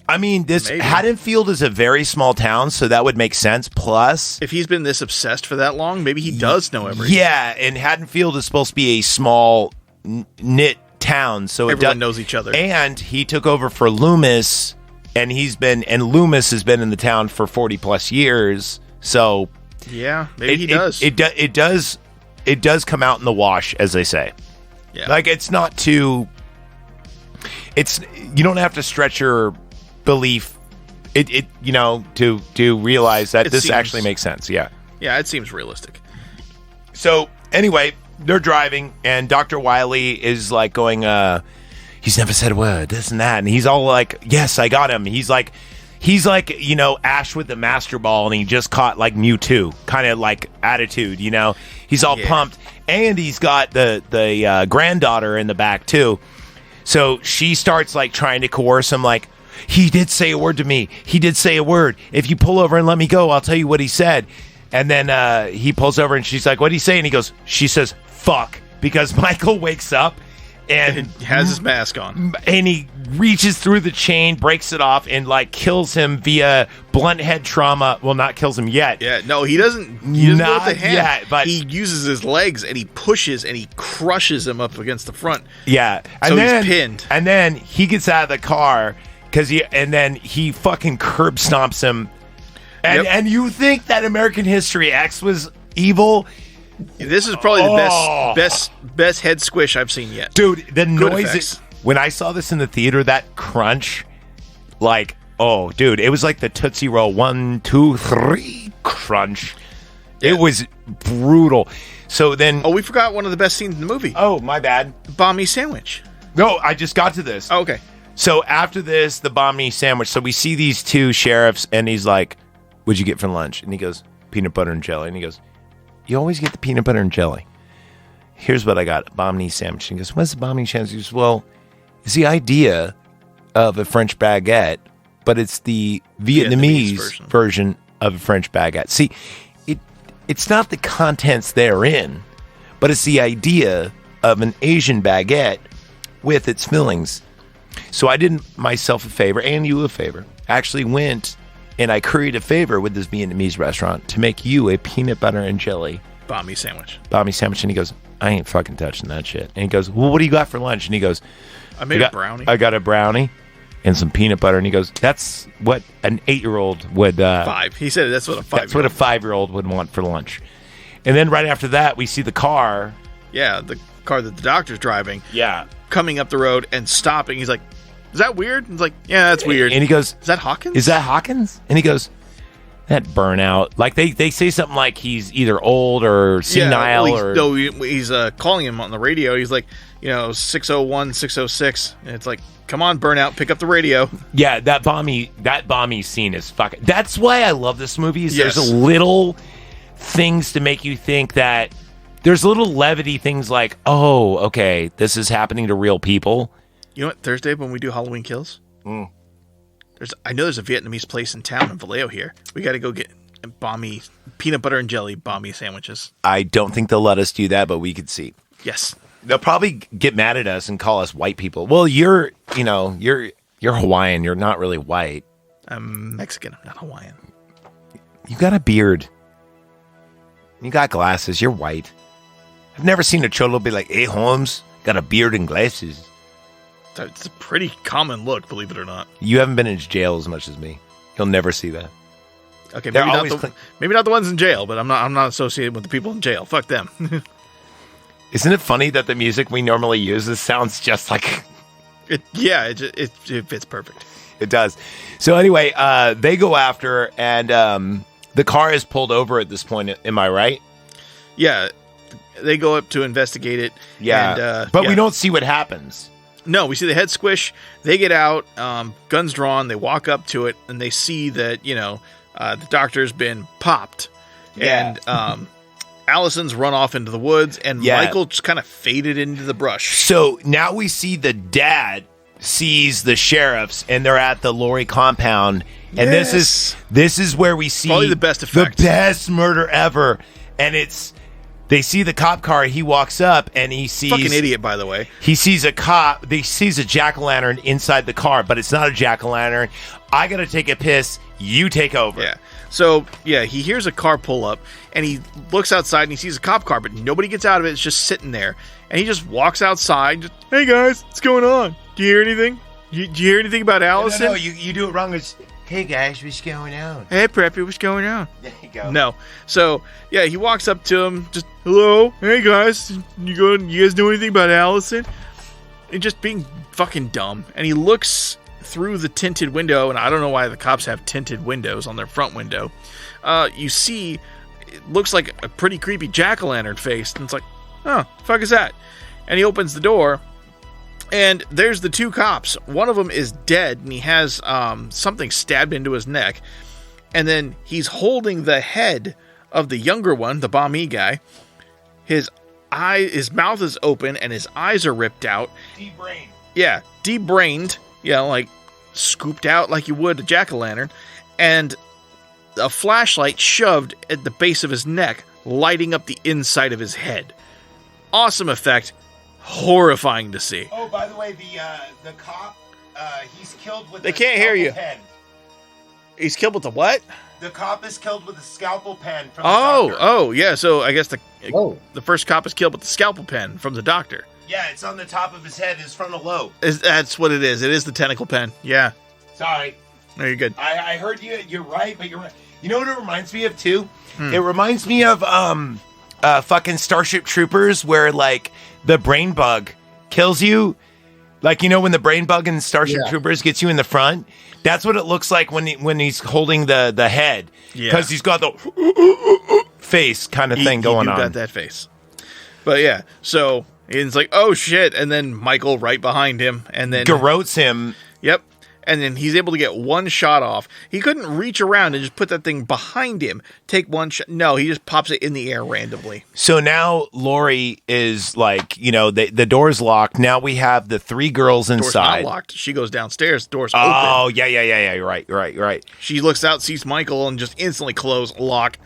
I mean, Haddonfield is a very small town, so that would make sense. Plus... if he's been this obsessed for that long, maybe he does know everything. Yeah, and Haddonfield is supposed to be a small, knit town, so everyone knows each other. And he took over for Loomis, and Loomis has been in the town for 40-plus years, so... yeah, maybe he does. It does come out in the wash, as they say. Yeah. Like, it's not too... you don't have to stretch your belief, to realize that this actually makes sense. Yeah. Yeah, it seems realistic. So, anyway, they're driving, and Dr. Wiley is, like, going, he's never said a word, this and that. And he's all like, yes, I got him. He's like, Ash with the Master Ball, and he just caught, like, Mewtwo, kind of, like, attitude, He's all pumped. And he's got the granddaughter in the back, too. So she starts, like, trying to coerce him, like, he did say a word to me. He did say a word. If you pull over and let me go, I'll tell you what he said. And then he pulls over, and she's like, what did he say? And he goes, she says, fuck. Because Michael wakes up and has his mask on. And he reaches through the chain, breaks it off, and, like, kills him via blunt head trauma. Well, not kills him yet. Yeah, no, he doesn't go with the hand. Yet, but he uses his legs, and he pushes, and he crushes him up against the front. Yeah. So he's pinned. And then he gets out of the car, and then he fucking curb stomps him. And you think that American History X was evil? This is probably the best head squish I've seen yet. Dude, the noise... when I saw this in the theater, that crunch, like, oh, dude, it was like the Tootsie Roll 1, 2, 3 crunch. Yeah. It was brutal. So then... oh, we forgot one of the best scenes in the movie. Oh, my bad. Banh mi sandwich. No, I just got to this. Oh, okay. So after this, the banh mi sandwich. So we see these two sheriffs, and he's like, what'd you get for lunch? And he goes, peanut butter and jelly. And he goes, you always get the peanut butter and jelly. Here's what I got, a banh mi sandwich. And he goes, what's the banh mi sandwich? He goes, well, it's the idea of a French baguette, but it's the Vietnamese version of a French baguette. See, it's not the contents therein, but it's the idea of an Asian baguette with its fillings. So I did myself a favor, and you a favor. Actually went and I curried a favor with this Vietnamese restaurant to make you a peanut butter and jelly banh mi sandwich. Banh mi sandwich. And he goes, I ain't fucking touching that shit. And he goes, well, what do you got for lunch? And he goes, I made a brownie. I got a brownie and some peanut butter. And he goes, that's what an 8-year-old would... 5. He said that's what a 5-year-old... that's what a 5-year-old would want for lunch. And then right after that, we see the car. Yeah, the car that the doctor's driving. Yeah. Coming up the road and stopping. He's like, is that weird? He's like, yeah, that's weird. And he goes... Is that Hawkins? Is that Hawkins? And he goes, That burnout. Like they say something like he's either old or senile he's calling him on the radio. He's like, 601, 606. And it's like, come on, burnout, pick up the radio. Yeah, that balmy scene is fucking. That's why I love this movie. Is Yes. There's a little things to make you think that there's little levity things like, oh, okay, this is happening to real people. You know what? Thursday when we do Halloween Kills, I know there's a Vietnamese place in town in Vallejo here. We got to go get balmy peanut butter and jelly balmy sandwiches. I don't think they'll let us do that, but we could see. Yes. They'll probably get mad at us and call us white people. Well, you're Hawaiian. You're not really white. I'm Mexican. I'm not Hawaiian. You got a beard. You got glasses. You're white. I've never seen a cholo be like, hey, Holmes, got a beard and glasses. It's a pretty common look, believe it or not. You haven't been in jail as much as me. You'll never see that. Okay, maybe not the ones in jail, but I'm not associated with the people in jail. Fuck them. Isn't it funny that the music we normally use sounds just like it? Yeah, it fits perfect. It does. So anyway, they go after, and the car is pulled over at this point. Am I right? Yeah, they go up to investigate it. Yeah, but we don't see what happens. No, we see the head squish. They get out, guns drawn. They walk up to it, and they see that the doctor's been popped, and Allison's run off into the woods, and Michael just kind of faded into the brush. So now we see the dad sees the sheriffs, and they're at the Laurie compound, and this is where we see probably the best effect, the best murder ever, and they see the cop car. He walks up and he sees... Fucking idiot, by the way. He sees a cop. He sees a jack-o'-lantern inside the car, but it's not a jack-o'-lantern. I got to take a piss. You take over. Yeah. So, he hears a car pull up, and he looks outside, and he sees a cop car, but nobody gets out of it. It's just sitting there. And he just walks outside. Just, hey, guys, what's going on? Do you hear anything? Do you hear anything about Allison? No, you do it wrong. It's, hey, guys, what's going on? Hey, Preppy, what's going on? There you go. No. So, he walks up to him, just, hello, hey, guys, you guys know anything about Allison? And just being fucking dumb. And he looks through the tinted window, and I don't know why the cops have tinted windows on their front window. You see, it looks like a pretty creepy jack-o'-lantern face, and it's like, oh, the fuck is that? And he opens the door, and there's the two cops. One of them is dead, and he has something stabbed into his neck. And then he's holding the head of the younger one, the Bami guy. His mouth is open, and his eyes are ripped out. De-brained. Yeah, de-brained. Yeah, like scooped out like you would a jack-o'-lantern. And a flashlight shoved at the base of his neck, lighting up the inside of his head. Awesome effect. Horrifying to see. Oh, by the way, the cop, he's killed with They can't hear you. pen. He's killed with the what? The cop is killed with a scalpel pen from the doctor. Oh, yeah, so I guess the first cop is killed with the scalpel pen from the doctor. Yeah, it's on the top of his head, his frontal lobe. That's what it is. It is the tentacle pen. Yeah. Sorry. No, you're good. I heard you. You're right, but you're right. You know what it reminds me of, too? It reminds me of fucking Starship Troopers, where, like, the brain bug kills you. Like, when the brain bug in Starship Troopers gets you in the front? That's what it looks like when he's holding the head. Yeah. Because he's got the face kind of thing going on. He got that face. But, yeah, so... it's like, oh shit, and then Michael right behind him, and then garrotes him. Yep, and then he's able to get one shot off. He couldn't reach around and just put that thing behind him, take one shot. No, he just pops it in the air randomly. So now Laurie is like, the door's locked. Now we have the three girls inside. Door's not locked. She goes downstairs. Door's open. Oh, yeah. You're right. She looks out, sees Michael, and just instantly lock.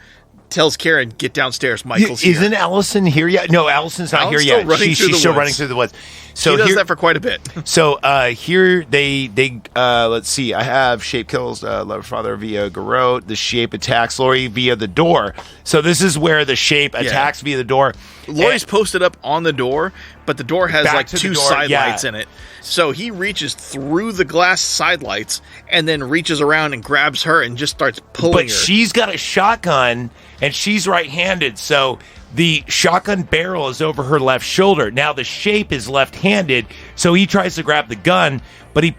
Tells Karen, get downstairs. Michael's here. Isn't Allison here yet? No, Allison's not here yet. She's still running through the woods. So she does that for quite a bit. So here they let's see. I have Shape kills Lover Father via garrote. The Shape attacks Laurie via the door. So this is where the Shape attacks via the door. Laurie's posted up on the door, but the door has like two side lights in it. So he reaches through the glass side lights and then reaches around and grabs her and just starts pulling her. But she's got a shotgun and she's right-handed, so the shotgun barrel is over her left shoulder. Now the Shape is left-handed, so he tries to grab the gun, but he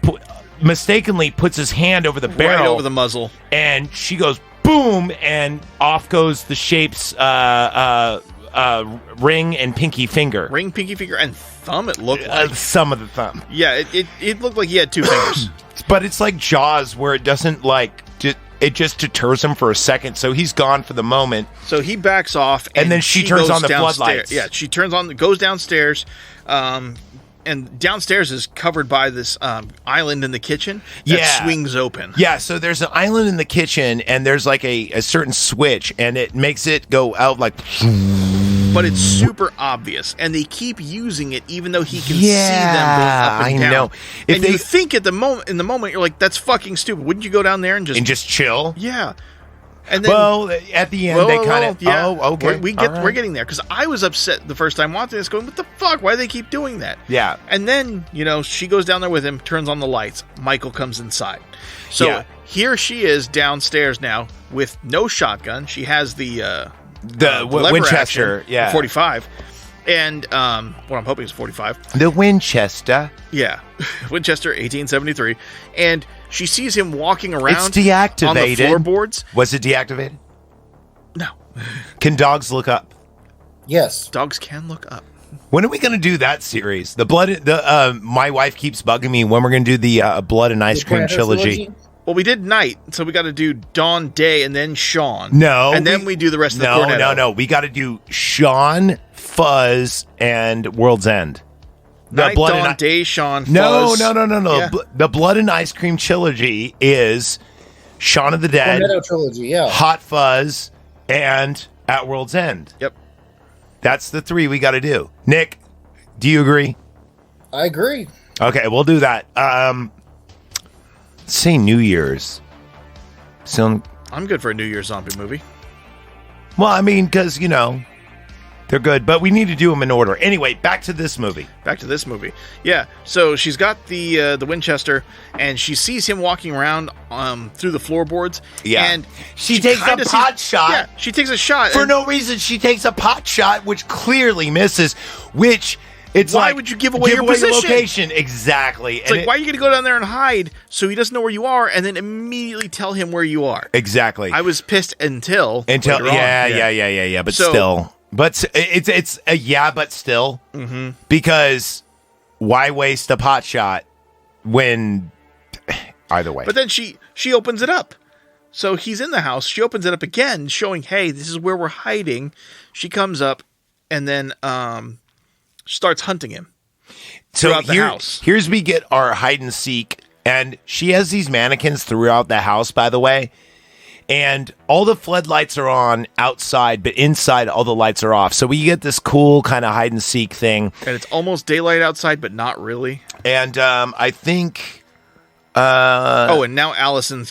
mistakenly puts his hand over the barrel. Right over the muzzle. And she goes boom, and off goes the Shape's ring and pinky finger. Ring, pinky finger, and thumb, it looked like. Some of the thumb. Yeah, it looked like he had 2 fingers. But it's like Jaws, where it doesn't it just deters him for a second, so he's gone for the moment. So he backs off, and then she turns on the floodlights. Yeah, she goes downstairs, and downstairs is covered by this island in the kitchen that swings open. Yeah, so there's an island in the kitchen, and there's like a certain switch, and it makes it go out like... But it's super obvious, and they keep using it even though he can see them going up and down. I know. You think in the moment, you're like, that's fucking stupid. Wouldn't you go down there and just chill? Yeah. And then, at the end, they kind of... yeah. Oh, okay. We're getting there, because I was upset the first time watching this, going, what the fuck? Why do they keep doing that? Yeah. And then, she goes down there with him, turns on the lights. Michael comes inside. So here she is downstairs now with no shotgun. She has the Winchester, 45. And what I'm hoping is 45. The Winchester. Yeah. Winchester, 1873. And she sees him walking around. It's deactivated. On the floorboards. Was it deactivated? No. Can dogs look up? Yes. Dogs can look up. When are we going to do that series? My wife keeps bugging me when we're going to do the Blood and Ice Cream trilogy. Well, we did night, so we got to do Dawn, Day, and then Sean. No. And then we do the rest of the Cornetto. No. We got to do Sean, Fuzz, and World's End. Night, Dawn, Day, Sean, Fuzz. No. Yeah. The Blood and Ice Cream trilogy is Shaun of the Dead, Cornetto trilogy, yeah. Hot Fuzz, and At World's End. Yep. That's the 3 we got to do. Nick, do you agree? I agree. Okay, we'll do that. Say New Year's. So I'm good for a New Year's zombie movie. Well, I mean, because, they're good, but we need to do them in order. Anyway, back to this movie. Yeah, so she's got the Winchester, and she sees him walking around through the floorboards. Yeah. And she takes a pot shot. Yeah, she takes a shot. For no reason, she takes a pot shot, which clearly misses, which... Why would you give away your position? Location? Exactly. It's like, why are you going to go down there and hide so he doesn't know where you are, and then immediately tell him where you are? Exactly. I was pissed until yeah. But still, it's a but still, because why waste a pot shot when either way? But then she opens it up, so he's in the house. She opens it up again, showing, hey, this is where we're hiding. She comes up, and then starts hunting him throughout the house. Here's we get our hide and seek, and she has these mannequins throughout the house, by the way, and all the floodlights are on outside, but inside all the lights are off. So we get this cool kind of hide and seek thing, and it's almost daylight outside, but not really. And I think. And now Allison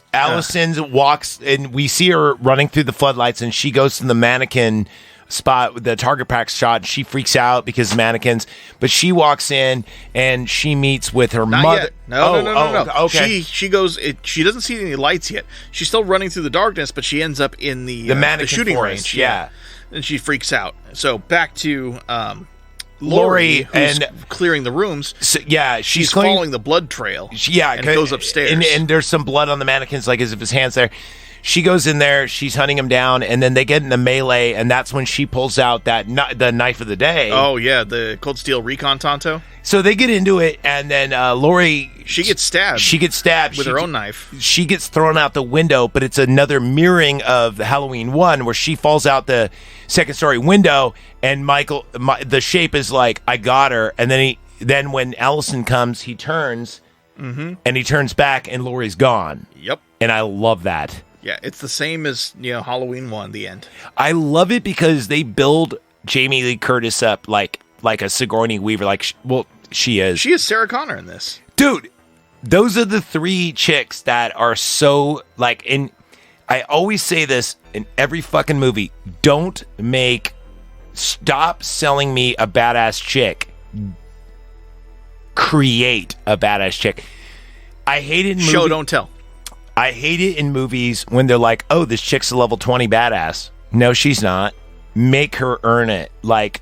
walks, and we see her running through the floodlights, and she goes to the mannequin spot with the target practice shot. She freaks out because of mannequins, but she walks in and she meets with her mother. No. Okay. She goes. She doesn't see any lights yet. She's still running through the darkness, but she ends up in the mannequin shooting forest, range. Yeah, and she freaks out. So back to Lori, who's clearing the rooms. So, she's following the blood trail. And goes upstairs, and there's some blood on the mannequins, like as if his hand's there. She goes in there, she's hunting him down, and then they get in the melee, and that's when she pulls out the knife of the day. Oh, yeah, the Cold Steel Recon Tonto. So they get into it, and then Lori... She gets stabbed. With her own knife. She gets thrown out the window, but it's another mirroring of Halloween 1, where she falls out the second-story window, and the Shape is like, I got her, and then when Allison comes, he turns, and he turns back, and Lori's gone. Yep. And I love that. Yeah, it's the same as Halloween 1, the end. I love it because they build Jamie Lee Curtis up like a Sigourney Weaver. She is. She is Sarah Connor in this. Dude, those are the 3 chicks that are so I always say this in every fucking movie. Stop selling me a badass chick. Create a badass chick. I hate it in movies. Show, don't tell. I hate it in movies when they're like, oh, this chick's a level 20 badass. No, she's not. Make her earn it.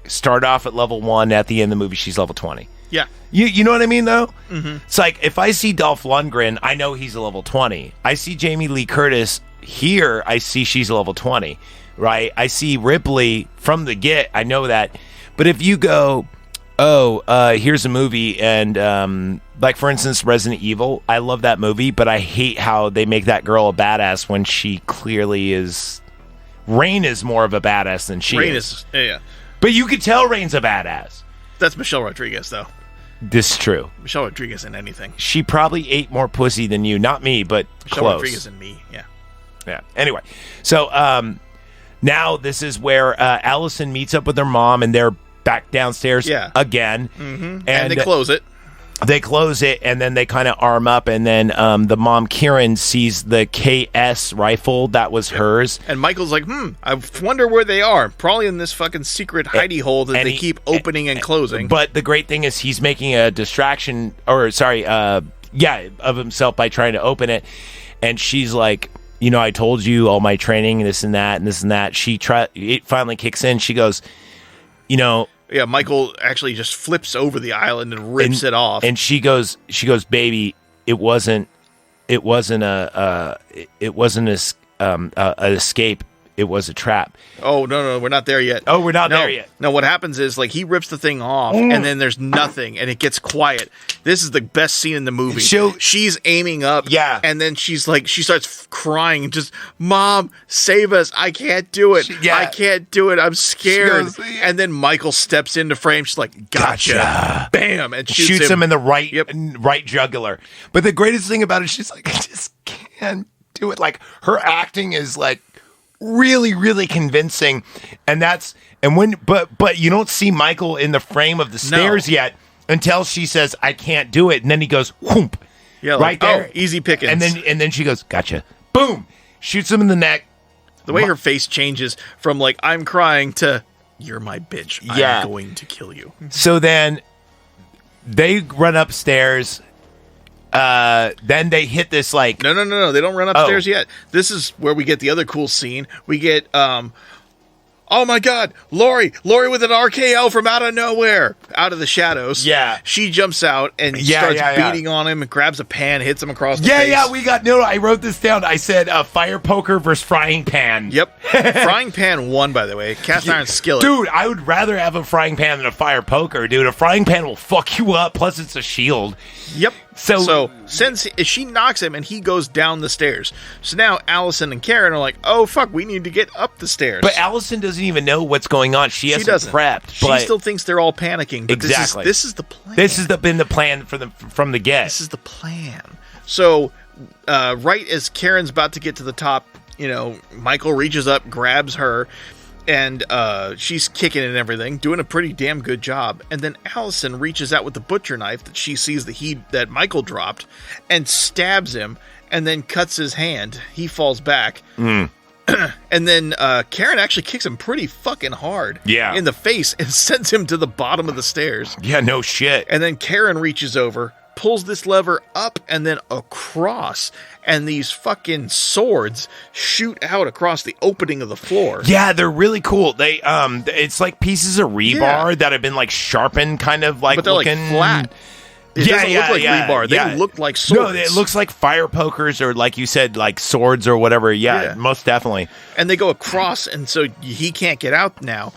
Start off at level 1, at the end of the movie, she's level 20. Yeah. You know what I mean, though? Mm-hmm. It's like, if I see Dolph Lundgren, I know he's a level 20. I see Jamie Lee Curtis, here I see she's level 20, right? I see Ripley from the get. I know that. But if you go, here's a movie, and like, for instance, Resident Evil, I love that movie, but I hate how they make that girl a badass when she clearly is. Rain is more of a badass than she is. Yeah. But you could tell Rain's a badass. That's Michelle Rodriguez, though. This is true. Michelle Rodriguez in anything. She probably ate more pussy than you. Not me, but Michelle close. Rodriguez and me, yeah. Yeah. Anyway, so now this is where Allison meets up with her mom, and they're back downstairs again. Mm-hmm. And they close it. They close it, and then they kind of arm up, and then the mom, Kieran, sees the KS rifle that was hers. And Michael's like, I wonder where they are. Probably in this fucking secret hidey hole that they keep opening and closing. But the great thing is he's making a distraction, of himself by trying to open it. And she's like, I told you all my training, this and that, and this and that. It finally kicks in. She goes, Yeah, Michael actually just flips over the island and rips it off. And she goes, baby, it wasn't an escape. It was a trap. Oh, no, we're not there yet. Oh, we're not there yet. No, what happens is, like, he rips the thing off, and then there's nothing, and it gets quiet. This is the best scene in the movie. She's aiming up, and then she starts crying, just, Mom, save us. I can't do it. I can't do it. I'm scared. And then Michael steps into frame. She's like, gotcha. Bam, and shoots him in the right jugular. But the greatest thing about it, she's like, I just can't do it. Like, her acting is, like, really, really convincing, but you don't see Michael in the frame of the stairs yet until she says, I can't do it, and then he goes whoomp, right there, easy pickings, and then she goes, gotcha, boom, shoots him in the neck. The way her face changes from like, I'm crying to, you're my bitch, I'm going to kill you. So then they run upstairs. Then they hit this like... No. They don't run upstairs yet. This is where we get the other cool scene. We get, oh my God, Laurie with an RKO from out of nowhere, out of the shadows. Yeah. She jumps out and starts beating on him and grabs a pan, hits him across the face. I wrote this down. I said fire poker versus frying pan. Yep. Frying pan won, by the way. Cast iron skillet. Dude, I would rather have a frying pan than a fire poker, dude. A frying pan will fuck you up, plus it's a shield. Yep. So since she knocks him and he goes down the stairs. So now Allison and Karen are like, oh, fuck, we need to get up the stairs. But Allison doesn't even know what's going on. She hasn't prepped. She still thinks they're all panicking. But exactly. This is the plan. This has been the plan from the get. This is the plan. So right as Karen's about to get to the top, Michael reaches up, grabs her, and she's kicking and everything, doing a pretty damn good job. And then Allison reaches out with the butcher knife that she sees that Michael dropped and stabs him and then cuts his hand. He falls back. And then Karen actually kicks him pretty fucking hard in the face and sends him to the bottom of the stairs. Yeah, no shit. And then Karen reaches over, pulls this lever up and then across, and these fucking swords shoot out across the opening of the floor. Yeah, they're really cool. They it's like pieces of rebar that have been like sharpened, kind of like, but they're looking like flat. It doesn't look like rebar. They look like swords. No, it looks like fire pokers, or like you said, like swords or whatever. Yeah, most definitely. And they go across, and so he can't get out now.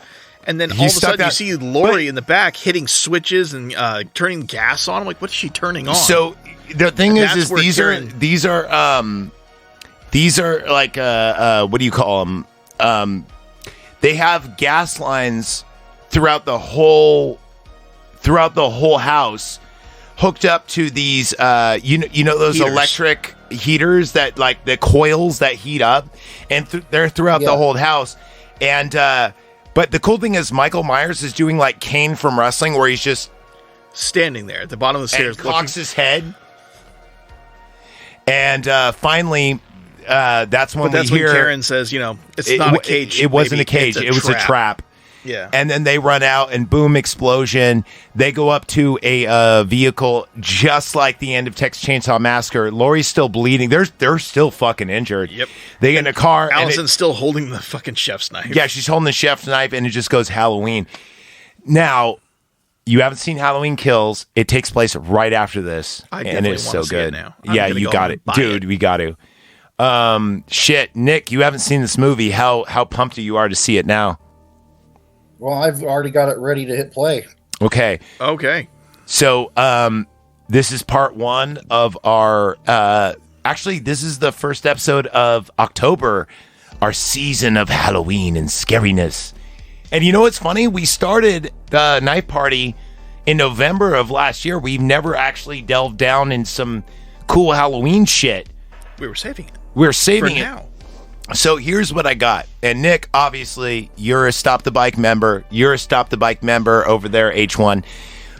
And then all of a sudden you see Laurie in the back hitting switches and turning gas on. I'm like, what is she turning on? So the thing is these are like what do you call them? They have gas lines throughout the whole house, hooked up to these you know those heaters. Electric heaters that like the coils that heat up, and they're throughout the whole house. And but the cool thing is Michael Myers is doing like Kane from wrestling, where he's just standing there at the bottom of the stairs, cocks his head. And finally, that's when when Karen says, it's not a cage. It wasn't a cage. It was a trap. Yeah. And then they run out and boom, explosion. They go up to a vehicle just like the end of Texas Chainsaw Massacre. Laurie's still bleeding. They're still fucking injured. Yep. They get in a car. Allison's still holding the fucking chef's knife. Yeah, she's holding the chef's knife, and it just goes Halloween. Now, you haven't seen Halloween Kills. It takes place right after this. And it's so good. Now. Yeah, you got it. Dude, we got to. Shit, Nick, you haven't seen this movie. How pumped you are to see it now? Well, I've already got it ready to hit play. Okay. So, this is part 1 of our. Actually, this is the first episode of October, our season of Halloween and scariness. And you know what's funny? We started the night party in November of last year. We've never actually delved down in some cool Halloween shit. We were saving it. We're saving for it. Now. So here's what I got. And Nick, obviously, you're a Stop the Bike member. You're a Stop the Bike member over there, H1.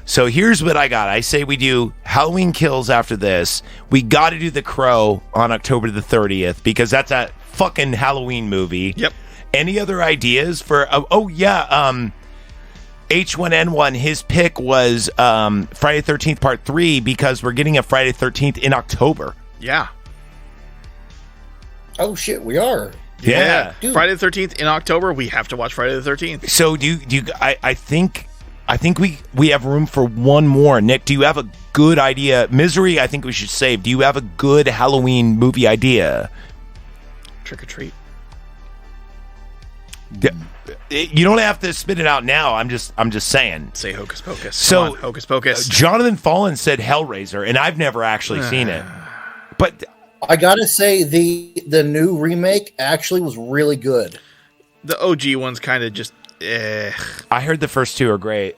So here's what I got. I say we do Halloween Kills after this. We got to do The Crow on October the 30th because that's a fucking Halloween movie. Yep. Any other ideas for... H1N1, his pick was Friday the 13th Part 3 because we're getting a Friday the 13th in October. Yeah. Oh, shit, we are. Yeah. Dude. Friday the 13th in October, we have to watch Friday the 13th. So I think we have room for one more. Nick, do you have a good idea? Misery, I think we should save. Do you have a good Halloween movie idea? Trick or Treat. You don't have to spit it out now. I'm just saying. Say Hocus Pocus. So Come on, Hocus Pocus. Jonathan Fallen said Hellraiser, and I've never actually seen it. But I gotta say, the new remake actually was really good. The OG one's kind of just. I heard the first two are great.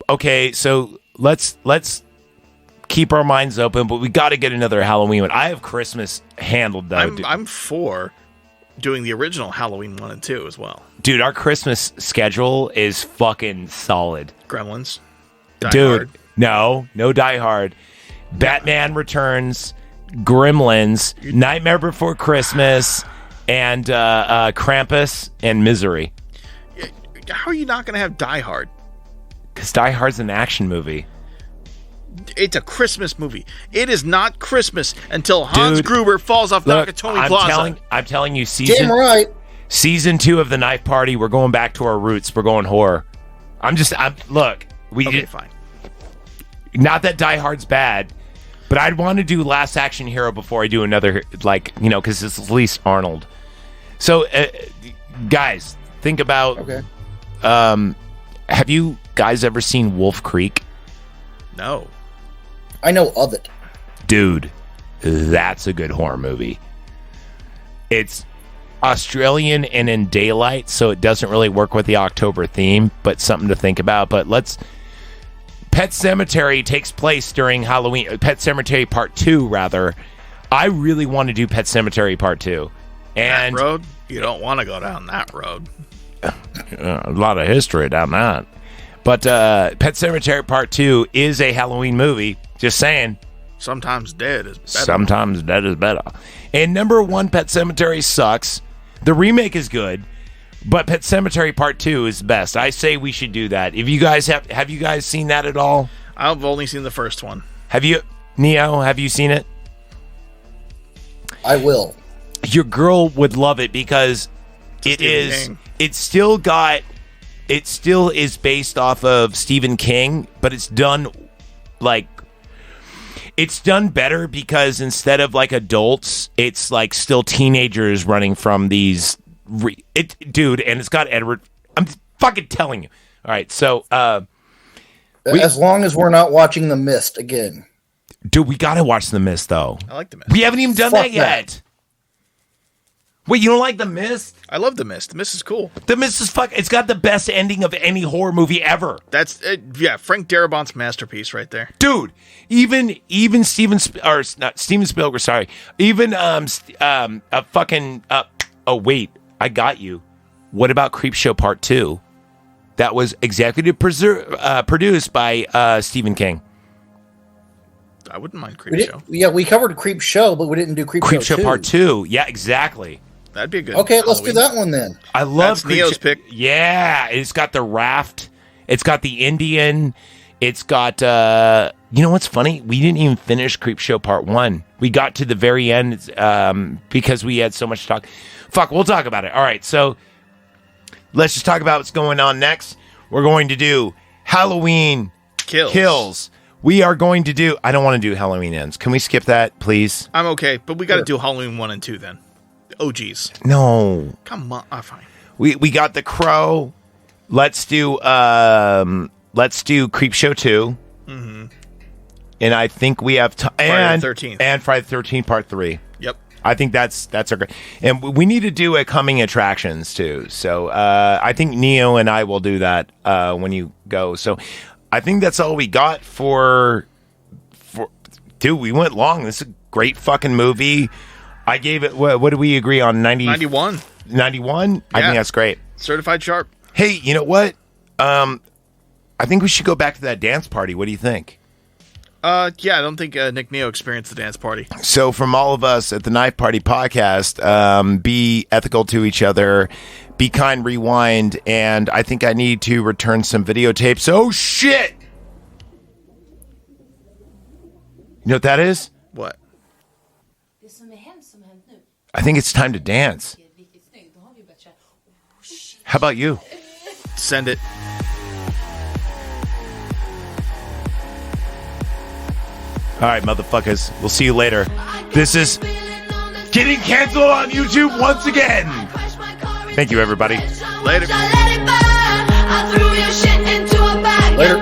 Okay, so let's keep our minds open, but we got to get another Halloween one. I have Christmas handled though. I'm for doing the original Halloween 1 and 2 as well. Dude, our Christmas schedule is fucking solid. Gremlins. Die Hard. No Die Hard. Batman Returns, Gremlins, Nightmare Before Christmas, and Krampus and Misery. How are you not going to have Die Hard? Because Die Hard's an action movie. It's a Christmas movie. It is not Christmas until Hans Gruber falls off Nakatomi Plaza. I'm telling you, Damn right. Season 2 of the Night Party, we're going back to our roots. We're going horror. Look. Fine. Not that Die Hard's bad, but I'd want to do Last Action Hero before I do another, because it's at least Arnold. So, guys, think about... Okay. Have you guys ever seen Wolf Creek? No. I know of it. Dude, that's a good horror movie. It's Australian and in daylight, so it doesn't really work with the October theme, but something to think about. But Pet Sematary takes place during Halloween. Pet Sematary Part 2, rather. I really want to do Pet Sematary Part 2. And that road? You don't want to go down that road. A lot of history down that. But Pet Sematary Part 2 is a Halloween movie. Just saying. Sometimes dead is better. Sometimes dead is better. And number 1, Pet Sematary sucks. The remake is good. But Pet Sematary Part 2 is best. I say we should do that. If you guys have you guys seen that at all? I've only seen the first one. Have you, Neo, have you seen it? I will. Your girl would love it because it still is based off of Stephen King, but it's done better because instead of adults, it's still teenagers running from these dude, and it's got Edward. I'm fucking telling you. All right, so as long as we're not watching The Mist again, dude, we gotta watch The Mist though. I like The Mist. We haven't even done that yet. Wait, you don't like The Mist? I love The Mist. The Mist is cool. The Mist is It's got the best ending of any horror movie ever. That's Frank Darabont's masterpiece right there, dude. Even Steven Spielberg. Sorry, even oh wait. I got you. What about Creepshow Part 2? That was executive produced by Stephen King. I wouldn't mind Creepshow. We covered Creepshow, but we didn't do Creepshow Part 2. Yeah, exactly. That'd be a good. Okay, let's do that one then. I love That's Neo's pick. Yeah, it's got the raft. It's got the Indian. It's got. You know what's funny? We didn't even finish Creepshow Part 1. We got to the very end because we had so much to talk. Fuck, we'll talk about it. All right, so let's just talk about what's going on next. We're going to do Halloween Kills. We are going to do... I don't want to do Halloween Ends. Can we skip that, please? I'm okay, but we got to do Halloween 1 and 2 then. OGs. No. Come on. Fine. We got The Crow. Let's do Creepshow 2. Mm-hmm. And I think we have Friday the 13th. And Friday the 13th Part 3. Yep. I think that's a great. And we need to do a coming attractions too. So I think Neo and I will do that when you go. So I think that's all we got for. Dude, we went long. This is a great fucking movie. I gave it. What did we agree on? 91. 91. Yeah. I think that's great. Certified sharp. Hey, you know what? I think we should go back to that dance party. What do you think? Yeah, I don't think Nick Neo experienced the dance party. So from all of us at the Knife Party podcast, be ethical to each other, be kind, rewind, and I think I need to return some videotapes. Oh, shit! You know what that is? What? I think it's time to dance. How about you? Send it. All right, motherfuckers. We'll see you later. This is getting canceled on YouTube once again. Thank you, everybody. Later. Later.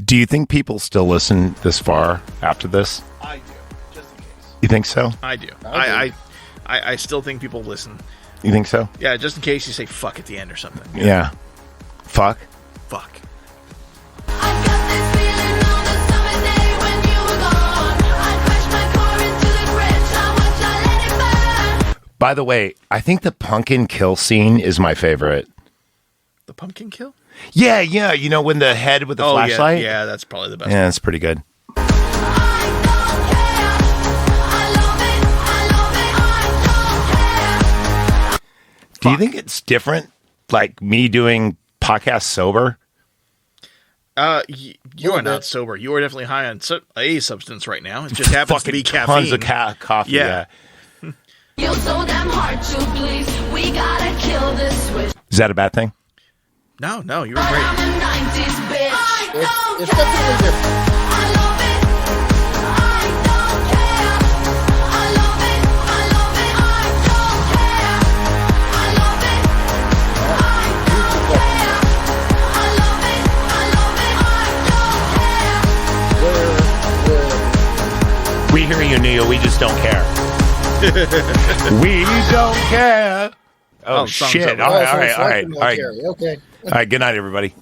Do you think people still listen this far after this? I do, just in case. You think so? I do. I still think people listen. You think so? Yeah, just in case you say fuck at the end or something. Yeah. Fuck? Fuck. By the way, I think the pumpkin kill scene is my favorite. The pumpkin kill? Yeah. You know, when the head with the flashlight? Yeah, that's probably the best. Yeah, that's pretty good. Do you think it's different, like me doing podcasts sober? You are not sober. You are definitely high on a substance right now. It just happens to be caffeine. Tons of coffee. Yeah. You're so damn hard to please. We gotta kill this switch. Is that a bad thing? No, you were great. I'm a 90s bitch. It's definitely different. I love it. I don't care. I love it. I love it. I don't care. I love it. I don't care. I love it. I love it. I don't care. We hear you, Neil. We just don't care. We don't care. Oh shit! All right. Okay. All right. Good night, everybody.